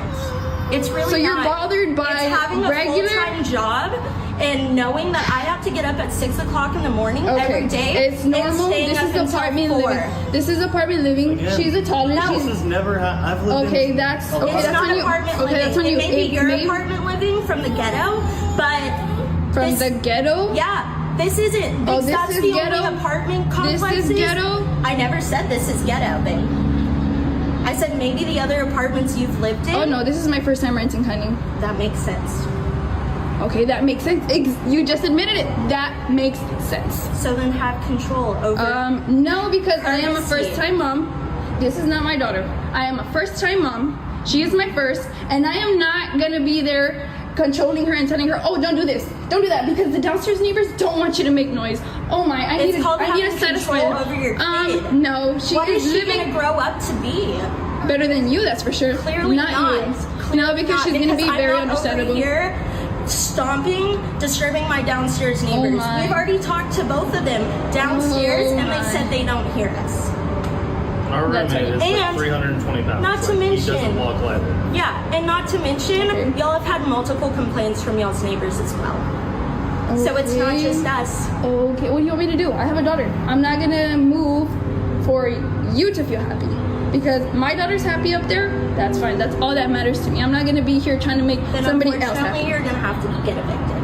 It's really So you're not. bothered by it's having a regular full-time job and knowing that I have to get up at 6 o'clock in the morning Okay. every day. It's normal. This is apartment living. This is apartment living. Again, She's a toddler. This has never I've lived Okay, in that's a okay. lot. It's That's not on you. apartment Okay, living. that's on you. It may be your may- apartment living from the ghetto, but From the ghetto? Yeah. This isn't. Oh, this that's is the ghetto? only apartment This complexes. is ghetto? I never said this is ghetto, babe. I said maybe the other apartments you've lived in. Oh no, this is my first time renting, honey. That makes sense. Okay, that makes sense. You just admitted it. That makes sense. So then have control over. No, because I am a courtesy. first-time mom. This is not my daughter. I am a first-time mom. She is my first, and I am not gonna be there controlling her and telling her, oh, don't do this, don't do that, because the downstairs neighbors don't want you to make noise. Oh my, I need to satisfy control her. over your kid. No, she What is is she living gonna grow up to be? better than you, that's for sure. Clearly not. you. No, because she's gonna be very understandable. Over here stomping, disturbing my downstairs neighbors. my. We've already talked to both of them downstairs, and they said they don't hear us. Our roommate is like And 320 pounds. not to Like, he mention- doesn't walk lightly. Yeah, and not to mention, y'all have had multiple complaints from y'all's neighbors as well. So it's not just us. Okay, what do you want me to do? I have a daughter. I'm not gonna move for you to feel happy. Because my daughter's happy up there, that's fine. That's all that matters to me. I'm not gonna be here trying to make Then somebody else unfortunately, happy. you're gonna have to get evicted.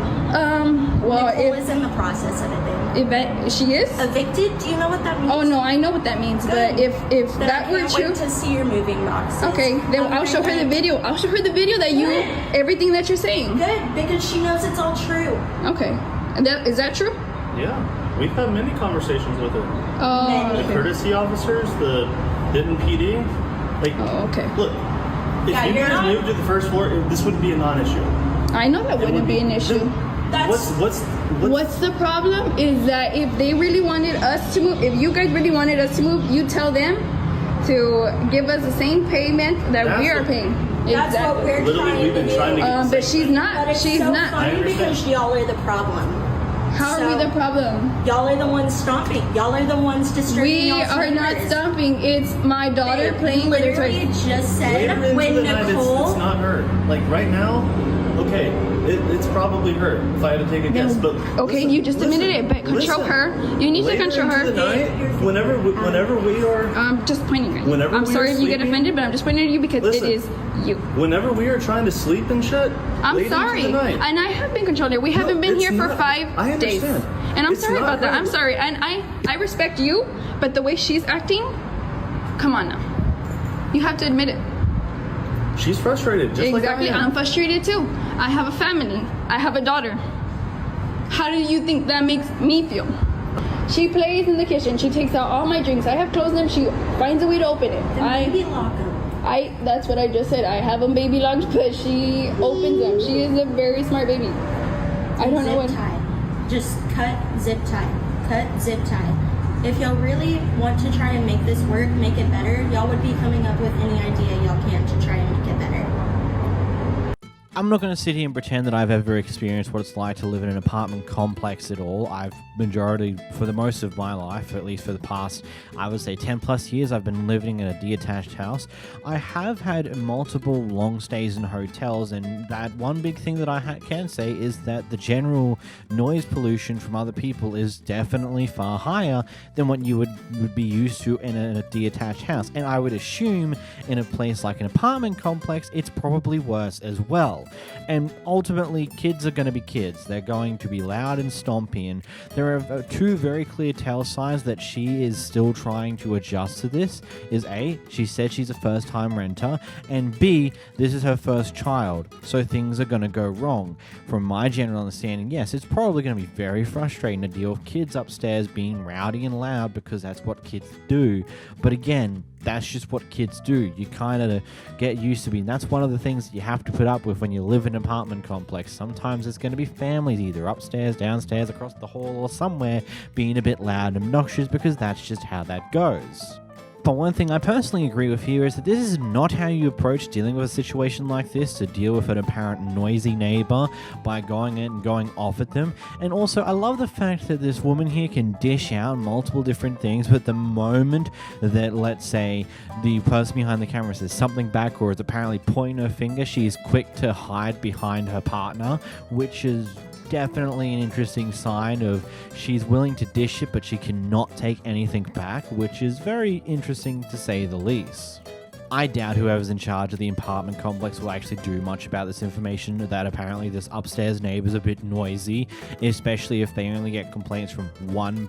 Well, Nicole is in the process of it. She is? Evicted? Do you know what that means? Oh no, I know what that means. But if Then that I were can't true, wait to see your moving boxes. okay, then I'll show her the video. I'll show her the video that you, everything that you're saying. Good, because she knows it's all true. Okay, and is that true? Yeah, we've had many conversations with it. Oh, The okay. courtesy officers, the Denton PD. Like, okay. Look, if Yeah, you you're guys not- moved to the first floor, this would be a non-issue. I know that wouldn't be an issue. What's the problem is that if they really wanted us to move, if you guys really wanted us to move, you tell them to give us the same payment that we are paying. That's what we're Literally, we've been trying to get the But same she's not. But it's She's so not. funny because y'all are the problem. How are we the problem? Y'all are the ones stomping. Y'all are the ones disturbing We y'all's are not neighbors. stomping. It's my daughter playing with her literally toys. just said Later into when the night, Nicole. it's not her. Like right now, okay, it's probably her. If I had to take a guess, but Okay, you just admitted it, but control her. You need to later control her. into the night, whenever we are, I'm just pointing at you. Whenever I'm we sorry are if you get sleeping- offended, but I'm just pointing at you because Listen. it is you. whenever we are trying to sleep and shit. I'm late into sorry, the night, and I have been controlling her. We haven't been it's here for not- 5 I days, understand. and I'm It's sorry not about that. her. I'm sorry, and I respect you, but the way she's acting, come on now, you have to admit it. She's frustrated, just Exactly, like I am. I'm frustrated too. I have a family. I have a daughter. How do you think that makes me feel? She plays in the kitchen. She takes out all my drinks. I have closed them. She finds a way to open it. Baby lock them. That's what I just said. I have them baby locked, but she opens them. She is a very smart baby. I don't know what. Zip tie. Just cut, zip tie. Cut, zip tie. If y'all really want to try and make this work, make it better, y'all would be coming up with any idea y'all can to try and make it better. I'm not going to sit here and pretend that I've ever experienced what it's like to live in an apartment complex at all. For the most of my life, at least for the past, I would say 10 plus years, I've been living in a detached house. I have had multiple long stays in hotels, and that one big thing that I can say is that the general noise pollution from other people is definitely far higher than what you would be used to in a detached house. And I would assume in a place like an apartment complex, it's probably worse as well. And ultimately, kids are going to be kids. They're going to be loud and stompy, and there are two very clear tell signs that she is still trying to adjust to this. Is A, she said she's a first-time renter, and B, this is her first child, so things are going to go wrong. From my general understanding, yes, it's probably going to be very frustrating to deal with kids upstairs being rowdy and loud because that's what kids do. But again, that's just what kids do. You kind of get used to being. That's one of the things that you have to put up with when you live in an apartment complex. Sometimes it's going to be families either upstairs, downstairs, across the hall, or somewhere being a bit loud and obnoxious because that's just how that goes. But one thing I personally agree with here is that this is not how you approach dealing with a situation like this, to deal with an apparent noisy neighbor by going in and going off at them. And also, I love the fact that this woman here can dish out multiple different things, but the moment that, let's say, the person behind the camera says something back or is apparently pointing her finger, she's quick to hide behind her partner, which is definitely an interesting sign of she's willing to dish it, but she cannot take anything back, which is very interesting to say the least. I doubt whoever's in charge of the apartment complex will actually do much about this information, that apparently this upstairs neighbor's a bit noisy, especially if they only get complaints from one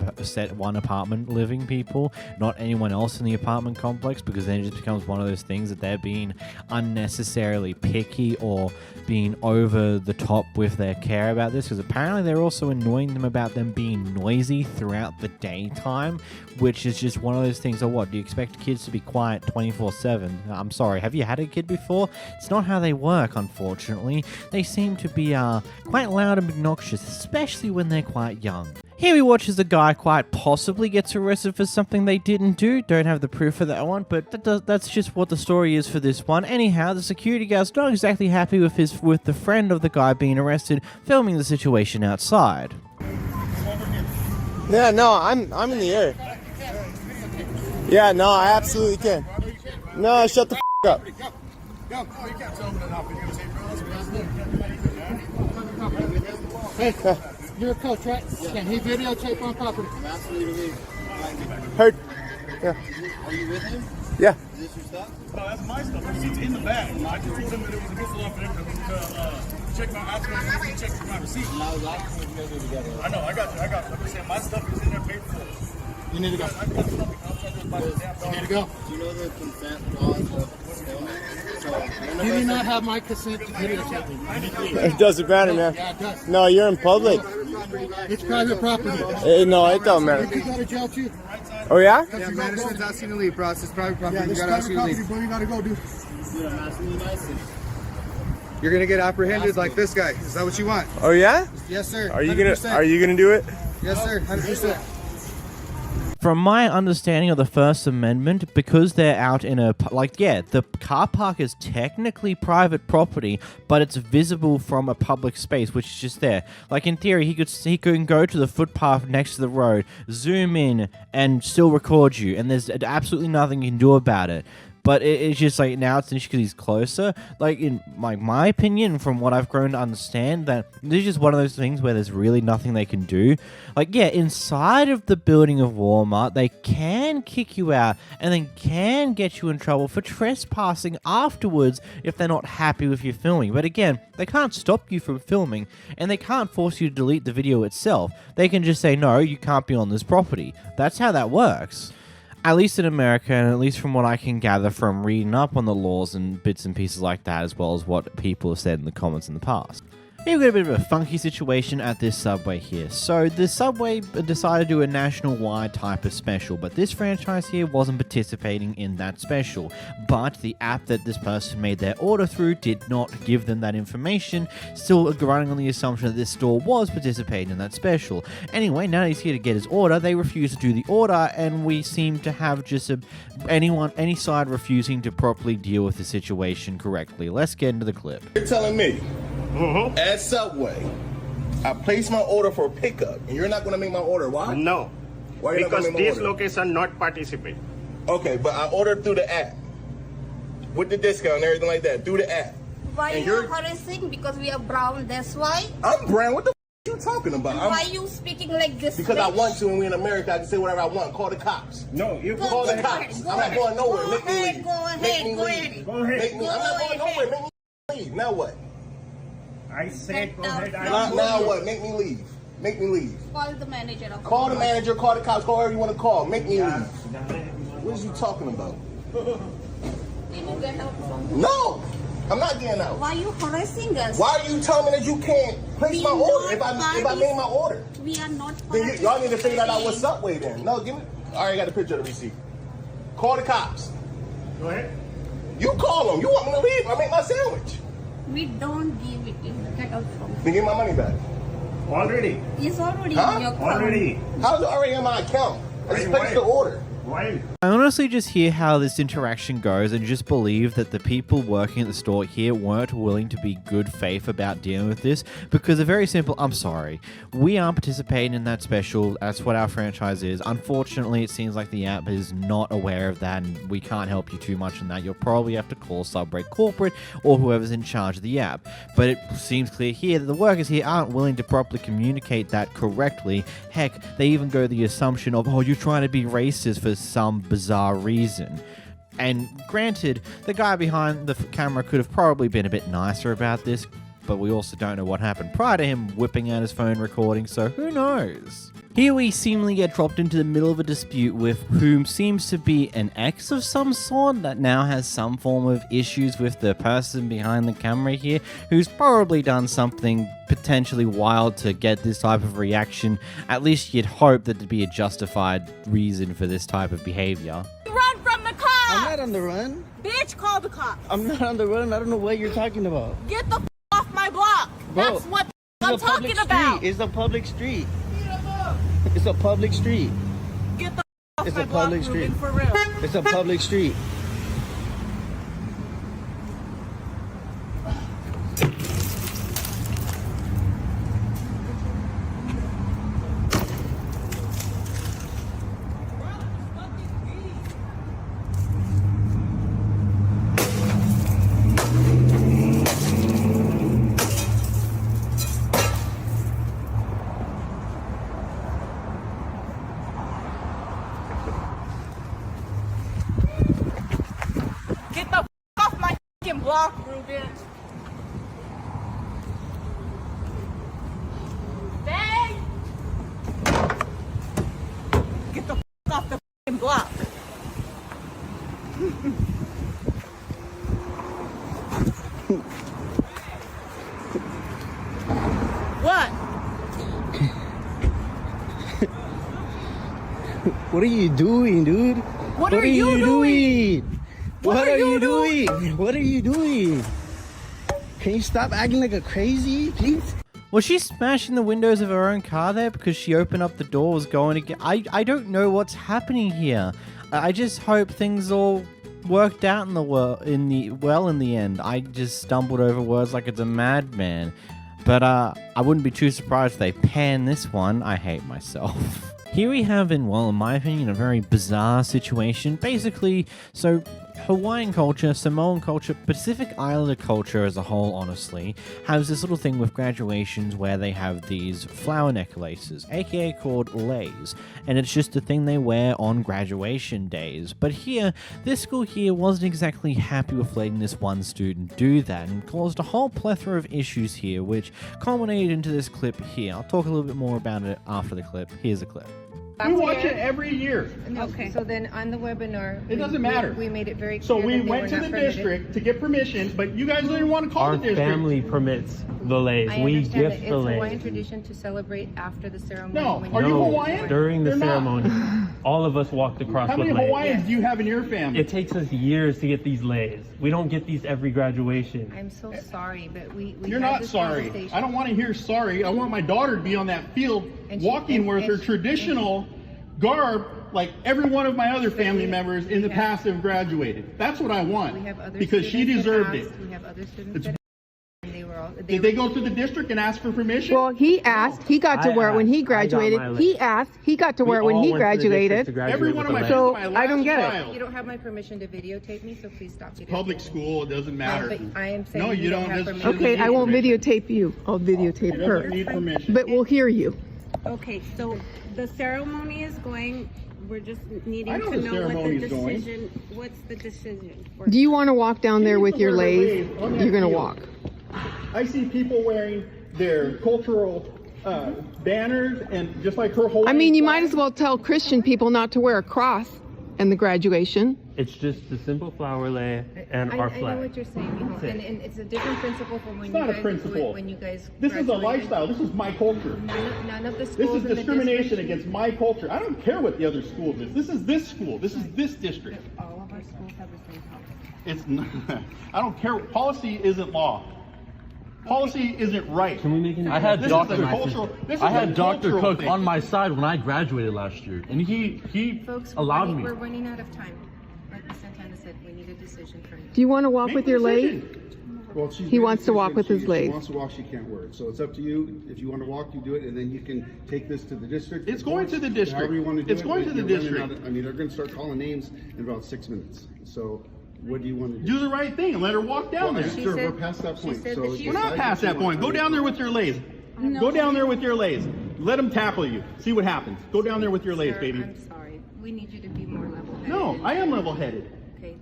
apartment living people, not anyone else in the apartment complex, because then it just becomes one of those things that they're being unnecessarily picky or being over the top with their care about this, because apparently they're also annoying them about them being noisy throughout the daytime, which is just one of those things. Or what, do you expect kids to be quiet 24/7? I'm sorry, have you had a kid before? It's not how they work, unfortunately. They seem to be quite loud and obnoxious, especially when they're quite young. Here we watch as a guy quite possibly gets arrested for something they didn't do. Don't have the proof for that one, but that's just what the story is for this one. Anyhow, the security guard's not exactly happy with the friend of the guy being arrested, filming the situation outside. Yeah, no, I'm in the air. Yeah, no, I absolutely can. No, shut the up. Hey, you're a coach, right? Can he videotape on property? I'm asking you to leave. Heard. Yeah. Are you with him? Yeah. Is this your stuff? No, that's my stuff. The receipt's in the bag. I just told him that it was against the law for him to check my receipt. And I was asking if you guys were together. I know, I got you. I'm just saying my stuff is in there paid for. You need to go. You need to go. Do you know the consent laws of filming? You do not have my consent to videotape me. It doesn't matter, man. Yeah, it does. No, you're in public. It's private property. No, it don't matter. You go to jail too. Oh, yeah? Yeah, management's asking you to leave, bro. It's private property. Yeah, you gotta ask you to leave. Bro, you gotta go, dude. Dude, I'm asking you nicely. You're gonna get apprehended like this guy. Is that what you want? Oh, yeah? Yes, sir. Are you gonna do it? Yes, sir. 100%. From my understanding of the First Amendment, because they're out in the car park is technically private property, but it's visible from a public space, which is just there. Like, in theory, he can go to the footpath next to the road, zoom in, and still record you, and there's absolutely nothing you can do about it. But it's just like, now it's an issue because he's closer. Like, in my opinion, from what I've grown to understand, that this is just one of those things where there's really nothing they can do. Like, yeah, inside of the building of Walmart, they can kick you out and then can get you in trouble for trespassing afterwards if they're not happy with your filming. But again, they can't stop you from filming, and they can't force you to delete the video itself. They can just say, no, you can't be on this property. That's how that works. At least in America, and at least from what I can gather from reading up on the laws and bits and pieces like that, as well as what people have said in the comments in the past. Here we've got a bit of a funky situation at this Subway here. So the Subway decided to do a national-wide type of special, but this franchise here wasn't participating in that special. But the app that this person made their order through did not give them that information, still running on the assumption that this store was participating in that special. Anyway, now that he's here to get his order, they refuse to do the order, and we seem to have just any side refusing to properly deal with the situation correctly. Let's get into the clip. You're telling me at Subway, I placed my order for pickup, and you're not going to make my order. Why? No. Why you because not gonna make this my order? location not participate. Okay, but I ordered through the app with the discount and everything like that through the app. Why And you you're- harassing? Because we are brown, that's why? I'm brown. What the you talking about? Why you speaking like this? Because I bitch? want to, and we in America, I can say whatever I want. Call the cops. No, you Go call the ahead, cops. go I'm not ahead. going nowhere. Go Make me ahead, leave. go ahead, Make me go leave. ahead. Go ahead. Make me, I'm not going nowhere. Make me leave. Now what? I said go ahead. Now what? Make me leave. Make me leave. Call the manager. Call the manager, call the cops, call whoever you want to call. Make me leave. What is you talking about? Can you get out from No, I'm not getting out. Why you harassing us? Why are you telling me that you can't place my order if I made my order? We are not Then y'all need to figure that out with Subway then. No, give me. I already got a picture of the receipt. Call the cops. Go ahead. You call them. You want me to leave? I make my sandwich. We don't give it. Get out from Then give my money back. Already. It's already Huh? in your account. Already. How's it already in my account? I just placed the order. Why? I honestly just hear how this interaction goes and just believe that the people working at the store here weren't willing to be good faith about dealing with this because a very simple, I'm sorry, we aren't participating in that special, that's what our franchise is. Unfortunately, it seems like the app is not aware of that and we can't help you too much in that. You'll probably have to call Subway Corporate or whoever's in charge of the app. But it seems clear here that the workers here aren't willing to properly communicate that correctly. Heck, they even go the assumption of, oh, you're trying to be racist for some bizarre reason. And granted, the guy behind the camera could have probably been a bit nicer about this, but we also don't know what happened prior to him whipping out his phone recording, so who knows? Here we seemingly get dropped into the middle of a dispute with whom seems to be an ex of some sort that now has some form of issues with the person behind the camera here, who's probably done something potentially wild to get this type of reaction. At least you'd hope that there'd be a justified reason for this type of behavior. Run from the cops! I'm not on the run. Bitch, call the cops. I'm not on the run. I don't know what you're talking about. Get the off my block. Bro, That's what it's I'm a public talking about. street. It's a public street. It's a public street. Get the off It's my a block, public street. Ruben, for real. It's a public street. Get the off my fucking block, Ruben. Bang! Get the off the fucking block. What? What are you doing, dude? What are you doing? What are you doing? What are you doing? Can you stop acting like a crazy, please? Was she smashing the windows of her own car there because she opened up the door, was going to get... I don't know what's happening here. I just hope things all worked out in the end. I just stumbled over words like it's a madman. But I wouldn't be too surprised if they pan this one. I hate myself. Here we have, in my opinion, a very bizarre situation. Basically, so Hawaiian culture, Samoan culture, Pacific Islander culture as a whole, honestly, has this little thing with graduations where they have these flower necklaces, aka called leis, and it's just a thing they wear on graduation days. But here, this school here wasn't exactly happy with letting this one student do that, and caused a whole plethora of issues here, which culminated into this clip here. I'll talk a little bit more about it after the clip. Here's the clip. We watch it every year. Okay. So then on the webinar, It doesn't matter. We made it very clear. So we that they went were to not the permitted. district to get permission, but you guys don't even want to call Our the district. family permits the lays. I We understand gift that the it's lays. Hawaiian tradition to celebrate after the ceremony. No. when Are you No, Hawaiian? during the You're not. ceremony, all of us walked across How with many lays. Hawaiians do you have in your family? It takes us years to get these lays. We don't get these every graduation. I'm so sorry, but we You're had not this sorry. conversation. I don't want to hear sorry. I want my daughter to be on that field walking with her traditional garb like every one of my other family members in the past have graduated. That's what I want. We have other because she students that deserved asked. it. We have other students It's that and they were all. Did they go to the district and ask for permission? Well, he asked. He got to wear it when he graduated. He asked. He got to wear it when he graduated. Every one of my So my I don't get child. it. You don't have my permission to videotape me, so please stop videotaping. Public school, it doesn't matter. But I am saying No, you don't. have Just- permission. Okay, I won't videotape you. I'll videotape She her. doesn't need permission. But we'll hear you. Okay, so the ceremony is going, we're just needing I know to the know what the ceremony's going. decision, what's the decision? for- Do you want to walk down there with your Wear the lays? lays on that You're gonna field. walk. I see people wearing their cultural banners and just like her Hawaiian I mean, you flag. might as well tell Christian people not to wear a cross in the graduation. It's just a simple flower lay and I our know flag. what you're saying, Mijo, That's it. and it's a different principle from when It's you not a guys principle. when you guys. This is a graduated. lifestyle. This is my culture. None of the schools This is in the discrimination district- against my culture. I don't care what the other schools is. This is this school. This is this district. All of our schools have the same policy. It's not, I don't care. Policy isn't law. Policy isn't right. Can we make an I had This Dr. is a cultural. This is I a had Dr. cultural Cook thing. on my side when I graduated last year, and he Folks, allowed me. we're running out of time. Like Ms. Santana said, we need a decision for you. Do you want to walk Make with the your lays? decision. Well, she's He made a wants to walk decision. with his She legs. wants to walk, she can't wear it. So it's up to you. If you want to walk, you do it, and then you can take this to the district. It's going to the district. However you want to do It's it. going but to the you're running district. out of- I mean, they're going to start calling names in about 6 minutes. So what do you want to do? Do the right thing and let her walk down there. Sir, we're past that point. said So that it's she- We're not decide past what you that point. want. Go down there with your lays. Go down there with your lays. Let them tackle you. See what happens. Go down there with your lays, Sir, baby. I'm sorry. We need you to be more level-headed. No, I am level-headed. Okay.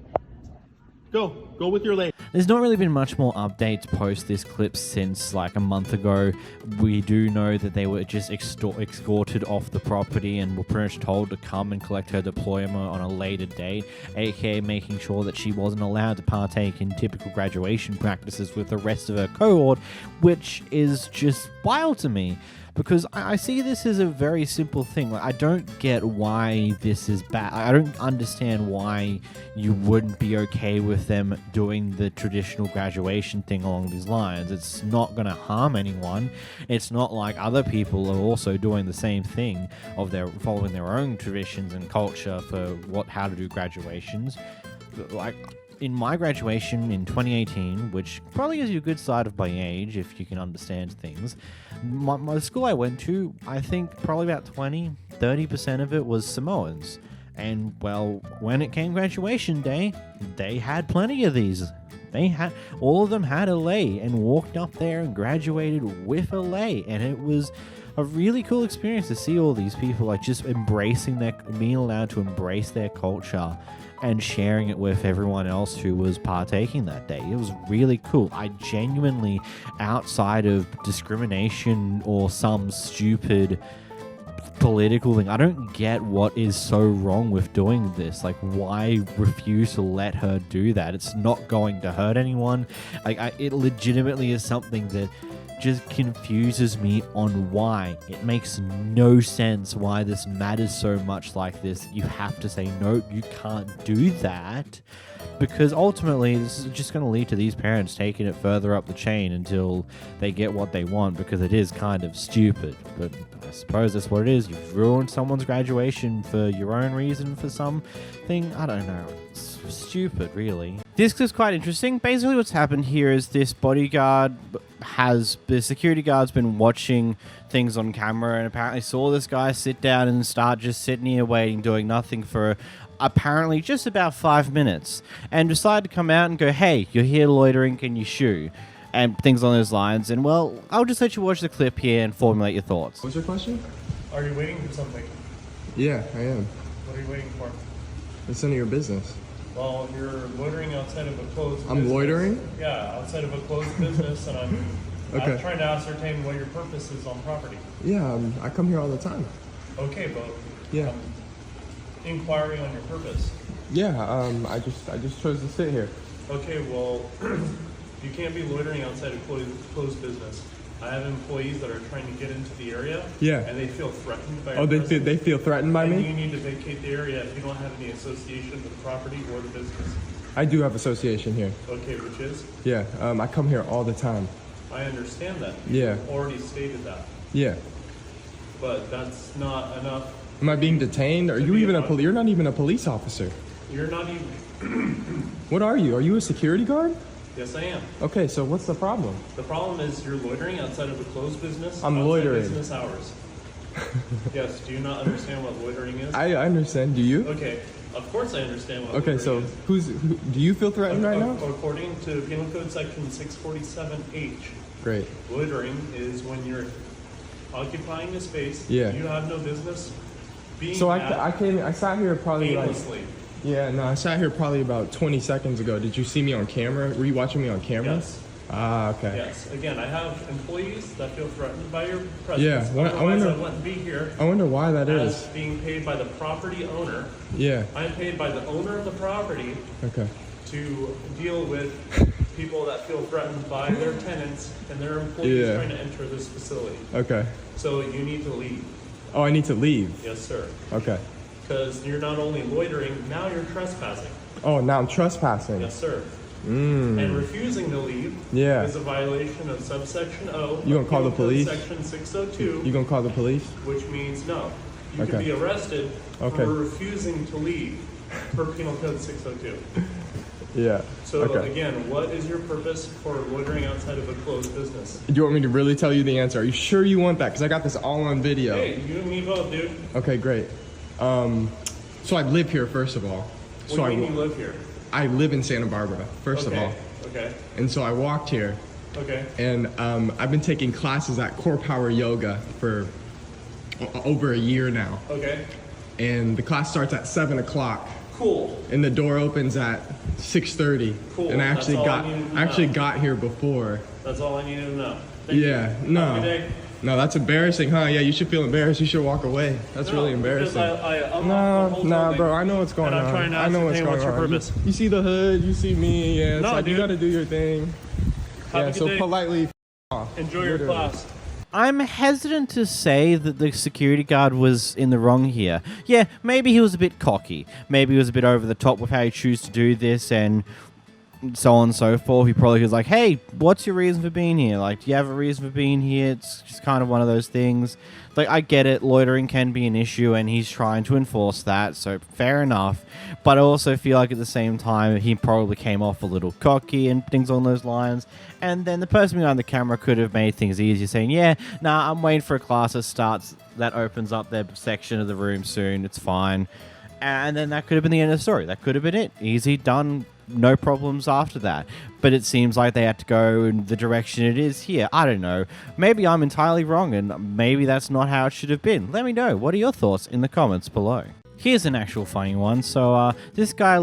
Go with your lays. There's not really been much more updates post this clip since like a month ago. We do know that they were just escorted off the property and were pretty much told to come and collect her diploma on a later date, aka making sure that she wasn't allowed to partake in typical graduation practices with the rest of her cohort, which is just wild to me. Because I see this as a very simple thing. Like, I don't get why this is bad. I don't understand why you wouldn't be okay with them doing the traditional graduation thing along these lines. It's not going to harm anyone. It's not like other people are also doing the same thing of their following their own traditions and culture for how to do graduations. Like, in my graduation in 2018, which probably is your good side of my age if you can understand things, the school I went to, I think probably about 30% of it was Samoans. And, well, when it came graduation day, they had plenty of these. All of them had a lei and walked up there and graduated with a lei. And it was a really cool experience to see all these people like just being allowed to embrace their culture and sharing it with everyone else who was partaking that day. It was really cool. I genuinely, outside of discrimination or some stupid political thing, I don't get what is so wrong with doing this. Like, why refuse to let her do that? It's not going to hurt anyone. It legitimately is something that just confuses me on why. It makes no sense why this matters so much like this. You have to say, no, you can't do that. Because ultimately, this is just going to lead to these parents taking it further up the chain until they get what they want, because it is kind of stupid. But I suppose that's what it is. You've ruined someone's graduation for your own reason for something. I don't know. It's stupid, really. This is quite interesting. Basically, what's happened here is this bodyguard the security guard's been watching things on camera and apparently saw this guy sit down and start just sitting here waiting, doing nothing for apparently just about 5 minutes, and decided to come out and go, hey, you're here loitering, can you shoo? And things on those lines. And, well, I'll just let you watch the clip here and formulate your thoughts. What's your question? Are you waiting for something? Yeah, I am. What are you waiting for? It's none of your business. Well, you're loitering outside of a closed business. I'm loitering? Yeah, outside of a closed business, and I'm Okay. trying to ascertain what your purpose is on property. Yeah, I come here all the time. Okay, but Yeah. Inquiring on your purpose. Yeah. I just chose to sit here. Okay, well, you can't be loitering outside of closed business. I have employees that are trying to get into the area. Yeah. And they feel threatened by Oh, they feel threatened by and me? you need to vacate the area if you don't have any association with the property or the business. I do have association here. Okay, which is? Yeah. I come here all the time. I understand that. Yeah. You've already stated that. Yeah. But that's not enough. Am I being detained? Are you even a You're not even a police officer. You're not even. What are you? Are you a security guard? Yes, I am. Okay, so what's the problem? The problem is you're loitering outside of a closed business. I'm outside loitering. Business hours. Yes. Do you not understand what loitering is? I understand. Do you? Okay. Of course, I understand what. Okay, so loitering is. do you feel threatened right now? According to Penal Code Section 647H, Great. loitering is when you're occupying a space. Yeah. You have no business being. So at I sat here probably aimlessly. I sat here probably about 20 seconds ago. Did you see me on camera? Were you watching me on camera? Yes. Ah, okay. Yes. Again, I have employees that feel threatened by your presence. Yeah. Otherwise, I wouldn't be here. I wonder why that as is. being paid by the property owner. Yeah. I'm paid by the owner of the property. Okay. To deal with people that feel threatened by their tenants and their employees trying to enter this facility. Okay. So you need to leave. Oh, I need to leave. Yes, sir. Okay. Because you're not only loitering, now you're trespassing. Oh, now I'm trespassing. Yes, sir. Mm. And refusing to leave is a violation of subsection O. You gonna call the police? Section 602. You gonna call the police? Which means no. You Okay. can be arrested Okay. for refusing to leave per Penal Code 602. Yeah. So Okay. again, what is your purpose for loitering outside of a closed business? Do you want me to really tell you the answer? Are you sure you want that? Because I got this all on video. Hey, you and me both, dude. Okay, great. So I live here, first of all. What do you mean you live here? I live in Santa Barbara, first of all. Okay. And so I walked here. Okay. And I've been taking classes at Core Power Yoga for over a year now. Okay. And the class starts at 7 o'clock. Cool. And the door opens at 6:30. Cool. And I That's actually all got I needed to know. got here before. That's all I needed to know. Thank you. Yeah. Have a No. good day. No, that's embarrassing, huh? Yeah, you should feel embarrassed. You should walk away. That's No, really embarrassing. because I unlocked the whole Nah, building, bro. I know what's going and on. I'm trying to I know what's ascertain going what's your on. purpose. You see the hood. You see me. Yeah. It's No, like dude. you got to do your thing. Have a Yeah. good So day. politely. Off. Enjoy your Literally. class. I'm hesitant to say that the security guard was in the wrong here. Yeah, maybe he was a bit cocky. Maybe he was a bit over the top with how he chose to do this and so on and so forth. He probably was like, hey, what's your reason for being here? Like, do you have a reason for being here? It's just kind of one of those things. Like, I get it. Loitering can be an issue, and he's trying to enforce that, so fair enough. But I also feel like at the same time, he probably came off a little cocky and things on those lines. And then the person behind the camera could have made things easier, saying, yeah, nah, I'm waiting for a class that starts, that opens up their section of the room soon. It's fine. And then that could have been the end of the story. That could have been it. Easy, done, no problems after that. But it seems like they had to go in the direction it is here. I don't know. Maybe I'm entirely wrong, and maybe that's not how it should have been. Let me know. What are your thoughts in the comments below? Here's an actual funny one. So, this guy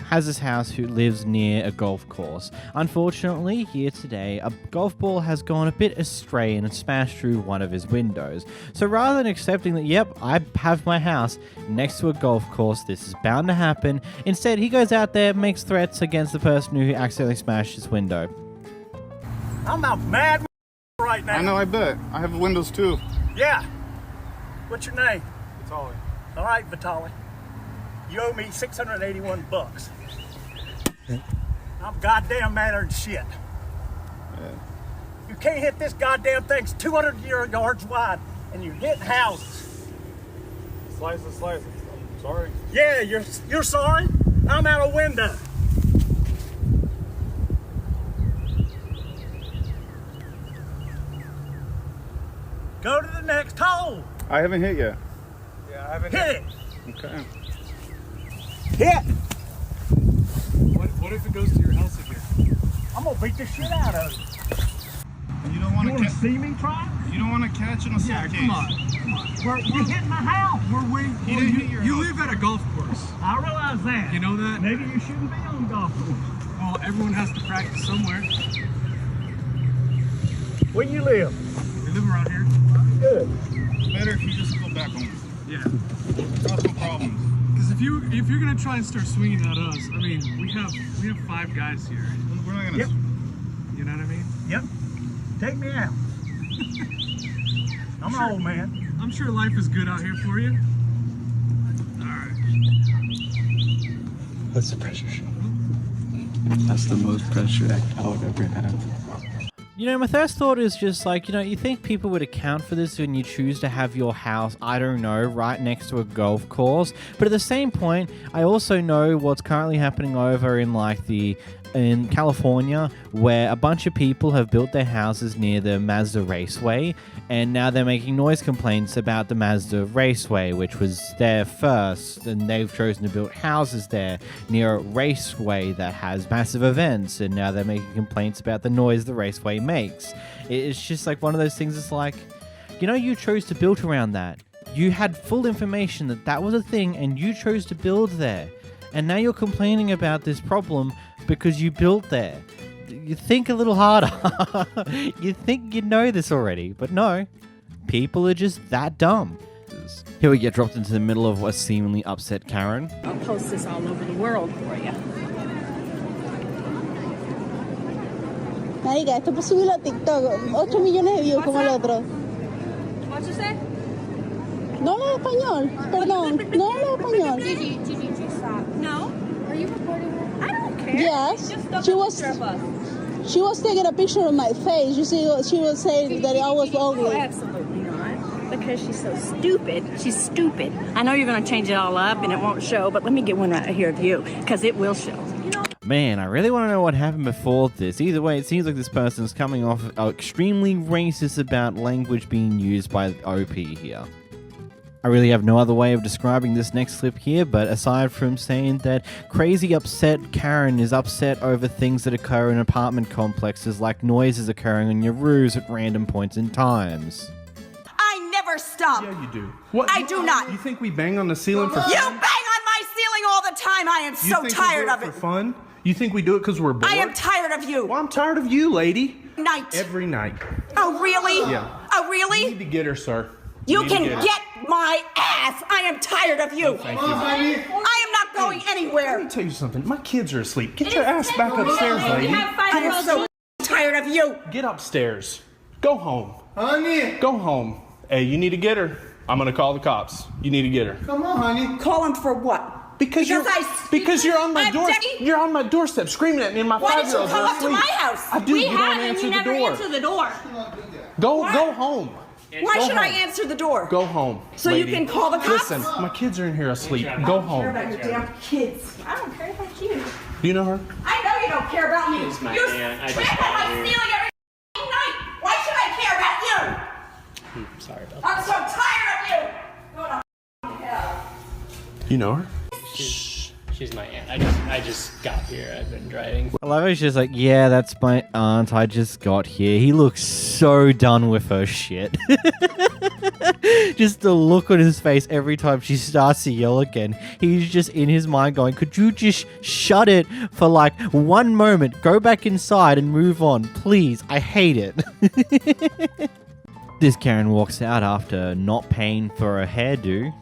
has his house who lives near a golf course. Unfortunately, here today, a golf ball has gone a bit astray and smashed through one of his windows. So rather than accepting that, yep, I have my house next to a golf course, this is bound to happen, instead he goes out there and makes threats against the person who accidentally smashed his window. I'm a mad right now. I know, I bet. I have windows too. Yeah. What's your name? Vitaly. All right, Vitaly. You owe me $681. I'm goddamn madder than shit. Yeah. You can't hit this goddamn thing. It's 200 yards wide, and you're hitting houses. Slice it. I'm sorry. Yeah, you're sorry? I'm out a window. Go to the next hole. I haven't hit yet. Yeah, I haven't hit it. Okay. Hit. What if it goes to your house again? I'm gonna beat the shit out of you. You don't want to see me try? You don't want to catch an assault Yeah, case. come on. You're hitting my house. We're waiting. He didn't hit your You house. live at a golf course. I realize that. You know that? Maybe you shouldn't be on the golf course. Well, everyone has to practice somewhere. Where you live? We live around here. Good. Better if you just go back home. Yeah. Lots of problems. Because if you're gonna try and start swinging at us, I mean, we have 5 guys here. We're not gonna. Yep. You know what I mean? Yep. Take me out. I'm an old man. I'm sure life is good out here for you. Alright. What's the pressure shot? That's the most pressure I would ever have. You know, my first thought is just like, you know, you think people would account for this when you choose to have your house, I don't know, right next to a golf course. But at the same point, I also know what's currently happening over in in California, where a bunch of people have built their houses near the Mazda Raceway, and now they're making noise complaints about the Mazda Raceway, which was there first, and they've chosen to build houses there near a raceway that has massive events, and now they're making complaints about the noise the raceway makes. It's just like one of those things. It's like, you know, you chose to build around that. You had full information that that was a thing, and you chose to build there. And now you're complaining about this problem because you built there. You think a little harder. You think you know this already, but no. People are just that dumb. Here we get dropped into the middle of a seemingly upset Karen. I'll post this all over the world for you. Marica, esto es subirlo a TikTok. 8 millones de views como el otro. What'd you say? No hablo español. Perdón. No hablo español. Gigi, stop. No? Are you recording her? I don't care. Yes. Just She was taking a picture of my face. You see, she was saying that I was ugly. Oh, absolutely not. Because she's so stupid. She's stupid. I know you're going to change it all up and it won't show, but let me get one right here of you, because it will show. You know? Man, I really want to know what happened before this. Either way, it seems like this person's coming off extremely racist about language being used by OP here. I really have no other way of describing this next clip here, but aside from saying that crazy upset Karen is upset over things that occur in apartment complexes, like noises occurring on your roofs at random points in times. I never stop. Yeah, you do. What? I do not. You think we bang on the ceiling for fun? You bang on my ceiling all the time. I am so tired of it. For fun? You think we do it because we're bored? I am tired of you. Well, I'm tired of you, lady. Night. Every night. Oh, really? Yeah. Oh, really? You need to get her, sir. You need can to get my ass. I am tired of you. Oh, thank you. I am not going anywhere. Let me tell you something. My kids are asleep. Get your ass back upstairs, lady. I am so tired of you. Get upstairs. Go home. Honey. Go home. Hey, you need to get her. I'm gonna call the cops. You need to get her. Come on, honey. Call him for what? Because you're on my door. You're on my doorstep screaming at me, and my 5-year-old's Why asleep. did you come up to my house? I do. We You don't have, and answer you the never door. answer the door. Go home. Why Go should I home. answer the door? Go home. So lady. you can call the cops? Listen, my kids are in here asleep. Go I don't home. care about your damn kids. I don't care about you. Do you know her? I know you don't care about me. It's my You aunt. I just spit on got my here. ceiling every night. Why should I care about you? Sorry about I'm so tired of you. Go to hell. You know her? She's my aunt. I just got here. I've been driving. I love how she's just like, yeah, that's my aunt. I just got here. He looks so done with her shit. Just the look on his face every time she starts to yell again. He's just in his mind going, could you just shut it for like 1 moment? Go back inside and move on. Please. I hate it. This Karen walks out after not paying for a hairdo.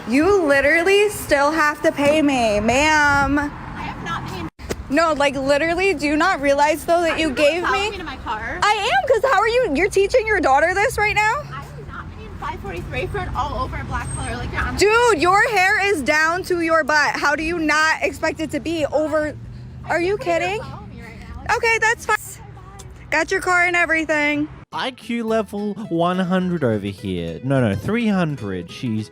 You literally still have to pay me, ma'am. I have not paid. No, like literally, do you not realize though that you gave me? Me to my car. I am, because how are you? You're teaching your daughter this right now? I'm not paying $5.43 for it all over black color like that. Dude, your hair is down to your butt. How do you not expect it to be over? Are you kidding? Okay, that's fine. Got your car and everything. IQ level 100 over here. No, 300. She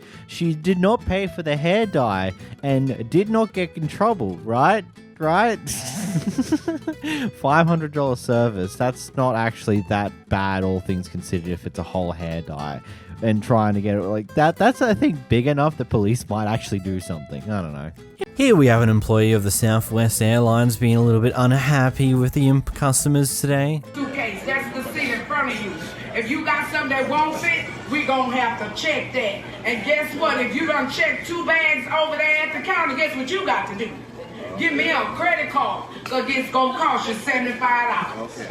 did not pay for the hair dye and did not get in trouble, right? $500 service. That's not actually that bad, all things considered, if it's a whole hair dye. And trying to get it like that, that's, I think, big enough the police might actually do something. I don't know. Here we have an employee of the Southwest Airlines being a little bit unhappy with the customers today. Suitcase, that's the seat in front of you. If you got something that won't fit, we gonna have to check that. And guess what? If you done check 2 bags over there at the counter, guess what you got to do? Give me a credit card, so it's gonna cost you $75.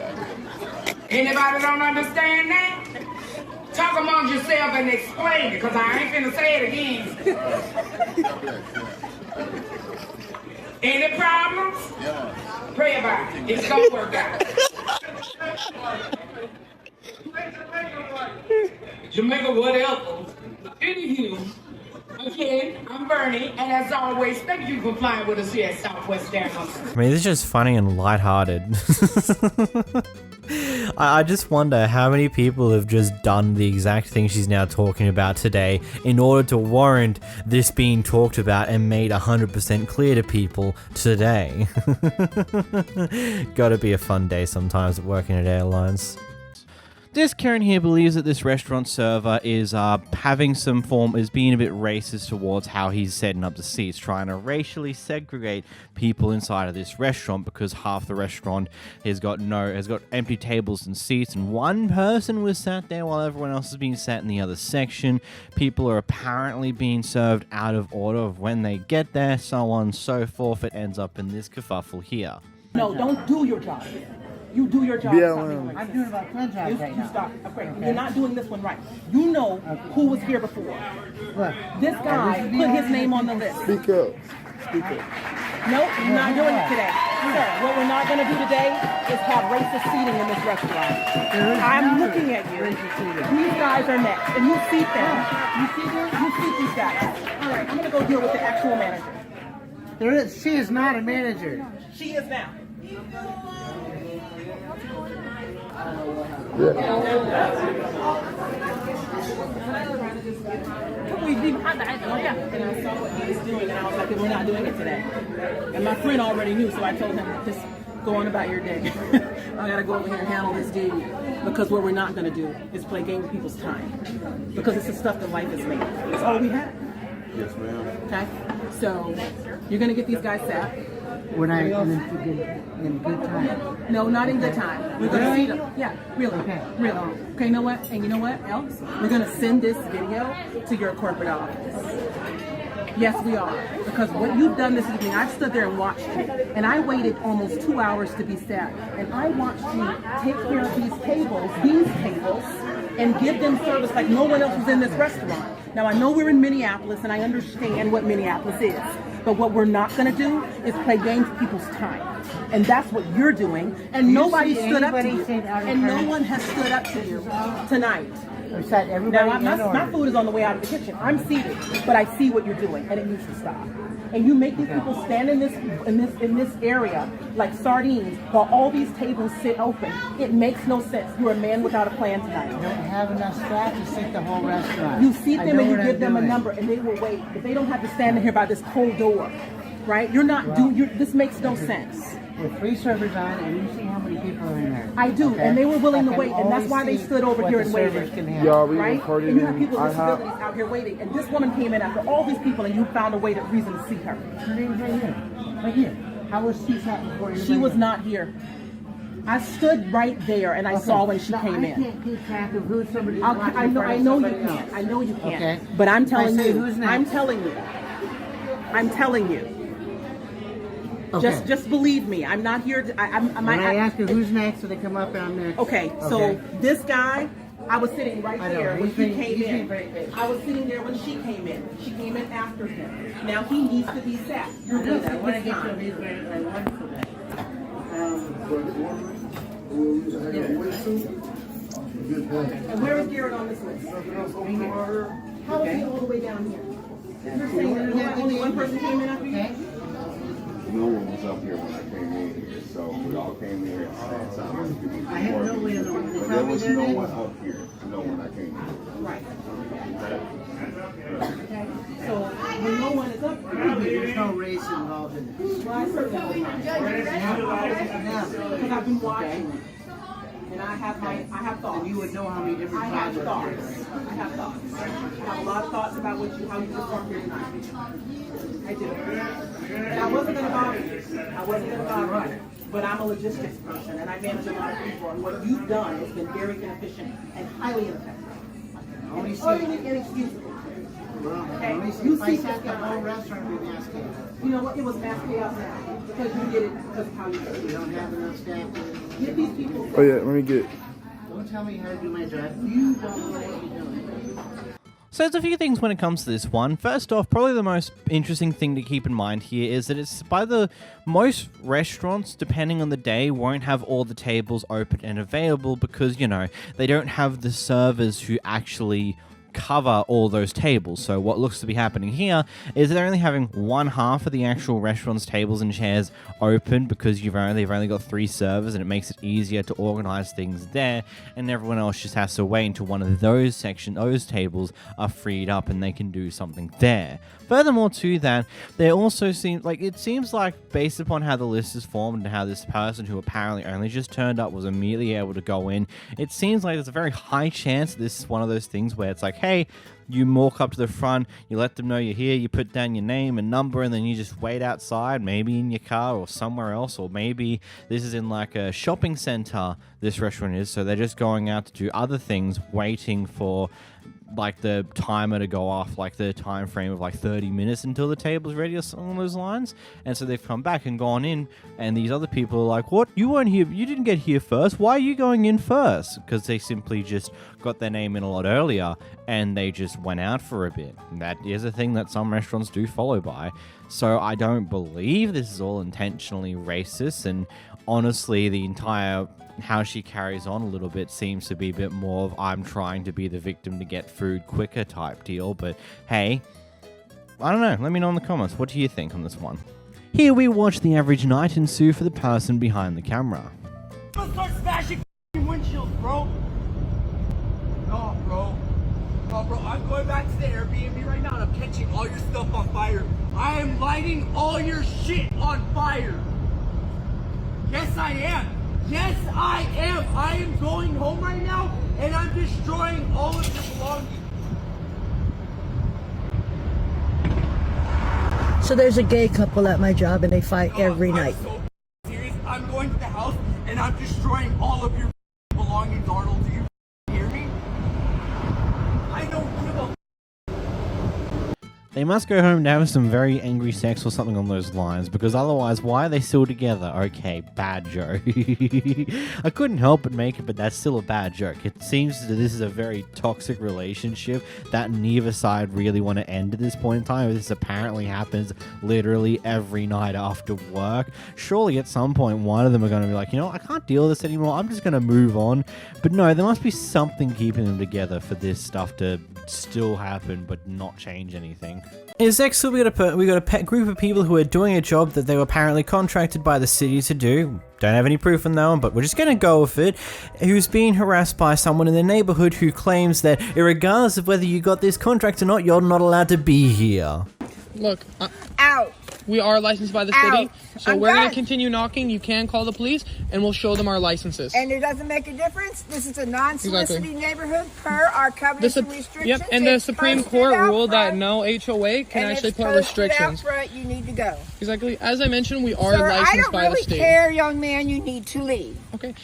Anybody don't understand that? Talk among yourself and explain it, because I ain't finna say it again. Any problems? Yeah. Pray about it. It's gonna work out. Jamaica, whatever. Anywho, again, I'm Bernie, and as always, thank you for flying with us here at Southwest Airlines. I mean, this is just funny and lighthearted. I just wonder how many people have just done the exact thing she's now talking about today in order to warrant this being talked about and made 100% clear to people today. Gotta be a fun day sometimes working at airlines. This Karen here believes that this restaurant server is is being a bit racist towards how he's setting up the seats, trying to racially segregate people inside of this restaurant because half the restaurant has got empty tables and seats, and one person was sat there while everyone else is being sat in the other section. People are apparently being served out of order of when they get there, so on and so forth. It ends up in this kerfuffle here. No, don't do your job. You do your job. I'm doing about 10 jobs right now. Stop. Okay. You're not doing this one right. You know who was here before. What? This guy put his name on the list. Speak up. Speak up. Nope, you're not doing it today. Sir, what we're not going to do today is have racist seating in this restaurant. I'm looking at you. These guys are next, and you seat them. You see them? You seat these guys. All right, I'm going to go deal with the actual manager. She is not a manager. She is now. And I saw what he was doing, and I was like, we're not doing it today. And my friend already knew, so I told him, just go on about your day. I gotta go over here and handle this dude, because what we're not gonna do is play game with people's time, because it's the stuff that life is made. It's all we have. Yes, ma'am. Okay, so you're gonna get these guys sat. When I in good time. No, not in good time. We're gonna see them. Yeah, really. Okay. Really. Okay, you know what? And you know what else? We're gonna send this video to your corporate office. Yes, we are. Because what you've done this evening, I've stood there and watched you. And I waited almost 2 hours to be sat. And I watched you take care of these tables, and give them service like no one else was in this restaurant. Now, I know we're in Minneapolis, and I understand what Minneapolis is. But what we're not going to do is play games with people's time. And that's what you're doing. And nobody stood up to you. And no one has stood up to you tonight. Now, my food is on the way out of the kitchen. I'm seated, but I see what you're doing, and it needs to stop. And you make these people stand in this area like sardines while all these tables sit open. It makes no sense. You're a man without a plan tonight. I don't have enough staff to sit the whole restaurant. You seat them and you give them a number, and they will wait. If they don't have to stand in here by this cold door, right? You're not this makes no sense. With 3 servers on, and you see how many people are in there. I do, and they were willing to wait, and that's why they stood over here and waited. Right? And you have people with disabilities out here waiting, and this woman came in after all these people, and you found a reason to see her. Her name's right here. Right here. How was she sat before you? She was not here. I stood right there, and I saw when she came in. I can't keep track of who somebody's I know you can't. I know you can't. Okay. But I'm telling you. Who's next? I'm telling you. I'm telling you. Okay. Just believe me. I'm not here. When I ask you who's next, so they come up and I'm next. Okay. So this guy, I was sitting right there when he came in. I was sitting there when she came in. She came in after him. Now he needs to be sat. You're wasting his time. And where is Garrett on this list? How is he all the way down here? You're saying that only one person came in after you? No one was up here when I came in here, so we all came in here at the same time. I have no way of knowing. But there was no one up here to know when I came in. Right. Okay. So when no one is up here, there's no race involved in this. Well, I certainly will not. Because I've been watching. And I have thoughts. And you would know how many different I have thoughts. I have a lot of thoughts about how you performed here tonight. I do. And I wasn't going to bother you. But I'm a logistics person, and I manage a lot of people. And what you've done has been very inefficient and highly ineffective. And utterly inexcusable. Okay? You see this the whole restaurant would be mass chaos. You know what? It was mass chaos now. Because you did it because of how you did it. You don't have enough staff. Get these people. Oh yeah, let me get. Don't tell me how to do my job. You don't know what you're doing. So there's a few things when it comes to this one. First off, probably the most interesting thing to keep in mind here is that it's by the most restaurants, depending on the day, won't have all the tables open and available because, you know, they don't have the servers who actually cover all those tables. So what looks to be happening here is they're only having one half of the actual restaurant's tables and chairs open because they've only got 3 servers, and it makes it easier to organize things there, and everyone else just has to wait until one of those tables are freed up and they can do something there. Furthermore to that, they also it seems like based upon how the list is formed and how this person who apparently only just turned up was immediately able to go in, it seems like there's a very high chance this is one of those things where it's like, hey, you walk up to the front, you let them know you're here, you put down your name and number, and then you just wait outside, maybe in your car or somewhere else, or maybe this is in like a shopping center, this restaurant is, so they're just going out to do other things, waiting for like the timer to go off, like the time frame of like 30 minutes until the table's ready or something along those lines. And so they've come back and gone in, and these other people are like, what? You weren't here, you didn't get here first, why are you going in first? Because they simply just got their name in a lot earlier and they just went out for a bit. And that is a thing that some restaurants do follow by. So I don't believe this is all intentionally racist, and honestly the entire how she carries on a little bit seems to be a bit more of I'm trying to be the victim to get food quicker type deal. But hey, I don't know, let me know in the comments, what do you think on this one? Here we watch the average night ensue for the person behind the camera. Let's start smashing windshields, bro. Oh, bro. Oh, bro, I'm going back to the Airbnb right now and I'm catching all your stuff on fire. I am lighting all your shit on fire. Yes, I am. Yes, I am. I am going home right now and I'm destroying all of your belongings. So there's a gay couple at my job and they fight every night. I'm so serious. I'm going to the house and I'm destroying all of your belongings, Arnold. Do you hear me? I don't give a. They must go home to have some very angry sex or something on those lines, because otherwise, why are they still together? Okay, bad joke. I couldn't help but make it, but that's still a bad joke. It seems that this is a very toxic relationship that neither side really want to end at this point in time. This apparently happens literally every night after work. Surely at some point, one of them are going to be like, you know, I can't deal with this anymore. I'm just going to move on. But no, there must be something keeping them together for this stuff to still happen but not change anything. Is next we got a pet group of people who are doing a job that they were apparently contracted by the city to do. Don't have any proof on that one, but we're just gonna go with it. Who's being harassed by someone in the neighborhood who claims that regardless of whether you got this contract or not, you're not allowed to be here. Look, out. We are licensed by the city, so we're going to continue knocking. You can call the police, and we'll show them our licenses. And it doesn't make a difference. This is a non-soliciting neighborhood per our covenants and restrictions. Yep, and the Supreme Court ruled that no HOA can actually put restrictions. Out front, you need to go. Exactly. As I mentioned, we are Sir, licensed by the state. I don't really care, young man. You need to leave. Okay.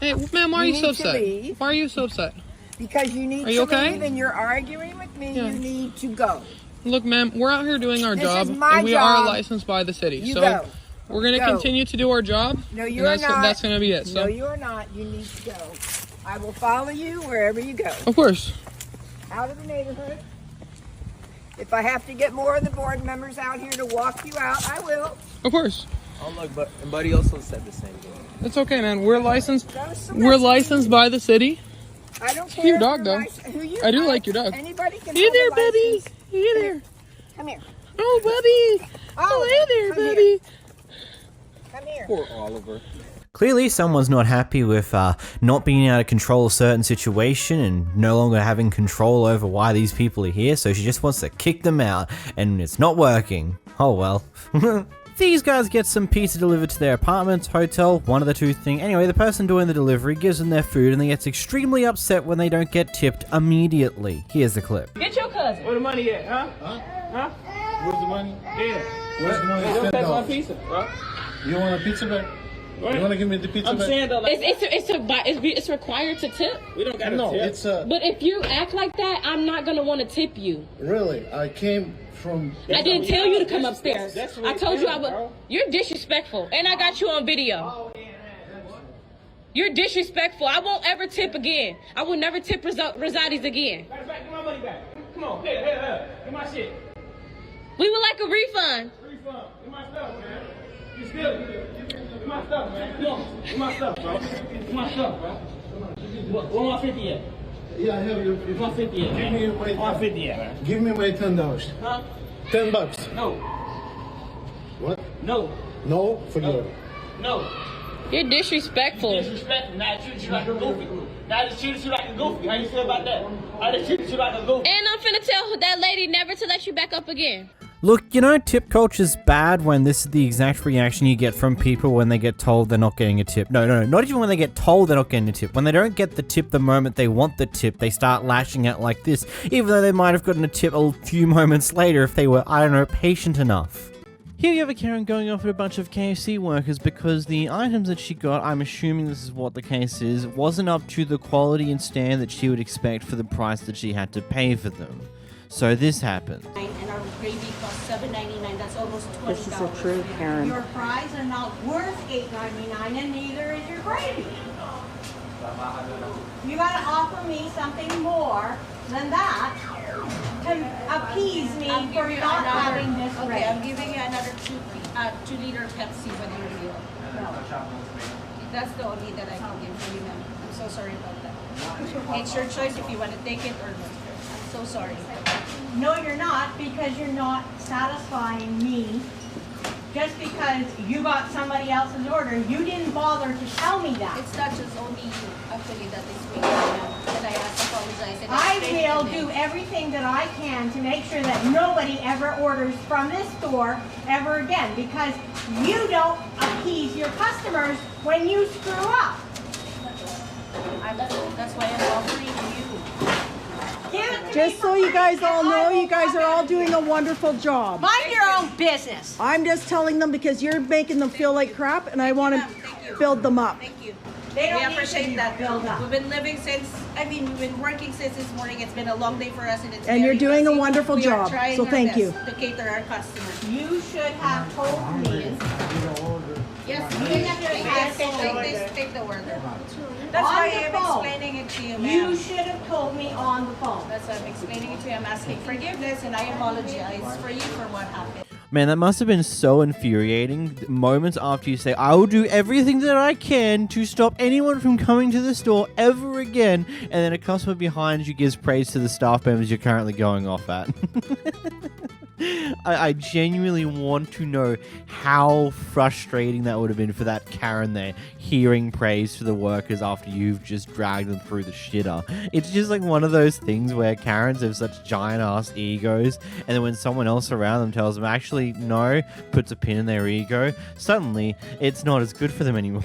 Hey, ma'am, why are you so upset? Why are you so upset? Because you need to leave, and you're arguing with me. Yeah. You need to go. Look, ma'am, we're out here doing our job, and we are licensed by the city. So we're going to continue to do our job. No, you're not. That's going to be it. No, you are not. You need to go. I will follow you wherever you go. Of course. Out of the neighborhood. If I have to get more of the board members out here to walk you out, I will. Of course. Oh, look, but Buddy also said the same thing. It's okay, man. We're licensed. We're licensed by the city. I don't care. Your dog, though. I do like your dog. Anybody can. Hey there, Bubby. Hey there. Come here. Oh, Bubby. Oh, hey there, Bubby. Come here. Poor Oliver. Clearly, someone's not happy with not being able to control a certain situation and no longer having control over why these people are here, so she just wants to kick them out, and it's not working. Oh well. These guys get some pizza delivered to their apartment, hotel, one of the two things. Anyway, the person doing the delivery gives them their food and they gets extremely upset when they don't get tipped immediately. Here's the clip. Get your cousin. Where the money at, huh? Huh? Where's the money? Yeah. Where's the money? Don't take my pizza, bro. You want a pizza back? You want to give me the pizza I'm back? saying though, like, it's required to tip. We don't got no tip. It's But if you act like that, I'm not gonna want to tip you. Really? I came from. I didn't tell you to come upstairs. I told you I would. You're disrespectful, and I got you on video. You're disrespectful. I won't ever tip again. I will never tip Rosati's again. Give my money back. Come on, hey, get my shit. We would like a refund. Refund. Get my stuff, man. You still get my stuff, man. Come on, get my stuff, bro. Get my stuff, bro. Where my 50 at? Yeah, I have your. Where's my 50 at? Give me my. Where my 50 at, man? Give me my $10. Huh? $10. No. What? No. No, forget it. No. You're disrespectful. Disrespectful. Now I treat you like a goofy. Now I just treated you like a goofy. How you feel about that? I just treated you like a goofy. And I'm finna tell that lady never to let you back up again. Look, you know, tip culture's bad when this is the exact reaction you get from people when they get told they're not getting a tip. No, not even when they get told they're not getting a tip. When they don't get the tip the moment they want the tip, they start lashing out like this, even though they might have gotten a tip a few moments later if they were, I don't know, patient enough. Here you have a Karen going off at a bunch of KFC workers because the items that she got, I'm assuming this is what the case is, wasn't up to the quality and standard that she would expect for the price that she had to pay for them. So this happened. And our gravy costs $7.99. That's almost $20. This is the truth, Karen. Your fries are not worth $8.99, and neither is your gravy. You gotta offer me something more than that to appease me for not having this Okay, ready. I'm giving you another 2-liter Pepsi with your meal. That's the only that I can give for you, ma'am. I'm so sorry about that. It's your choice if you want to take it or not. I'm so sorry. No, you're not, because you're not satisfying me. Just because you got somebody else's order, you didn't bother to tell me that. It's not just only you, actually, that is me, ma'am. And I have to apologize. And I explain will to them. do everything that I can to make sure that nobody ever orders from this store ever again, because you don't appease your customers when you screw up. That's why I'm offering you. Just so you guys all know, you guys are all doing a wonderful job. Mind your own business. I'm just telling them because you're making them feel like crap, and I want to build them up. Thank you. They don't We need to appreciate be that. built up. We've been living since, we've been working since this morning. It's been a long day for us, and it's And you're very doing a busy. wonderful We are job, trying so our thank best you. to cater our customers. You should have told me. Yes, You should have told me. take the order. On That's why the I'm phone. explaining it to you, ma'am. You should have told me on the phone. That's why I'm explaining it to you. I'm asking forgiveness, and I apologize for you for what happened. Man, that must have been so infuriating. Moments after you say, I will do everything that I can to stop anyone from coming to the store ever again, and then a customer behind you gives praise to the staff members you're currently going off at. I genuinely want to know how frustrating that would have been for that Karen there, hearing praise to the workers after you've just dragged them through the shitter. It's just like one of those things where Karens have such giant-ass egos, and then when someone else around them tells them, actually, no, puts a pin in their ego, suddenly it's not as good for them anymore.